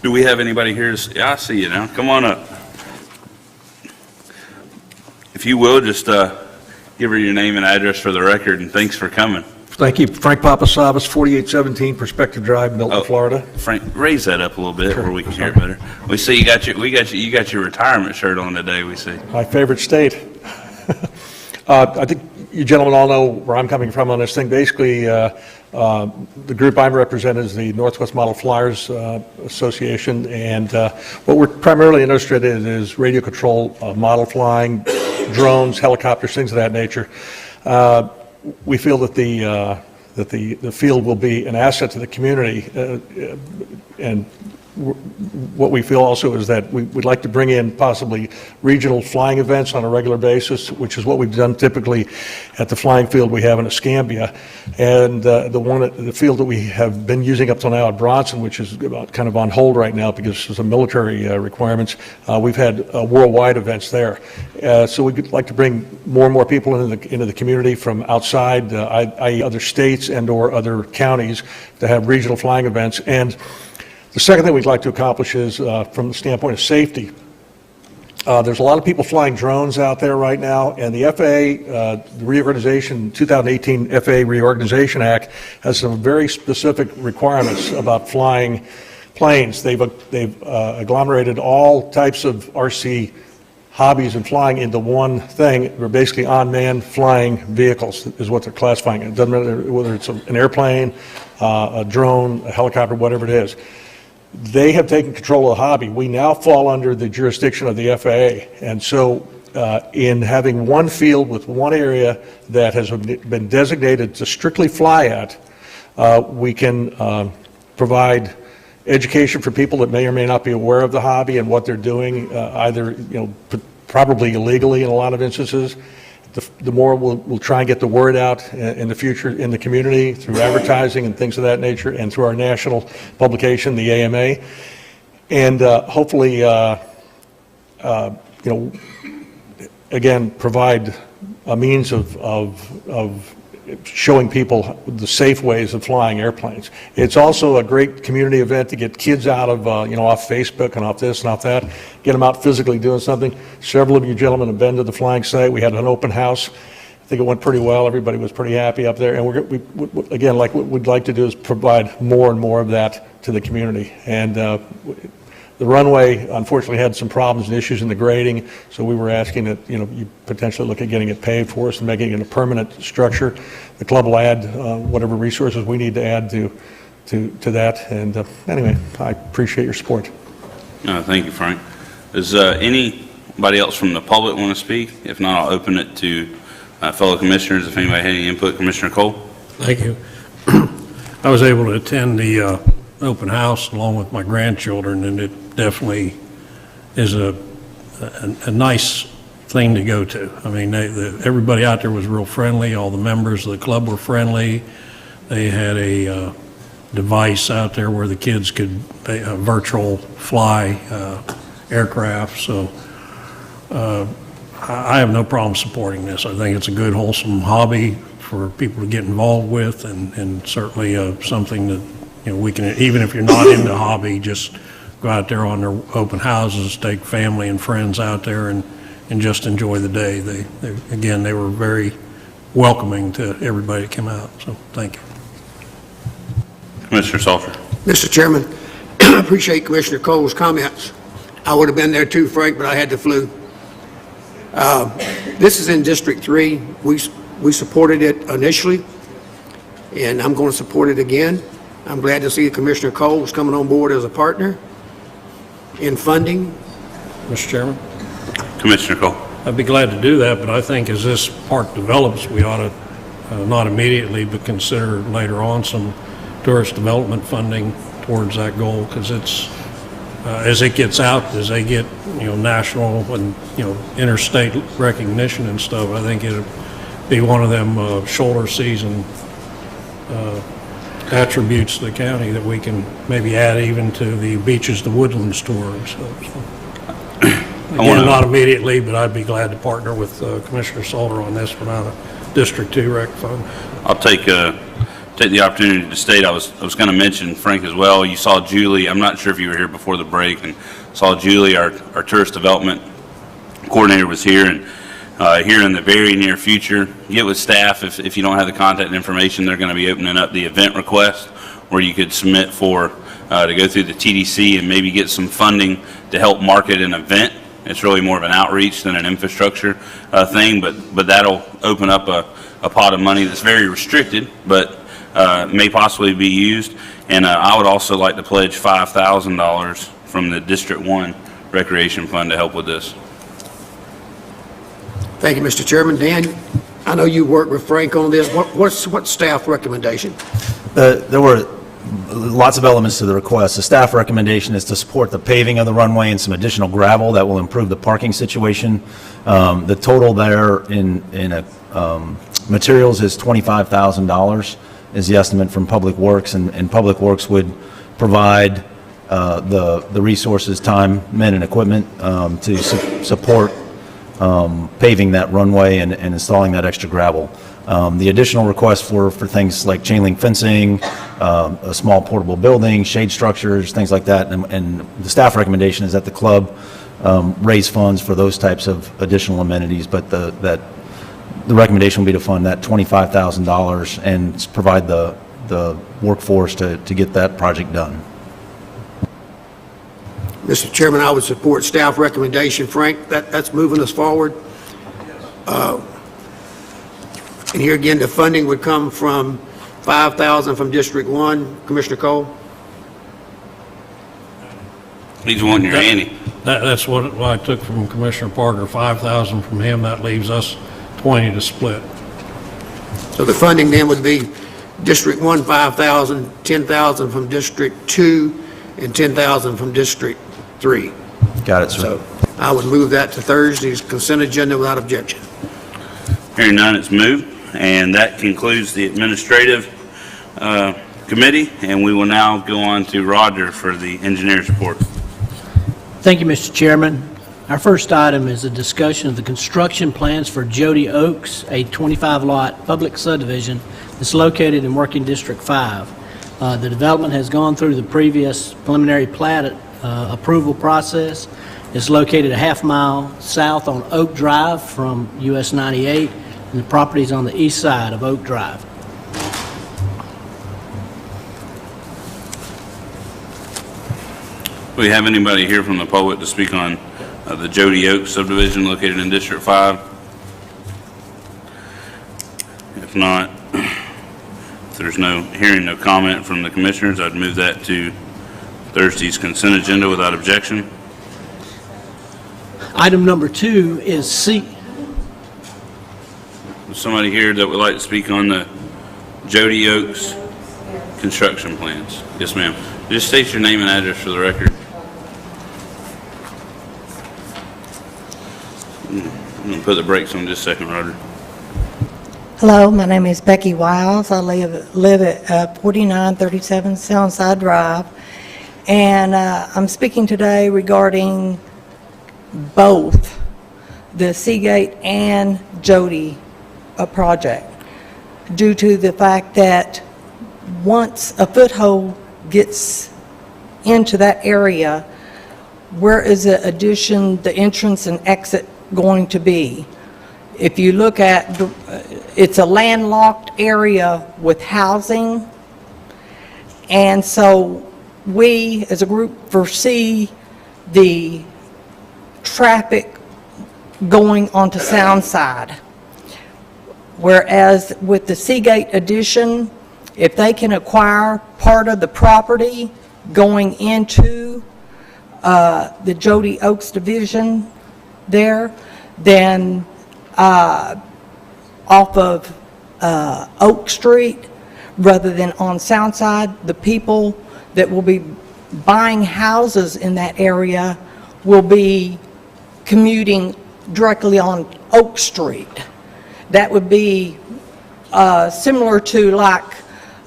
Do we have anybody here? I see you now. Come on up. If you will, just give her your name and address for the record, and thanks for coming. Thank you. Frank Papasavas, 4817 Prospective Drive, Milton, Florida. Frank, raise that up a little bit where we can hear it better. We see you got your retirement shirt on today, we see. My favorite state. I think you gentlemen all know where I'm coming from on this thing. Basically, the group I'm representing is the Northwest Model Flyers Association, and what we're primarily interested in is radio control, model flying, drones, helicopters, things of that nature. We feel that the field will be an asset to the community, and what we feel also is that we'd like to bring in possibly regional flying events on a regular basis, which is what we've done typically at the flying field we have in Escambia. And the field that we have been using up till now at Bronson, which is kind of on hold right now because of some military requirements, we've had worldwide events there. So we'd like to bring more and more people into the community from outside, i.e. other states and or other counties, to have regional flying events. And the second thing we'd like to accomplish is, from the standpoint of safety, there's a lot of people flying drones out there right now, and the FAA, the reorganization, 2018 FAA Reorganization Act has some very specific requirements about flying planes. They've agglomerated all types of RC hobbies and flying into one thing. They're basically unmanned flying vehicles is what they're classifying. It doesn't matter whether it's an airplane, a drone, a helicopter, whatever it is. They have taken control of the hobby. We now fall under the jurisdiction of the FAA. And so in having one field with one area that has been designated to strictly fly at, we can provide education for people that may or may not be aware of the hobby and what they're doing, either probably illegally in a lot of instances. The more we'll try and get the word out in the future in the community through advertising and things of that nature, and through our national publication, the AMA, and hopefully, again, provide a means of showing people the safe ways of flying airplanes. It's also a great community event to get kids out of, off Facebook and off this and off that, get them out physically doing something. Several of you gentlemen have been to the flying site. We had an open house. I think it went pretty well. Everybody was pretty happy up there. And again, like what we'd like to do is provide more and more of that to the community. And the runway, unfortunately, had some problems and issues in the grading, so we were asking that, you potentially look at getting it paved for us and making it a permanent structure. The club will add whatever resources we need to add to that. And anyway, I appreciate your support. Thank you, Frank. Does anybody else from the public want to speak? If not, I'll open it to fellow commissioners. If anybody had any input, Commissioner Cole. Thank you. I was able to attend the open house along with my grandchildren, and it definitely is a nice thing to go to. I mean, everybody out there was real friendly. All the members of the club were friendly. They had a device out there where the kids could virtual fly aircraft. So I have no problem supporting this. I think it's a good, wholesome hobby for people to get involved with, and certainly something that we can, even if you're not in the hobby, just go out there on their open houses, take family and friends out there and just enjoy the day. They were very welcoming to everybody that came out, so thank you. Commissioner Salter. Mr. Chairman, I appreciate Commissioner Cole's comments. I would have been there too, Frank, but I had the flu. This is in District 3. We supported it initially, and I'm going to support it again. I'm glad to see Commissioner Cole is coming on board as a partner in funding. Mr. Chairman? Commissioner Cole. I'd be glad to do that, but I think as this park develops, we ought to, not immediately, but consider later on some tourist development funding towards that goal, because it's, as it gets out, as they get, national and, interstate recognition and stuff, I think it'll be one of them shoulder season attributes to the county that we can maybe add even to the Beaches to Woodlands tour and stuff. So. Again, not immediately, but I'd be glad to partner with Commissioner Salter on this one out of District 2 Rec Fund. I'll take the opportunity to state, I was going to mention Frank as well. You saw Julie, I'm not sure if you were here before the break, and saw Julie, our tourist development coordinator, was here, and here in the very near future, get with staff if you don't have the contact information. They're going to be opening up the event request where you could submit for to go through the TDC and maybe get some funding to help market an event. It's really more of an outreach than an infrastructure thing, but that'll open up a pot of money that's very restricted, but may possibly be used. And I would also like to pledge $5,000 from the District 1 Recreation Fund to help with this. Thank you, Mr. Chairman. Dan, I know you worked with Frank on this. What's staff recommendation? There were lots of elements to the request. The staff recommendation is to support the paving of the runway and some additional gravel that will improve the parking situation. The total there in materials is $25,000 is the estimate from Public Works, and Public Works would provide the resources, time, men, and equipment to support paving that runway and installing that extra gravel. The additional requests for things like chain link fencing, a small portable building, shade structures, things like that, and the staff recommendation is that the club raise funds for those types of additional amenities, but the recommendation will be to fund that $25,000 and provide the workforce to get that project done. Mr. Chairman, I would support staff recommendation. Frank, that's moving us forward. And here again, the funding would come from $5,000 from District 1. Commissioner Cole? He's wanting your ante. That's what I took from Commissioner Parker, $5,000 from him. That leaves us $20,000 to split. So the funding then would be District 1, $5,000, $10,000 from District 2, and $10,000 from District 3. Got it, sir. So I would move that to Thursday's consent agenda without objection. Hearing none, it's moved. And that concludes the administrative committee, and we will now go on to Roger for the engineer's report. Thank you, Mr. Chairman. Our first item is a discussion of the construction plans for Jody Oaks, a 25-lot public subdivision that's located in Working District 5. The development has gone through the previous preliminary plat approval process. It's located a half-mile south on Oak Drive from US 98, and the property is on the east side of Oak Drive. Do we have anybody here from the public to speak on the Jody Oaks subdivision located in District 5? If not, if there's no hearing, no comment from the commissioners, I'd move that to Thursday's consent agenda without objection. Item number 2 is C. Is somebody here that would like to speak on the Jody Oaks construction plans? Yes, ma'am. Just state your name and address for the record. I'm going to put the brakes on just a second, Roger. Hello, my name is Becky Wiles. I live at 4937 Soundside Drive, and I'm speaking today regarding both the Seagate and Jody project, due to the fact that once a foothold gets into that area, where is the addition, the entrance and exit going to be? If you look at, it's a landlocked area with housing, and so we as a group foresee the traffic going onto Soundside. Whereas with the Seagate addition, if they can acquire part of the property going into the Jody Oaks division there, then off of Oak Street, rather than on Soundside, the people that will be buying houses in that area will be commuting directly on Oak Street. That would be similar to like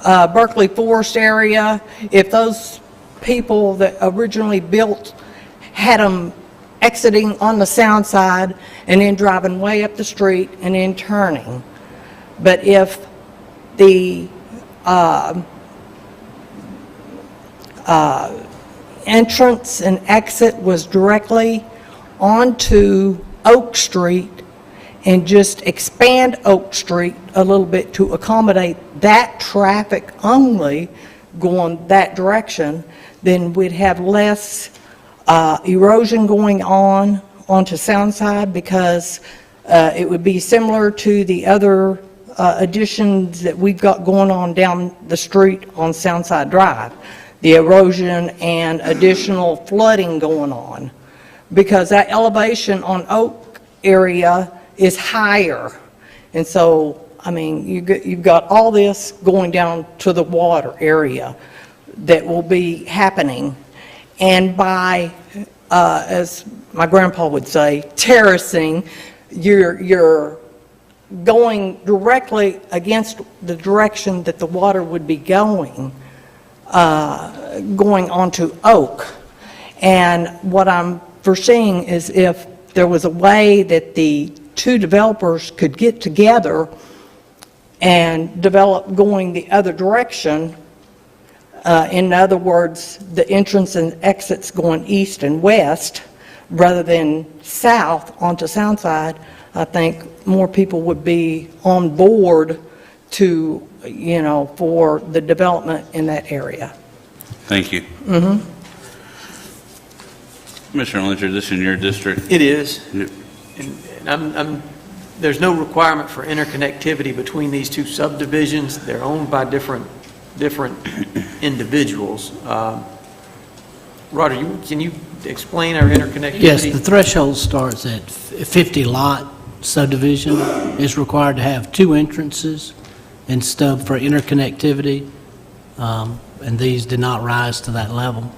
Berkeley Forest area. If those people that originally built had them exiting on the Soundside and then driving way up the street and then turning. But if the entrance and exit was directly onto Oak Street and just expand Oak Street a little bit to accommodate that traffic only going that direction, then we'd have less erosion going on onto Soundside, because it would be similar to the other additions that we've got going on down the street on Soundside Drive. The erosion and additional flooding going on, because that elevation on Oak area is higher. And so, I mean, you've got all this going down to the water area that will be happening. And by, as my grandpa would say, terracing, you're going directly against the direction that the water would be going onto Oak. And what I'm foreseeing is if there was a way that the two developers could get together and develop going the other direction, in other words, the entrance and exits going east and west rather than south onto Soundside, I think more people would be on board to, you know, for the development in that area. Thank you. Commissioner Lyncher, this in your district? It is. Yep. And there's no requirement for interconnectivity between these two subdivisions. They're owned by different individuals. Roger, can you explain our interconnectivity? Yes, the threshold starts at 50-lot subdivision. Is required to have 2 entrances and stub for interconnectivity, and these did not rise to that level.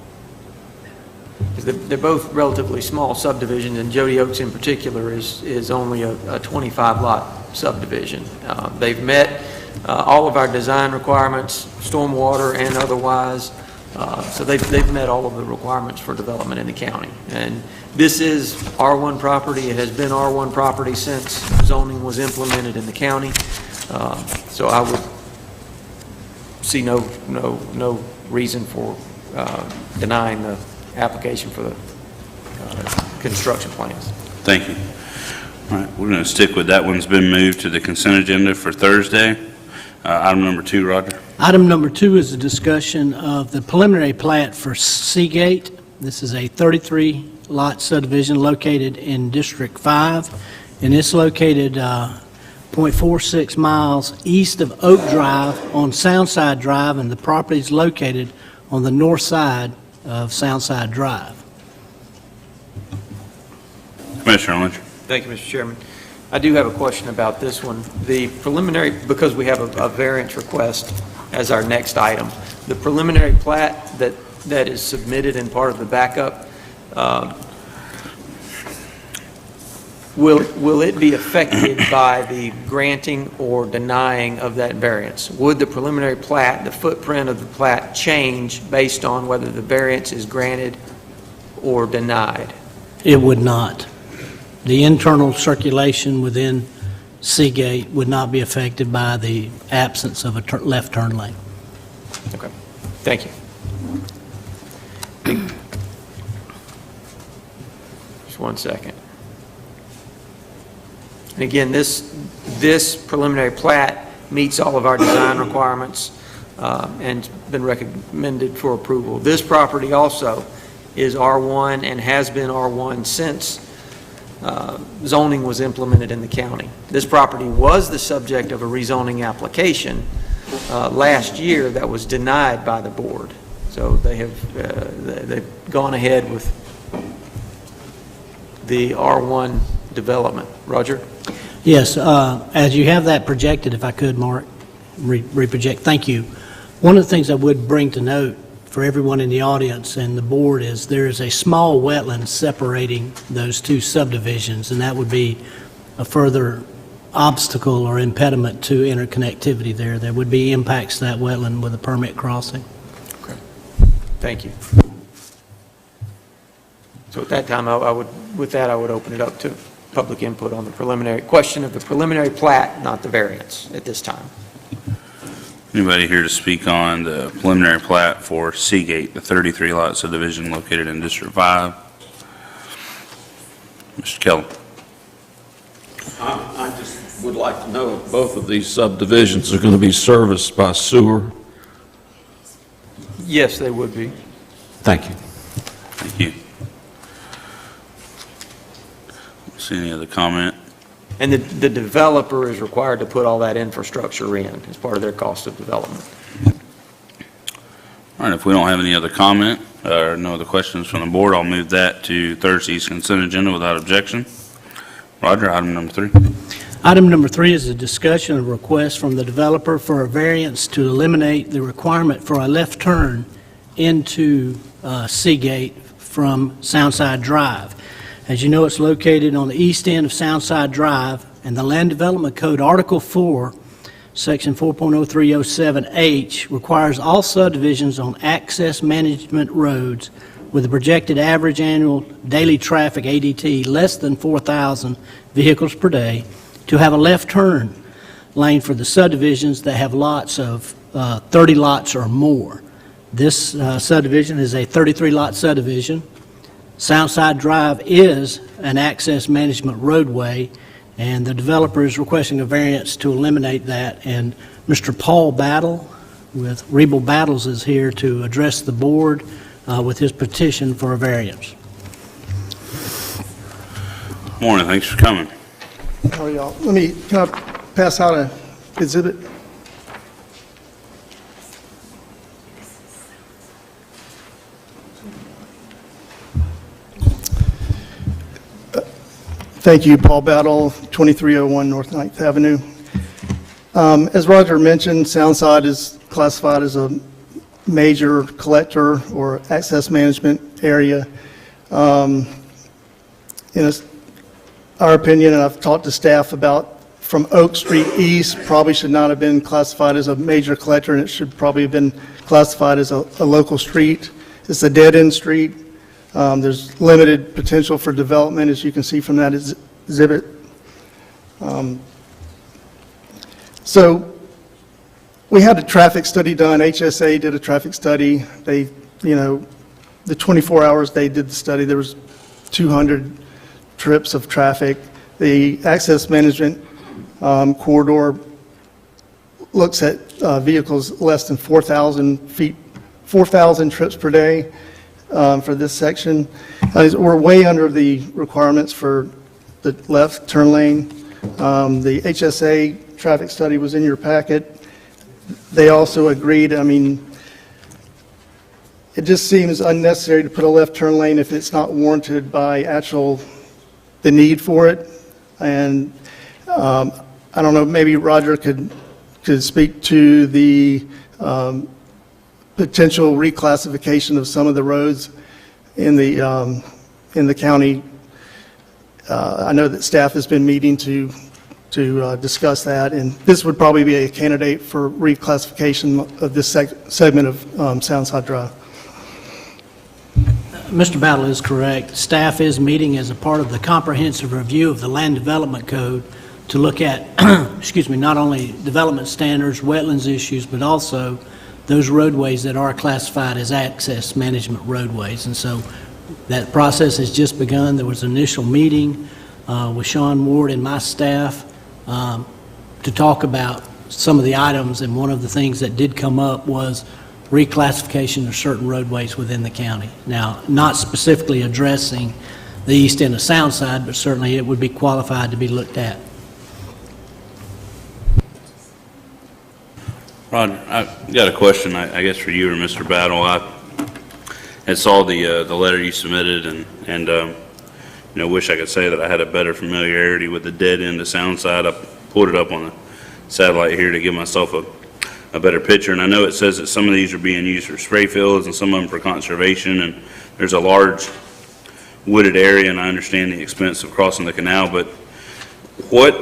They're both relatively small subdivisions, and Jody Oaks in particular is only a 25-lot subdivision. They've met all of our design requirements, stormwater and otherwise, so they've met all of the requirements for development in the county. And this is R1 property. It has been R1 property since zoning was implemented in the county. So I would see no reason for denying the application for the construction plans. Thank you. All right, we're going to stick with that. One's been moved to the consent agenda for Thursday. Item number 2, Roger. Item number 2 is a discussion of the preliminary plat for Seagate. This is a 33-lot subdivision located in District 5, and it's located 0.46 miles east of Oak Drive on Soundside Drive, and the property is located on the north side of Soundside Drive. Commissioner Lyncher. Thank you, Mr. Chairman. I do have a question about this one. The preliminary, because we have a variance request as our next item, the preliminary plat that is submitted in part of the backup, will it be affected by the granting or denying of that variance? Would the preliminary plat, the footprint of the plat, change based on whether the variance is granted or denied? It would not. The internal circulation within Seagate would not be affected by the absence of a left turn lane. Okay. Thank you. Just one second. And again, this preliminary plat meets all of our design requirements and been recommended for approval. This property also is R1 and has been R1 since zoning was implemented in the county. This property was the subject of a rezoning application last year that was denied by the board. So they've gone ahead with the R1 development. Roger? Yes, as you have that projected, if I could, Mark, reproject, thank you. One of the things I would bring to note for everyone in the audience and the board is there is a small wetland separating those two subdivisions, and that would be a further obstacle or impediment to interconnectivity there. There would be impacts to that wetland with a permit crossing. Okay. Thank you. So at that time, I would open it up to public input on the preliminary question of the preliminary plat, not the variance at this time. Anybody here to speak on the preliminary plat for Seagate, the 33-lot subdivision located in District 5? Mr. Kelly. I just would like to know if both of these subdivisions are going to be serviced by sewer. Yes, they would be. Thank you. Thank you. See any other comment? And the developer is required to put all that infrastructure in as part of their cost of development. All right, if we don't have any other comment or no other questions from the board, I'll move that to Thursday's consent agenda without objection. Roger, item number 3. Item number 3 is a discussion of request from the developer for a variance to eliminate the requirement for a left turn into Seagate from Soundside Drive. As you know, it's located on the east end of Soundside Drive, and the Land Development Code, Article 4, Section 4.0307H, requires all subdivisions on access management roads with a projected average annual daily traffic, ADT, less than 4,000 vehicles per day to have a left turn lane for the subdivisions that have lots of 30 lots or more. This subdivision is a 33-lot subdivision. Soundside Drive is an access management roadway, and the developer is requesting a variance to eliminate that. And Mr. Paul Battle with Rebel Battles is here to address the board with his petition for a variance. Morning, thanks for coming. How are y'all? Can I pass out an exhibit? Thank you, Paul Battle, 2301 North 9th Avenue. As Roger mentioned, Soundside is classified as a major collector or access management area. In our opinion, and I've talked to staff about, from Oak Street East probably should not have been classified as a major collector, and it should probably have been classified as a local street. It's a dead-end street. There's limited potential for development, as you can see from that exhibit. So we had a traffic study done. HSA did a traffic study. They, the 24 hours they did the study, there was 200 trips of traffic. The access management corridor looks at vehicles less than 4,000 trips per day. For this section. We're way under the requirements for the left turn lane. The HSA traffic study was in your packet. They also agreed, it just seems unnecessary to put a left turn lane if it's not warranted by the need for it. And I don't know, maybe Roger could speak to the potential reclassification of some of the roads in the county. I know that staff has been meeting to discuss that, and this would probably be a candidate for reclassification of this segment of Soundside Drive. Mr. Battle is correct. Staff is meeting as a part of the comprehensive review of the Land Development Code to look at, not only development standards, wetlands issues, but also those roadways that are classified as access management roadways. And so that process has just begun. There was an initial meeting with Sean Ward and my staff to talk about some of the items, and one of the things that did come up was reclassification of certain roadways within the county. Now, not specifically addressing the east end of Soundside, but certainly it would be qualified to be looked at. Roger, I've got a question, I guess, for you or Mr. Battle. I had saw the letter you submitted, and wish I could say that I had a better familiarity with the dead end of Soundside. I pulled it up on the satellite here to give myself a better picture, and I know it says that some of these are being used for spray fields and some of them for conservation, and there's a large wooded area, and I understand the expense of crossing the canal, but what,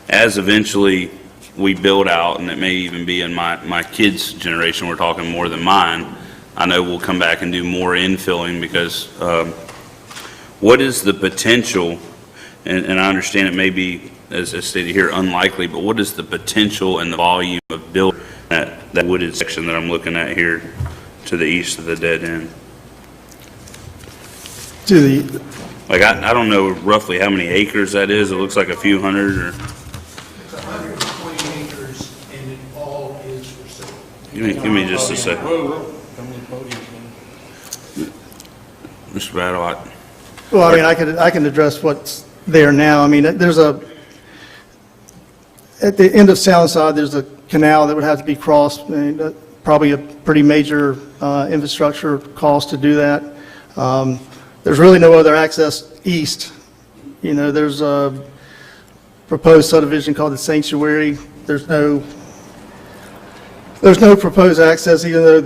as eventually we build out, and it may even be in my kids' generation, we're talking more than mine, I know we'll come back and do more infilling because what is the potential, and I understand it may be, as stated here, unlikely, but what is the potential and the volume of building that wooded section that I'm looking at here to the east of the dead end? To the, Like, I don't know roughly how many acres that is. It looks like a few hundred or... It's 120 acres, and it all is for sale. Give me just a second. Mr. Battle, well, I mean, I can address what's there now. I mean, there's at the end of Soundside, there's a canal that would have to be crossed, and probably a pretty major infrastructure cost to do that. There's really no other access east. There's a proposed subdivision called the Sanctuary. There's no proposed access, even though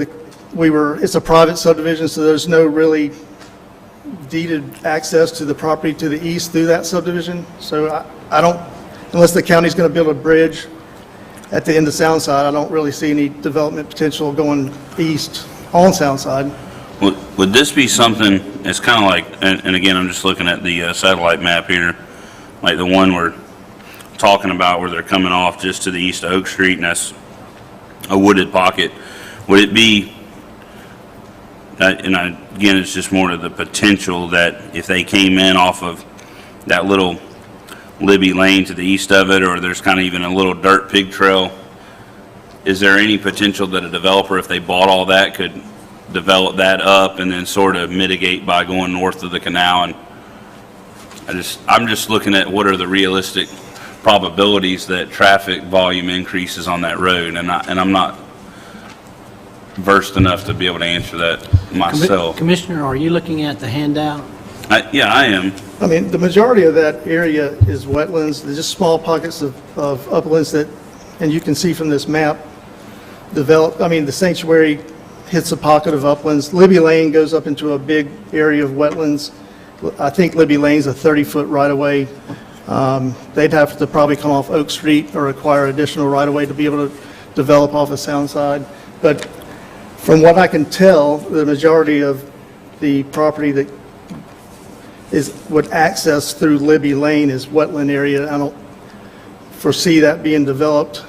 it's a private subdivision, so there's no really deeded access to the property to the east through that subdivision. So I don't, unless the county's going to build a bridge at the end of Soundside, I don't really see any development potential going east on Soundside. would this be something, it's kind of like, and again, I'm just looking at the satellite map here, like the one we're talking about where they're coming off just to the east of Oak Street, and that's a wooded pocket. Would it be, again, it's just more to the potential that if they came in off of that little Libby Lane to the east of it, or there's kind of even a little dirt pig trail, is there any potential that a developer, if they bought all that, could develop that up and then sort of mitigate by going north of the canal? And I'm just looking at what are the realistic probabilities that traffic volume increases on that road, and I'm not versed enough to be able to answer that myself. Commissioner, are you looking at the handout? Yeah, I am. I mean, the majority of that area is wetlands. There's just small pockets of uplands that, and you can see from this map, the Sanctuary hits a pocket of uplands. Libby Lane goes up into a big area of wetlands. I think Libby Lane's a 30-foot right-of-way. They'd have to probably come off Oak Street or acquire additional right-of-way to be able to develop off of Soundside. But from what I can tell, the majority of the property that would access through Libby Lane is wetland area. I don't foresee that being developed.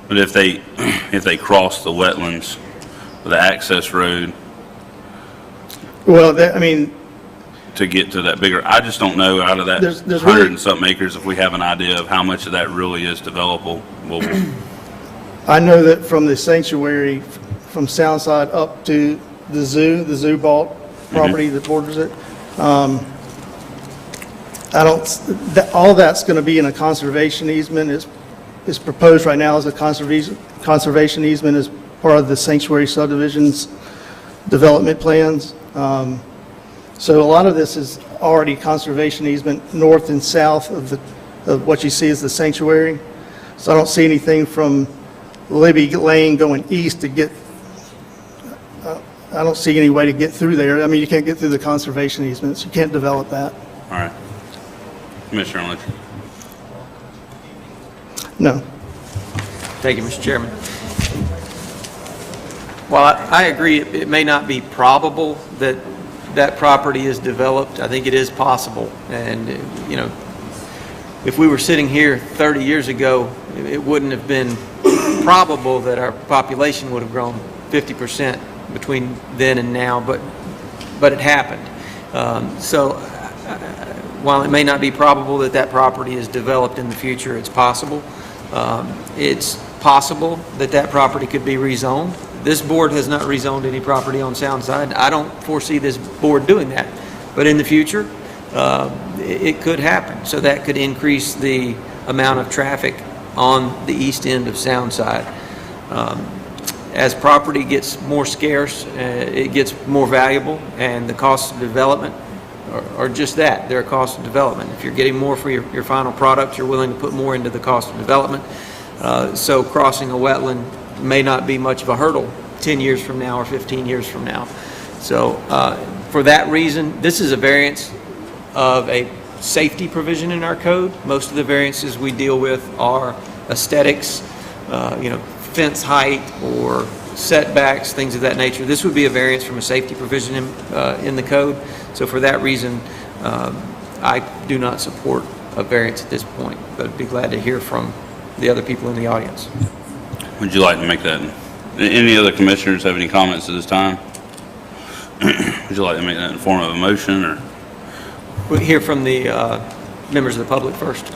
But if they cross the wetlands with the access road, well, to get to that bigger, I just don't know out of that There's 100 really- and something acres if we have an idea of how much of that really is developable. I know that from the Sanctuary, from Soundside up to the zoo bought property that borders it, all that's going to be in a conservation easement. It's proposed right now as a conservation easement as part of the Sanctuary subdivision's development plans. So a lot of this is already conservation easement north and south of what you see as the Sanctuary. So I don't see anything from Libby Lane going east to get, I don't see any way to get through there. I mean, you can't get through the conservation easements. You can't develop that. All right. Commissioner Lynch. No. Thank you, Mr. Chairman. While I agree it may not be probable that that property is developed, I think it is possible. And, if we were sitting here 30 years ago, it wouldn't have been probable that our population would have grown 50% between then and now, but it happened. So while it may not be probable that that property is developed in the future, it's possible. It's possible that that property could be rezoned. This board has not rezoned any property on Soundside. I don't foresee this board doing that. But in the future, it could happen. So that could increase the amount of traffic on the east end of Soundside. As property gets more scarce, it gets more valuable, and the costs of development are just that. They're a cost of development. If you're getting more for your final product, you're willing to put more into the cost of development. So crossing a wetland may not be much of a hurdle 10 years from now or 15 years from now. So for that reason, this is a variance of a safety provision in our code. Most of the variances we deal with are aesthetics, fence height or setbacks, things of that nature. This would be a variance from a safety provision in the code. So for that reason, I do not support a variance at this point, but I'd be glad to hear from the other people in the audience. Would you like to make that? Any other commissioners have any comments at this time? Would you like to make that in the form of a motion, or? We'll hear from the members of the public first.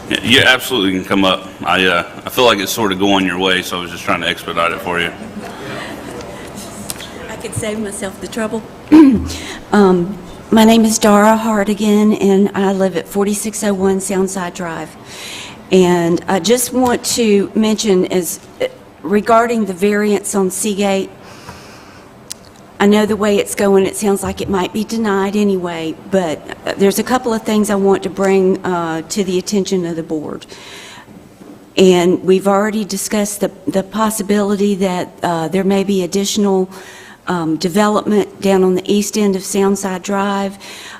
Yeah, you absolutely can come up. I feel like it's sort of going your way, so I was just trying to expedite it for you. I could save myself the trouble. My name is Dara Hardigan, and I live at 4601 Soundside Drive. And I just want to mention, regarding the variance on Seagate, I know the way it's going, it sounds like it might be denied anyway, but there's a couple of things I want to bring to the attention of the board. And we've already discussed the possibility that there may be additional development down on the east end of Soundside Drive.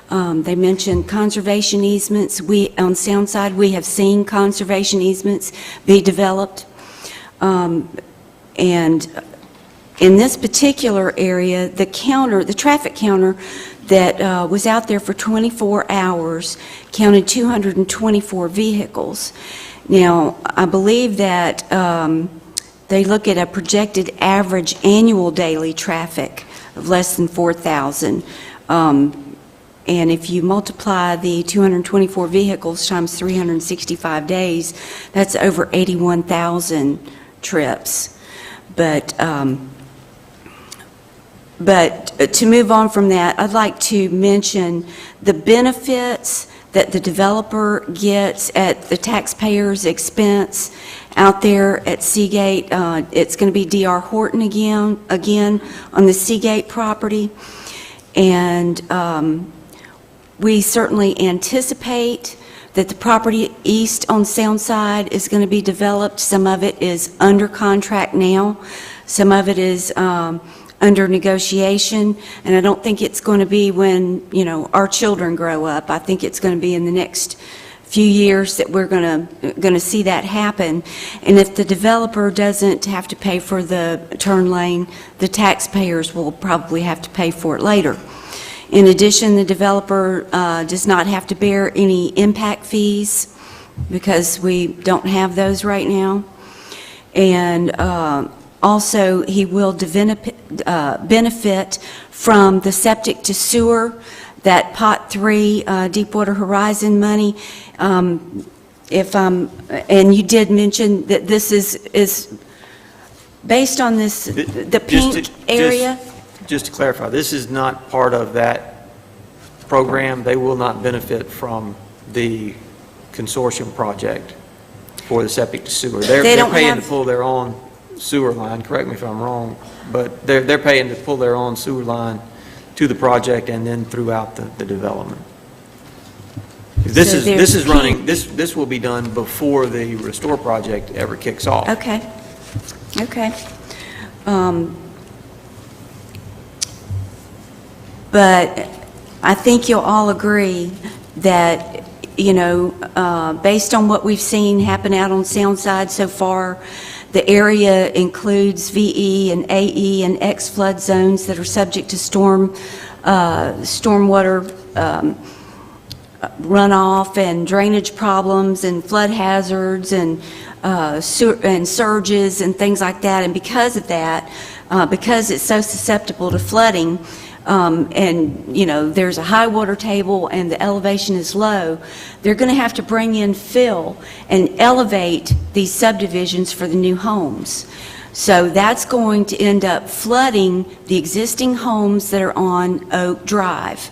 They mentioned conservation easements. On Soundside, we have seen conservation easements be developed. And in this particular area, the traffic counter that was out there for 24 hours counted 224 vehicles. Now, I believe that they look at a projected average annual daily traffic of less than 4,000. And if you multiply the 224 vehicles times 365 days, that's over 81,000 trips. But to move on from that, I'd like to mention the benefits that the developer gets at the taxpayer's expense out there at Seagate. It's going to be D.R. Horton again on the Seagate property. And we certainly anticipate that the property east on Soundside is going to be developed. Some of it is under contract now. Some of it is under negotiation, and I don't think it's going to be when, our children grow up. I think it's going to be in the next few years that we're going to see that happen. And if the developer doesn't have to pay for the turn lane, the taxpayers will probably have to pay for it later. In addition, the developer does not have to bear any impact fees because we don't have those right now. And also, he will benefit from the septic to sewer, that Pot 3 Deepwater Horizon money. And you did mention that this is based on this, the pink area? Just to clarify, this is not part of that program. They will not benefit from the consortium project for the septic to sewer. They're paying to pull their own sewer line, correct me if I'm wrong, but they're paying to pull their own sewer line to the project and then throughout the development. This is running, this will be done before the Restore project ever kicks off. Okay. But I think you'll all agree that, based on what we've seen happen out on Soundside so far, the area includes VE and AE and X flood zones that are subject to stormwater runoff and drainage problems and flood hazards and surges and things like that. And because of that, because it's so susceptible to flooding, and, there's a high water table and the elevation is low, they're going to have to bring in fill and elevate these subdivisions for the new homes. So that's going to end up flooding the existing homes that are on Oak Drive.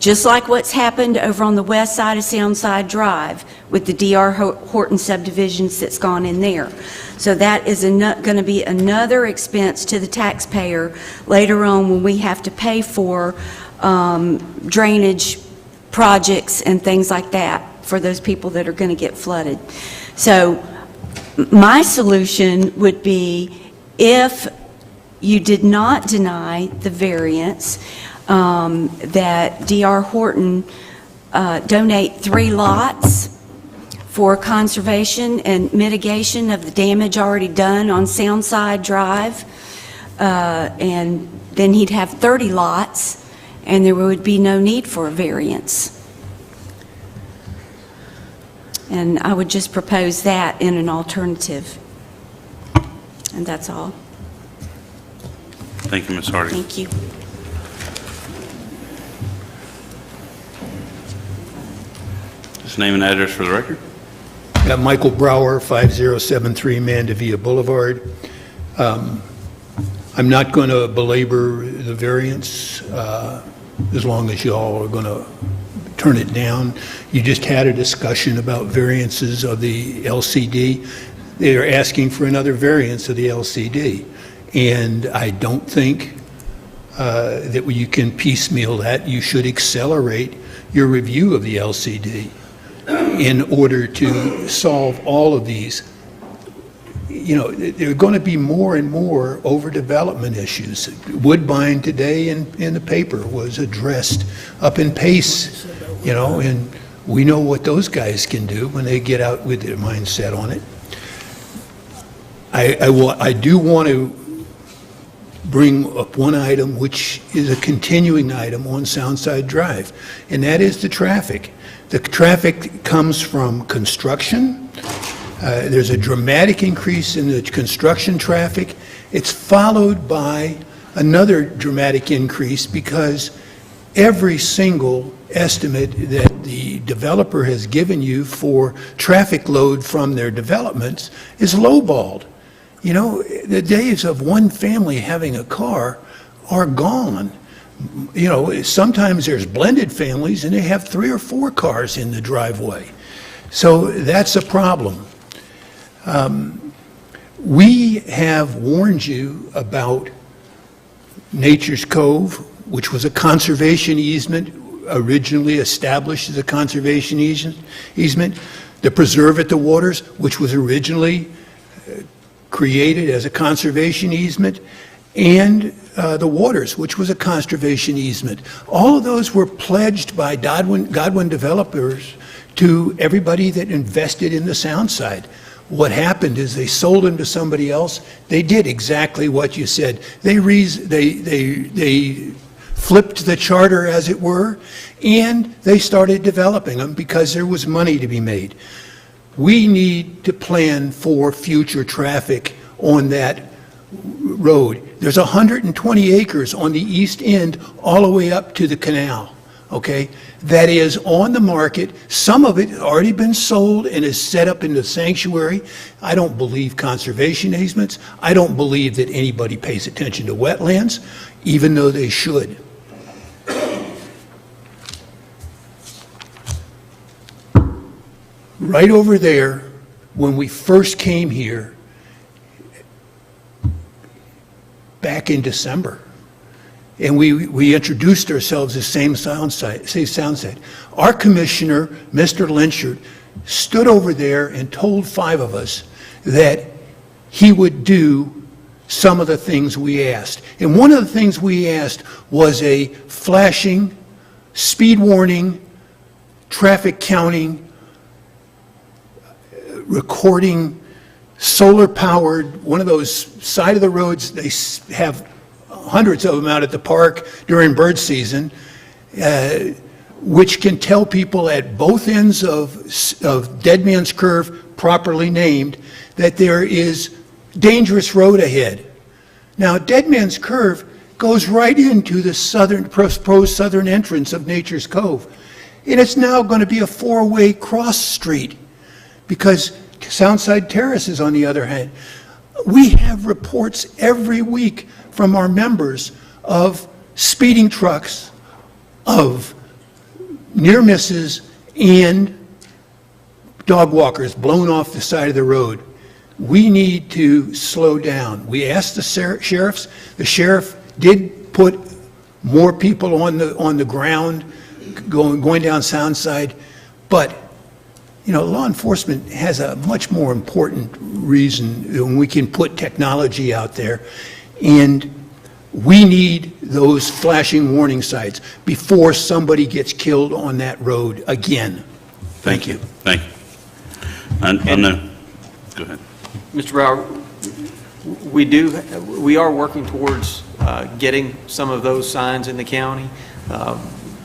Just like what's happened over on the west side of Soundside Drive with the D.R. Horton subdivisions that's gone in there. So that is going to be another expense to the taxpayer later on when we have to pay for drainage projects and things like that for those people that are going to get flooded. So my solution would be, if you did not deny the variance, that D.R. Horton donate 3 lots for conservation and mitigation of the damage already done on Soundside Drive, and then he'd have 30 lots, and there would be no need for a variance. And I would just propose that in an alternative. And that's all. Thank you, Ms. Hardy. Thank you. Just name and address for the record. Michael Brower, 5073 Mandevilla Boulevard. I'm not going to belabor the variance as long as you all are going to turn it down. You just had a discussion about variances of the LCD. They're asking for another variance of the LCD. And I don't think that you can piecemeal that. You should accelerate your review of the LCD in order to solve all of these. There are going to be more and more overdevelopment issues. Woodbine today in the paper was addressed up in Pace, and we know what those guys can do when they get out with their mindset on it. I do want to bring up one item which is a continuing item on Soundside Drive, and that is the traffic. The traffic comes from construction. There's a dramatic increase in the construction traffic. It's followed by another dramatic increase because every single estimate that the developer has given you for traffic load from their developments is lowballed. The days of one family having a car are gone. Sometimes there's blended families and they have 3 or 4 cars in the driveway. So that's a problem. We have warned you about Nature's Cove, which was a conservation easement, originally established as a conservation easement. The Preserve at the Waters, which was originally created as a conservation easement, and the Waters, which was a conservation easement. All of those were pledged by Godwin developers to everybody that invested in the Soundside. What happened is they sold them to somebody else. They did exactly what you said. They flipped the charter, as it were, and they started developing them because there was money to be made. We need to plan for future traffic on that road. There's 120 acres on the east end all the way up to the canal, okay? That is on the market. Some of it has already been sold and is set up in the sanctuary. I don't believe conservation easements. I don't believe that anybody pays attention to wetlands, even though they should. Right over there, when we first came here, back in December, and we introduced ourselves as same Soundside. Our commissioner, Mr. Lynchard, stood over there and told 5 of us that he would do some of the things we asked. And one of the things we asked was a flashing, speed warning, traffic counting, recording, solar-powered, one of those side of the roads. They have hundreds of them out at the park during bird season, which can tell people at both ends of Dead Man's Curve, properly named, that there is dangerous road ahead. Now, Dead Man's Curve goes right into the proposed southern entrance of Nature's Cove. And it's now going to be a four-way cross street because Soundside Terrace is on the other hand. We have reports every week from our members of speeding trucks, of near misses, and dog walkers blown off the side of the road. We need to slow down. We asked the sheriffs. The sheriff did put more people on the ground going down Soundside, but law enforcement has a much more important reason when we can put technology out there, and we need those flashing warning signs before somebody gets killed on that road again. Thank you. Thank you. I know. Go ahead. Mr. Brower, we are working towards getting some of those signs in the county.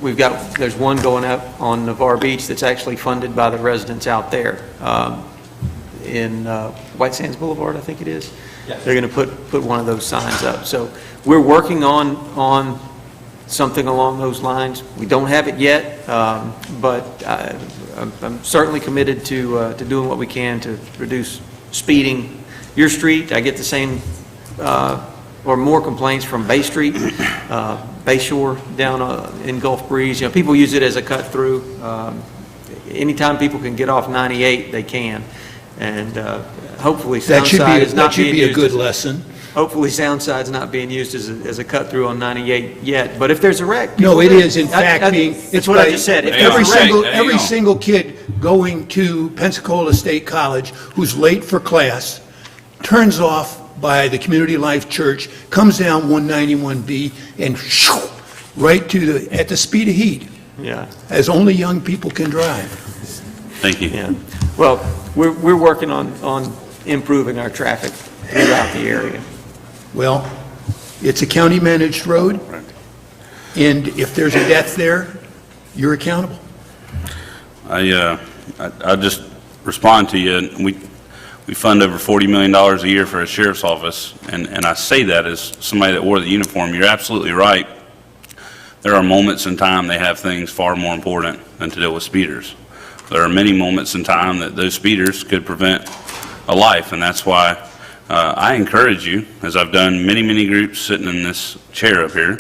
There's one going up on Navarre Beach that's actually funded by the residents out there in White Sands Boulevard, I think it is. Yes. They're going to put one of those signs up. So we're working on something along those lines. We don't have it yet, but I'm certainly committed to doing what we can to reduce speeding. Your street, I get the same or more complaints from Bay Street, Bayshore down in Gulf Breeze. People use it as a cut through. Anytime people can get off 98, they can. And hopefully Soundside is not being used. That should be a good lesson. Hopefully Soundside's not being used as a cut through on 98 yet. But if there's a wreck, no, it is in fact being. It's what I just said. If every single kid going to Pensacola State College who's late for class turns off by the Community Life Church, comes down 191B, and right at the speed of heat. Yeah. As only young people can drive. Thank you. Yeah. Well, we're working on improving our traffic throughout the area. Well, it's a county-managed road, and if there's a death there, you're accountable. I'll just respond to you. We fund over $40 million a year for a sheriff's office, and I say that as somebody that wore the uniform. You're absolutely right. There are moments in time they have things far more important than to deal with speeders. There are many moments in time that those speeders could prevent a life, and that's why I encourage you, as I've done many groups sitting in this chair up here,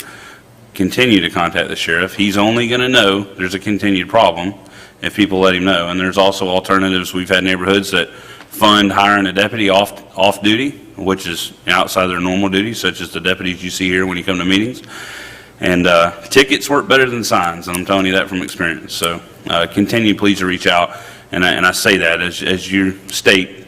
continue to contact the sheriff. He's only going to know there's a continued problem if people let him know, and there's also alternatives. We've had neighborhoods that fund hiring a deputy off duty, which is outside their normal duties, such as the deputies you see here when you come to meetings. And tickets work better than signs, and I'm telling you that from experience. So continue, please, to reach out. And I say that as you state,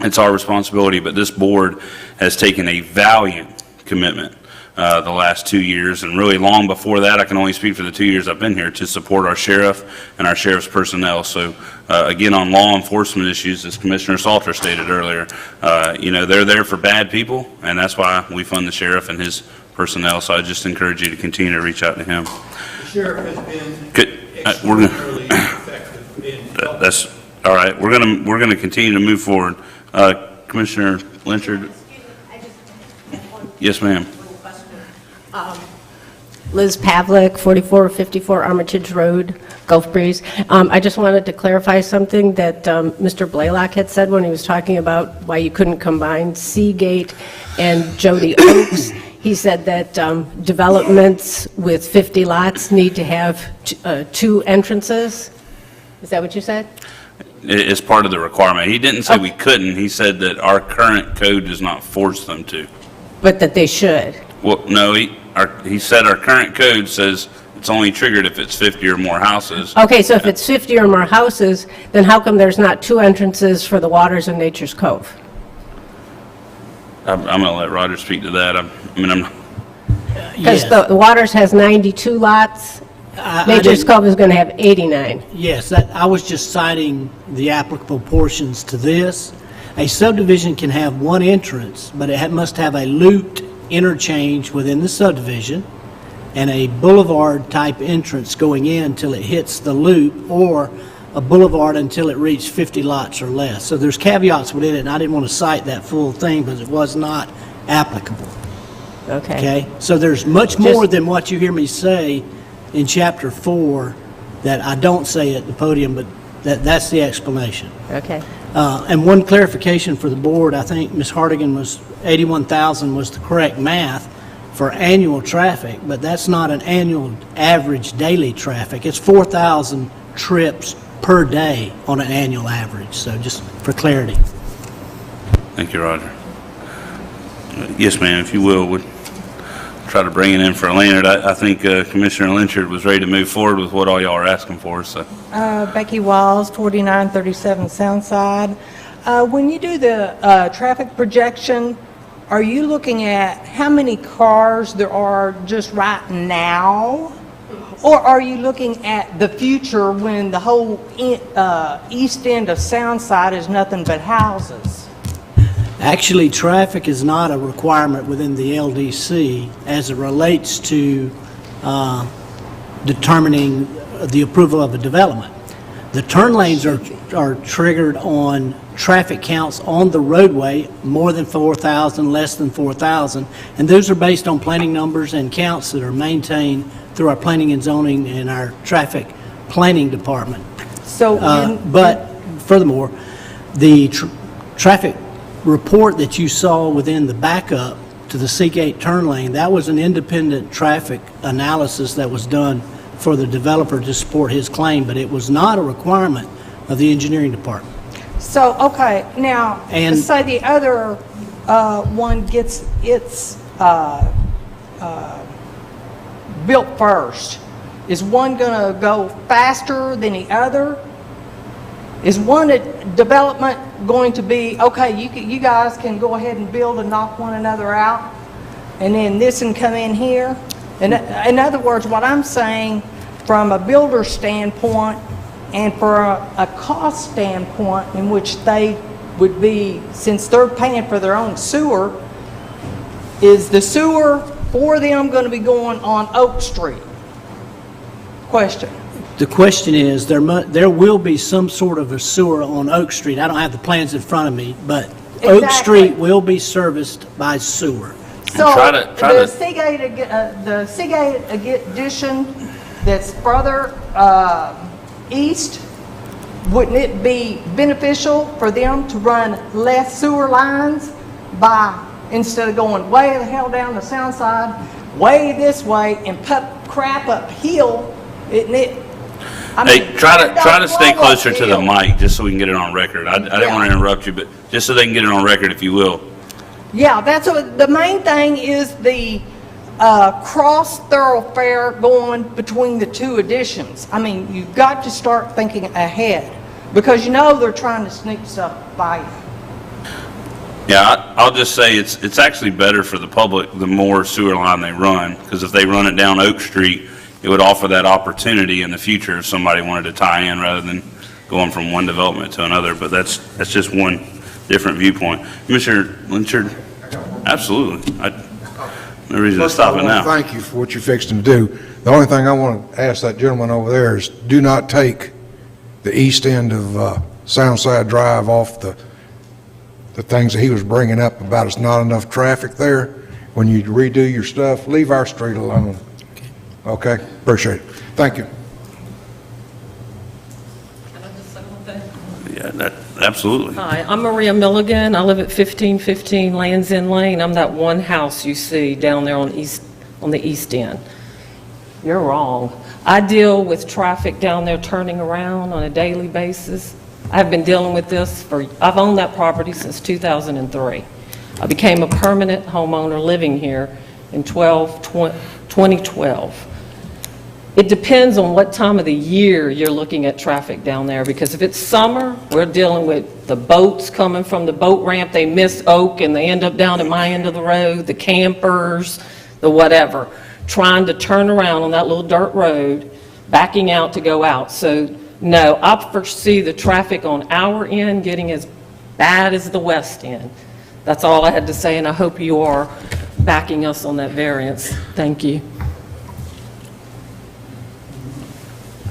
it's our responsibility, but this board has taken a valiant commitment the last 2 years, and really long before that. I can only speak for the 2 years I've been here, to support our sheriff and our sheriff's personnel. So again, on law enforcement issues, as Commissioner Salter stated earlier, they're there for bad people, and that's why we fund the sheriff and his personnel. So I just encourage you to continue to reach out to him. The sheriff has been Good. extraordinarily effective. That's all right. We're gonna continue to move forward. Commissioner Lynchard. Yes, ma'am. Liz Pavlik, 4454 Armitage Road, Gulf Breeze. I just wanted to clarify something that Mr. Blaylock had said when he was talking about why you couldn't combine Seagate and Jody Oaks. He said that developments with 50 lots need to have two entrances. Is that what you said? It's part of the requirement. He didn't say we couldn't. He said that our current code does not force them to. But that they should. Well, no, he said our current code says it's only triggered if it's 50 or more houses. Okay, so if it's 50 or more houses, then how come there's not two entrances for the waters in Nature's Cove? I'm going to let Roger speak to that. Because the waters has 92 lots. Nature's Cove is going to have 89. Yes, I was just citing the applicable portions to this. A subdivision can have one entrance, but it must have a looped interchange within the subdivision and a boulevard-type entrance going in until it hits the loop, or a boulevard until it reached 50 lots or less. So there's caveats within it, and I didn't want to cite that full thing because it was not applicable. Okay? So there's much more than what you hear me say in Chapter 4 that I don't say at the podium, but that's the explanation. Okay. And one clarification for the board, I think Ms. Hartigan was, 81,000 was the correct math for annual traffic, but that's not an annual average daily traffic. It's 4,000 trips per day on an annual average, so just for clarity. Thank you, Roger. Yes, ma'am, if you will, would try to bring it in for Leonard. I think Commissioner Lynchard was ready to move forward with what all y'all are asking for, so. Becky Wiles, 4937 Soundside. When you do the traffic projection, are you looking at how many cars there are just right now? Or are you looking at the future when the whole east end of Soundside is nothing but houses? Actually, traffic is not a requirement within the LDC as it relates to determining the approval of a development. The turn lanes are triggered on traffic counts on the roadway, more than 4,000, less than 4,000, and those are based on planning numbers and counts that are maintained through our planning and zoning and our traffic planning department. So, but furthermore, the traffic report that you saw within the backup to the Seagate turn lane, that was an independent traffic analysis that was done for the developer to support his claim, but it was not a requirement of the engineering department. So, okay, now, And- say the other one gets its built first. Is one going to go faster than the other? Is one development going to be, okay, you guys can go ahead and build and knock one another out, and then this can come in here? And in other words, what I'm saying, from a builder standpoint and for a cost standpoint in which they would be, since they're paying for their own sewer, is the sewer for them going to be going on Oak Street? Question. The question is, there will be some sort of a sewer on Oak Street. I don't have the plans in front of me, but Oak Street will be serviced by sewer. So the Seagate addition that's further east, wouldn't it be beneficial for them to run less sewer lines by, instead of going way the hell down the south side, way this way and put crap uphill, isn't it? I mean, Hey, try to stay closer to the mic, just so we can get it on record. I didn't want to interrupt you, but just so they can get it on record, if you will. Yeah, that's what, the main thing is the cross thoroughfare going between the two additions. I mean, you've got to start thinking ahead, because you know they're trying to sneak stuff by you. Yeah, I'll just say it's actually better for the public the more sewer line they run, because if they run it down Oak Street, it would offer that opportunity in the future if somebody wanted to tie in rather than going from one development to another. But that's just one different viewpoint. Commissioner Lynchard, absolutely. No reason to stop it now. Thank you for what you're fixing to do. The only thing I want to ask that gentleman over there is do not take the east end of Soundside Drive off the things that he was bringing up about it's not enough traffic there. When you redo your stuff, leave our street alone. Okay? Appreciate it. Thank you. Yeah, absolutely. Hi, I'm Maria Milligan. I live at 1515 Lands End Lane. I'm that one house you see down there on the east end. You're wrong. I deal with traffic down there turning around on a daily basis. I've been dealing with this I've owned that property since 2003. I became a permanent homeowner living here in 2012. It depends on what time of the year you're looking at traffic down there, because if it's summer, we're dealing with the boats coming from the boat ramp, they miss Oak and they end up down at my end of the road, the campers, the whatever, trying to turn around on that little dirt road, backing out to go out. So no, I foresee the traffic on our end getting as bad as the west end. That's all I had to say, and I hope you are backing us on that variance. Thank you.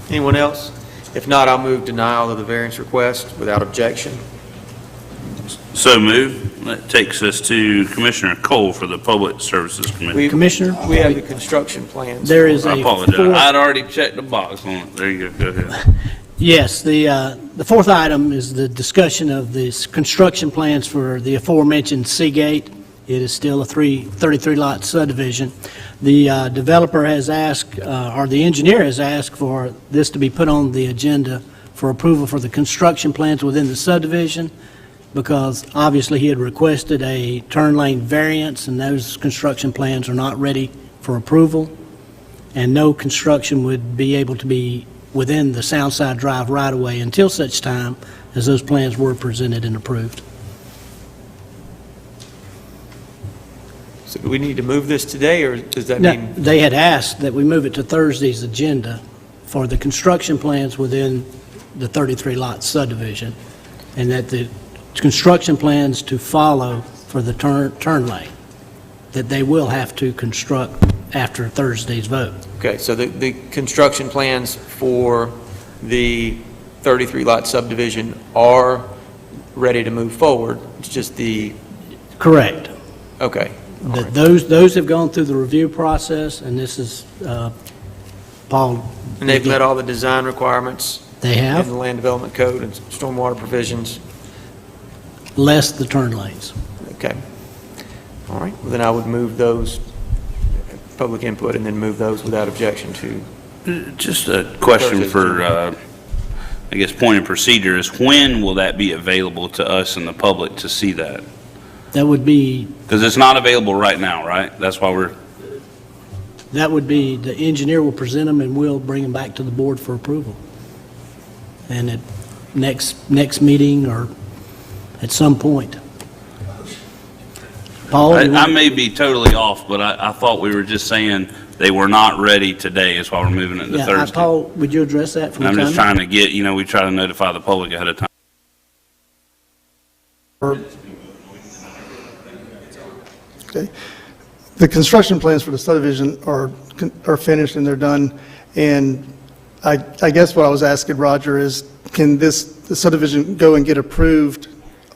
Anyone else? If not, I'll move denial of the variance request without objection. So moved. That takes us to Commissioner Cole for the Public Services Committee. Commissioner? We have the construction plans. There is I a apologize. fourth- I'd already checked the box on it. There you go. Go ahead. Yes, the fourth item is the discussion of this construction plans for the aforementioned Seagate. It is still a 33-lot subdivision. The developer has asked, or the engineer has asked for this to be put on the agenda for approval for the construction plans within the subdivision, because obviously he had requested a turn lane variance, and those construction plans are not ready for approval, and no construction would be able to be within the Soundside Drive right-of-way until such time as those plans were presented and approved. So do we need to move this today, or does that No, mean? they had asked that we move it to Thursday's agenda for the construction plans within the 33-lot subdivision, and that the construction plans to follow for the turn lane, that they will have to construct after Thursday's vote. Okay, so the construction plans for the 33-lot subdivision are ready to move forward. It's just the, Correct. okay. That those have gone through the review process, and this is, Paul. And they've met all the design requirements? They have. In the land development code and stormwater provisions? Less the turn lanes. Okay. All right, well, then I would move those, public input, and then move those without objection to. Just a question for, I guess, point of procedure is when will that be available to us and the public to see that? That would be, Because it's not available right now, right? That's why we're, the engineer will present them, and we'll bring them back to the board for approval. And at next meeting, or at some point. Paul? I may be totally off, but I thought we were just saying they were not ready today, is why we're moving it to Yeah, Thursday. Paul, would you address that from the I'm time? just trying to get, we try to notify the public ahead of time. Okay. The construction plans for the subdivision are finished and they're done, and I guess what I was asking Roger is, can the subdivision go and get approved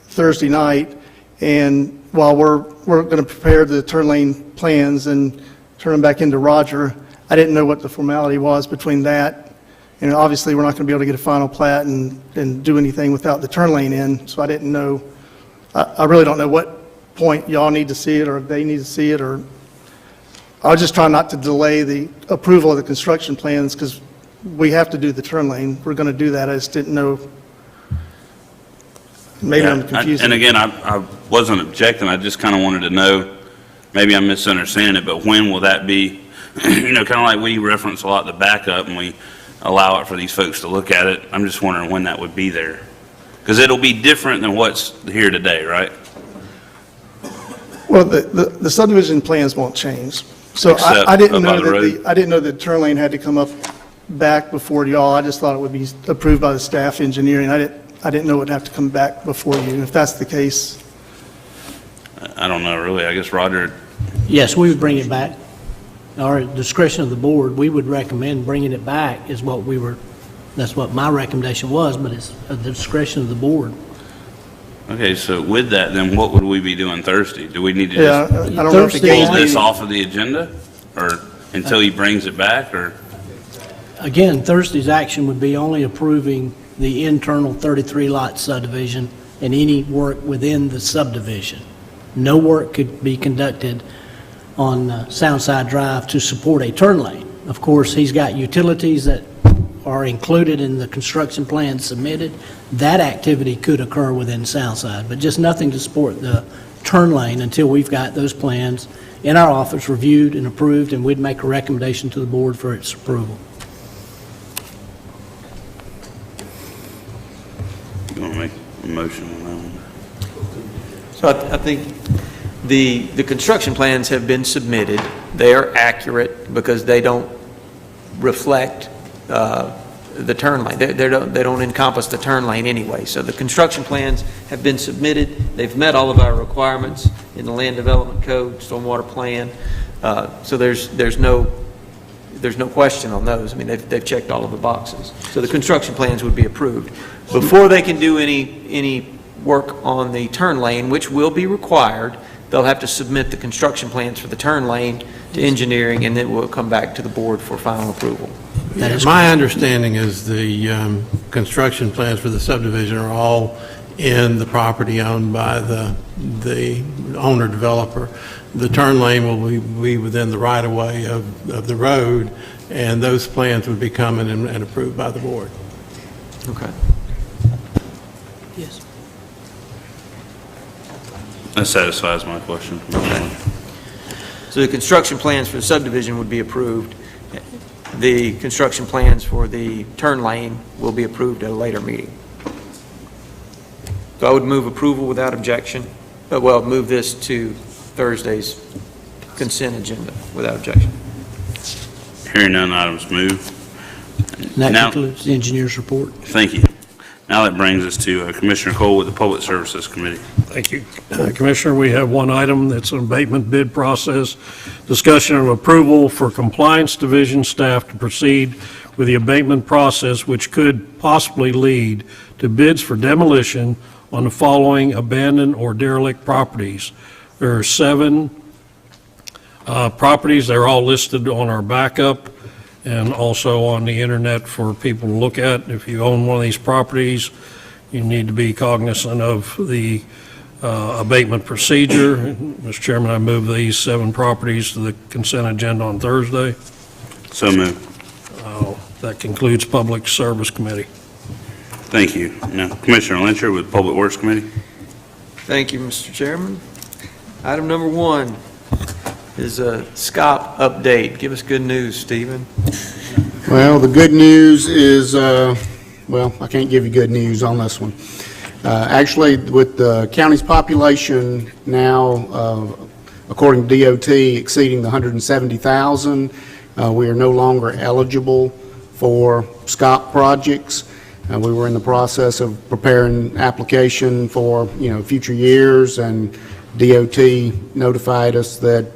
Thursday night, and while we're going to prepare the turn lane plans and turn them back into Roger, I didn't know what the formality was between that, and obviously we're not going to be able to get a final plat and do anything without the turn lane in, so I didn't know, I really don't know what point y'all need to see it, or they need to see it, or I was just trying not to delay the approval of the construction plans, because we have to do the turn lane. We're going to do that. I just didn't know. Maybe I'm confused. And again, I wasn't objecting, I just kind of wanted to know, maybe I'm misunderstanding it, but when will that be? Kind of like we reference a lot the backup, and we allow it for these folks to look at it. I'm just wondering when that would be there. Because it'll be different than what's here today, right? Well, the subdivision plans won't change. So Except I didn't about know the that road? I didn't know the turn lane had to come up back before y'all. I just thought it would be approved by the staff engineering. I didn't know it would have to come back before you. If that's the case, I don't know, really. I guess Roger, Yes, we would bring it back. Our discretion of the board, we would recommend bringing it back is what that's what my recommendation was, but it's at the discretion of the board. okay, so with that, then what would we be doing Thursday? Do we need to yeah, just I don't know if the Thursday- game's pull this meeting- off of the agenda? Or until he brings it back, or? Again, Thursday's action would be only approving the internal 33-lot subdivision and any work within the subdivision. No work could be conducted on Soundside Drive to support a turn lane. Of course, he's got utilities that are included in the construction plan submitted. That activity could occur within Soundside, but just nothing to support the turn lane until we've got those plans in our office reviewed and approved, and we'd make a recommendation to the board for its approval. You want to make a motion on that one? So I think the construction plans have been submitted. They are accurate because they don't reflect the turn lane. They don't encompass the turn lane anyway. So the construction plans have been submitted. They've met all of our requirements in the land development code, stormwater plan. So there's no question on those. I mean, they've checked all of the boxes. So the construction plans would be approved. Before they can do any work on the turn lane, which will be required. They'll have to submit the construction plans for the turn lane to engineering, and then we'll come back to the board for final approval. My understanding is the construction plans for the subdivision are all in the property owned by the owner-developer. The turn lane will be within the right-of-way of the road, and those plans would be coming and approved by the board. Okay. Yes. That satisfies my question. So the construction plans for the subdivision would be approved. The construction plans for the turn lane will be approved at a later meeting. So I would move approval without objection. Well, move this to Thursday's consent agenda without objection. Hearing none, items move. That Now- concludes the engineer's report. Thank you. Now that brings us to Commissioner Cole with the Public Services Committee. Thank you. Commissioner, we have one item that's an abatement bid process. Discussion of approval for Compliance Division staff to proceed with the abatement process, which could possibly lead to bids for demolition on the following abandoned or derelict properties. There are 7 properties. They're all listed on our backup and also on the internet for people to look at. If you own one of these properties, you need to be cognizant of the abatement procedure. Mr. Chairman, I move these 7 properties to the consent agenda on Thursday. So moved. That concludes Public Service Committee. Thank you. Now, Commissioner Lyncher with Public Works Committee. Thank you, Mr. Chairman. Item number 1 is a SCOP update. Give us good news, Stephen. Well, the good news is, well, I can't give you good news on this one. Actually, with the county's population now, according to DOT, exceeding the 170,000, we are no longer eligible for SCOP projects. We were in the process of preparing application for, future years, and DOT notified us that,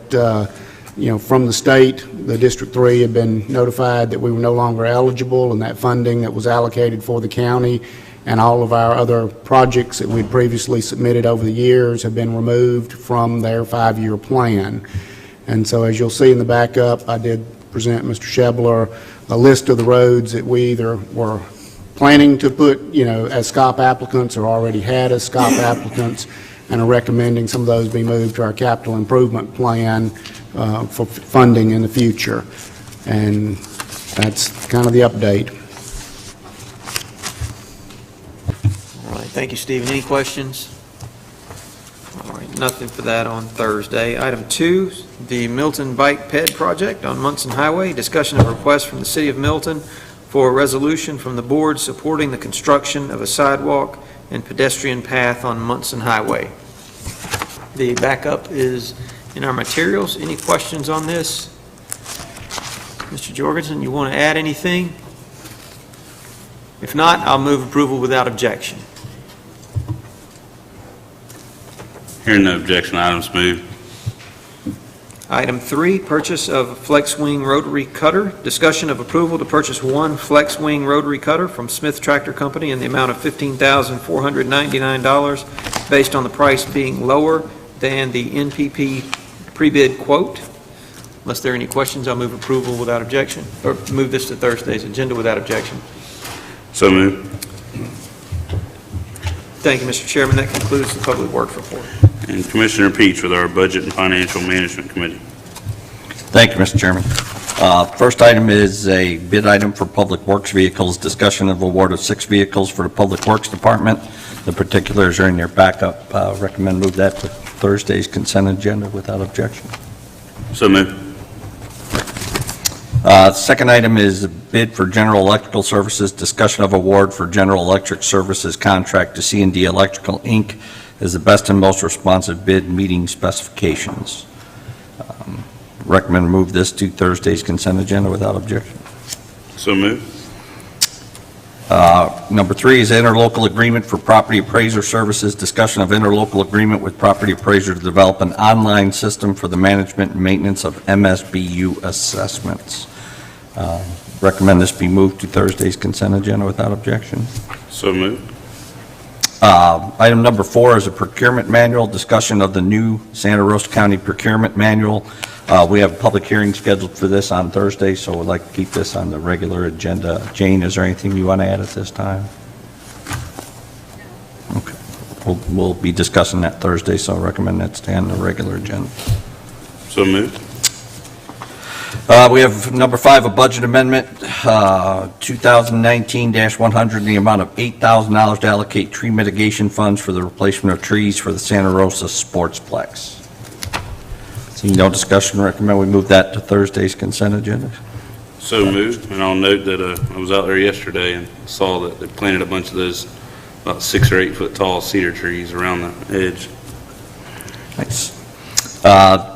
from the state, the District 3 had been notified that we were no longer eligible, and that funding that was allocated for the county and all of our other projects that we'd previously submitted over the years have been removed from their 5-year plan. And so, as you'll see in the backup, I did present Mr. Shebler a list of the roads that we either were planning to put, as SCOP applicants or already had as SCOP applicants, and are recommending some of those be moved to our capital improvement plan for funding in the future. And that's kind of the update. All right, thank you, Stephen. Any questions? All right, nothing for that on Thursday. Item 2, the Milton Bike Ped Project on Munson Highway. Discussion of request from the City of Milton for a resolution from the board supporting the construction of a sidewalk and pedestrian path on Munson Highway. The backup is in our materials. Any questions on this? Mr. Jorgensen, you want to add anything? If not, I'll move approval without objection. Hearing no objection, items moved. Item 3, purchase of flex wing rotary cutter. Discussion of approval to purchase 1 flex wing rotary cutter from Smith Tractor Company in the amount of $15,499 based on the price being lower than the NPP pre-bid quote. Unless there are any questions, I'll move approval without objection, or move this to Thursday's agenda without objection. So moved. Thank you, Mr. Chairman. That concludes the Public Works report. And Commissioner Peach with our Budget and Financial Management Committee. Thank you, Mr. Chairman. First item is a bid item for Public Works vehicles, discussion of award of 6 vehicles for the Public Works Department. The particulars are in your backup. Recommend move that to Thursday's consent agenda without objection. So moved. Second item is a bid for General Electrical Services, discussion of award for General Electric Services contract to C&D Electrical, Inc. as the best and most responsive bid meeting specifications. Recommend move this to Thursday's consent agenda without objection. So moved. Number 3 is interlocal agreement for property appraiser services, discussion of interlocal agreement with property appraiser to develop an online system for the management and maintenance of MSBU assessments. Recommend this be moved to Thursday's consent agenda without objection. So moved. Item number 4 is a procurement manual, discussion of the new Santa Rosa County procurement manual. We have a public hearing scheduled for this on Thursday, so we'd like to keep this on the regular agenda. Jane, is there anything you want to add at this time? Okay. We'll be discussing that Thursday, so I recommend that stay on the regular agenda. So moved. We have number 5, a budget amendment, 2019-100, in the amount of $8,000 to allocate tree mitigation funds for the replacement of trees for the Santa Rosa Sportsplex. Seeing no discussion, recommend we move that to Thursday's consent agenda. So moved, and I'll note that I was out there yesterday and saw that they planted a bunch of those about 6 or 8 foot tall cedar trees around the edge. Nice.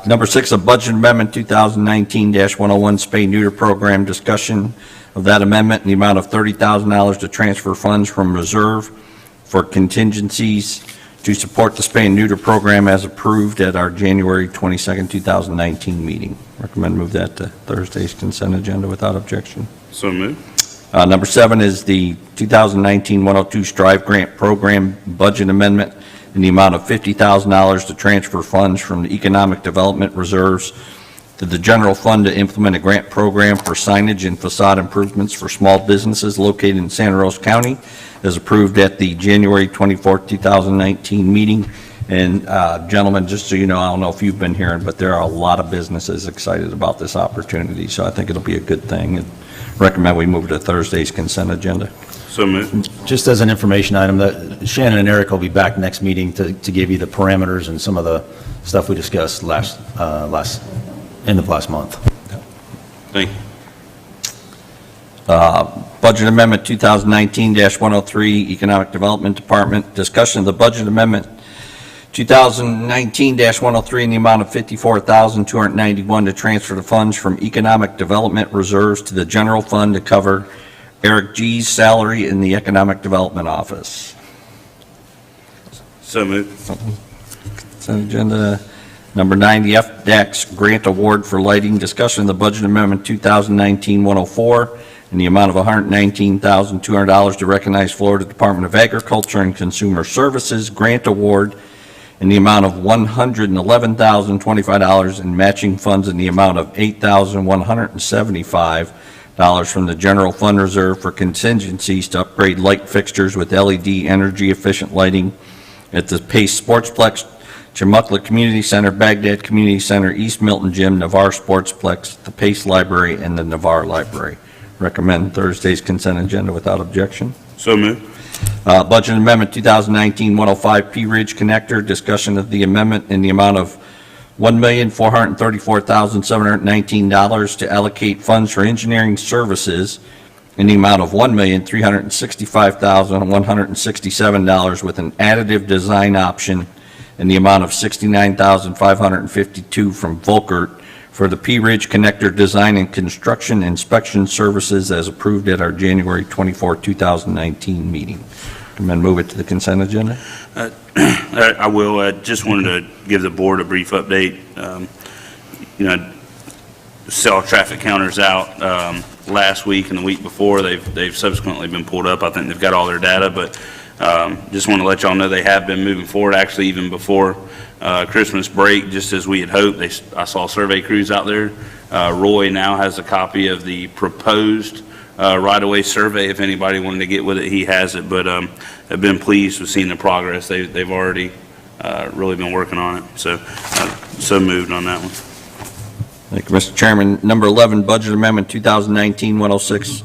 Number 6, a budget amendment, 2019-101 spay-neuter program, discussion of that amendment in the amount of $30,000 to transfer funds from reserve for contingencies to support the spay and neuter program as approved at our January 22nd, 2019 meeting. Recommend move that to Thursday's consent agenda without objection. So moved. Number 7 is the 2019-102 Strive Grant Program budget amendment in the amount of $50,000 to transfer funds from the Economic Development Reserves to the general fund to implement a grant program for signage and facade improvements for small businesses located in Santa Rosa County, as approved at the January 24th, 2019 meeting. And gentlemen, just so you know, I don't know if you've been hearing, but there are a lot of businesses excited about this opportunity, so I think it'll be a good thing, and recommend we move to Thursday's consent agenda. So moved. Just as an information item, that Shannon and Eric will be back next meeting to give you the parameters and some of the stuff we discussed end of last month. Thank you. Budget Amendment 2019-103, Economic Development Department, discussion of the Budget Amendment 2019-103 in the amount of $54,291 to transfer the funds from Economic Development Reserves to the general fund to cover Eric G's salary in the Economic Development Office. So moved. Consent agenda. Number 9, the FDAX Grant Award for Lighting, discussion of the Budget Amendment 2019-104 in the amount of $119,200 to recognize Florida Department of Agriculture and Consumer Services Grant Award in the amount of $111,025 and matching funds in the amount of $8,175 from the General Fund Reserve for contingencies to upgrade light fixtures with LED energy-efficient lighting at the Pace Sportsplex, Chumuckla Community Center, Baghdad Community Center, East Milton Gym, Navarre Sportsplex, the Pace Library, and the Navarre Library. Recommend Thursday's consent agenda without objection. So moved. Budget Amendment 2019-105 P Ridge Connector, discussion of the amendment in the amount of $1,434,719 to allocate funds for engineering services in the amount of $1,365,167 with an additive design option in the amount of $69,552 from Volkert for the P Ridge Connector Design and Construction Inspection Services as approved at our January 24, 2019 meeting. Recommend move it to the consent agenda. I will. I just wanted to give the board a brief update. Saw traffic counters out last week and the week before. They've subsequently been pulled up. I think they've got all their data, but just want to let y'all know they have been moving forward. Actually, even before Christmas break, just as we had hoped. I saw survey crews out there. Roy now has a copy of the proposed right-of-way survey. If anybody wanted to get with it, he has it. But I've been pleased with seeing the progress. They've already really been working on it. So moved on that one. Thank you, Mr. Chairman. Number 11, Budget Amendment 2019-106,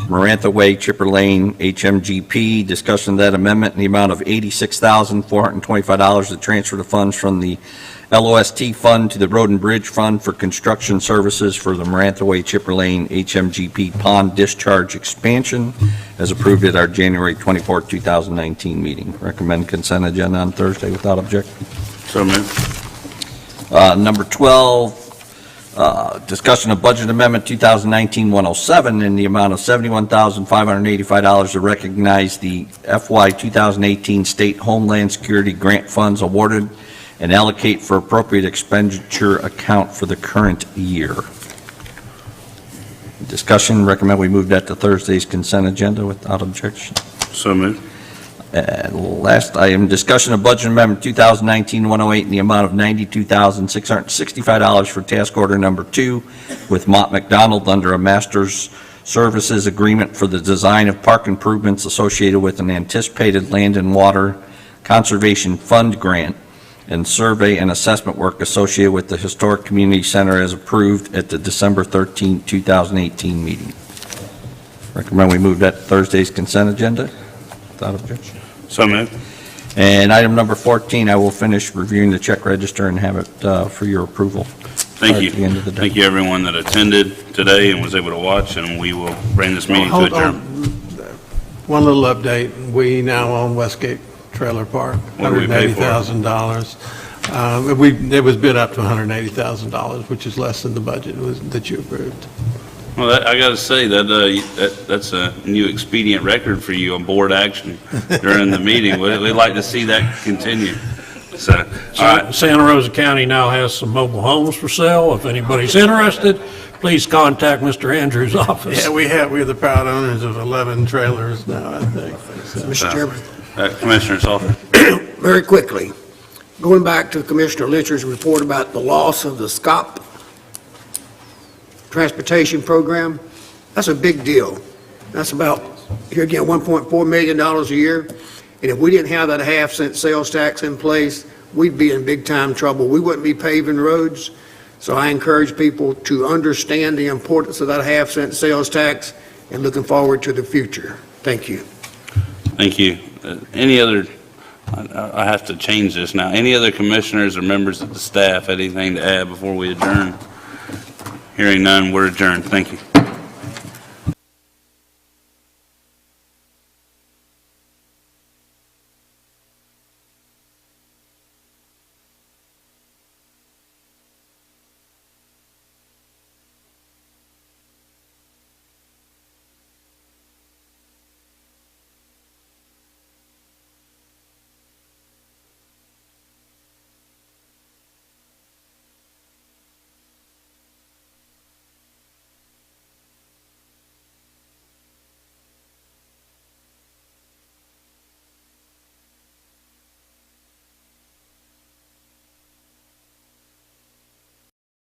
Marantha Way, Chipper Lane, HMGP. Discussion of that amendment in the amount of $86,425 to transfer the funds from the LOST Fund to the Road and Bridge Fund for construction services for the Marantha Way, Chipper Lane, HMGP Pond Discharge Expansion, as approved at our January 24, 2019 meeting. Recommend consent agenda on Thursday without objection. So moved. Number 12, discussion of Budget Amendment 2019-107 in the amount of $71,585 to recognize the FY 2018 State Homeland Security Grant Funds awarded and allocate for appropriate expenditure account for the current year. Discussion, recommend we move that to Thursday's consent agenda without objection. So moved. Last item, discussion of budget amendment 2019-108 in the amount of $92,665 for task order number 2 with Mott McDonald under a master's services agreement for the design of park improvements associated with an anticipated land and water conservation fund grant and survey and assessment work associated with the Historic Community Center as approved at the December 13, 2018 meeting. Recommend we move that to Thursday's consent agenda. Without objection. So moved. And item number 14, I will finish reviewing the check register and have it for your approval. Thank you. At the end of the day. Thank you, everyone that attended today and was able to watch, and we will bring this meeting to Hold on. adjournment. One little update. We now own Westgate Trailer Park, What do we pay for it? $180,000. It was bid up to $180,000, which is less than the budget that you approved. Well, I got to say, that's a new expedient record for you on board action during the meeting. We'd like to see that continue. So, all right. Santa Rosa County now has some mobile homes for sale. If anybody's interested, please contact Mr. Andrews' office. Yeah, we're the proud owners of 11 trailers now, I think. Mr. Chairman, Commissioner Salter. very quickly, going back to Commissioner Lynch's report about the loss of the SCOP transportation program, that's a big deal. That's about, here again, $1.4 million a year. And if we didn't have that half-cent sales tax in place, we'd be in big-time trouble. We wouldn't be paving roads. So I encourage people to understand the importance of that half-cent sales tax and looking forward to the future. Thank you. Thank you. Any other, I have to change this now. Any other commissioners or members of the staff, anything to add before we adjourn? Hearing none, we're adjourned. Thank you.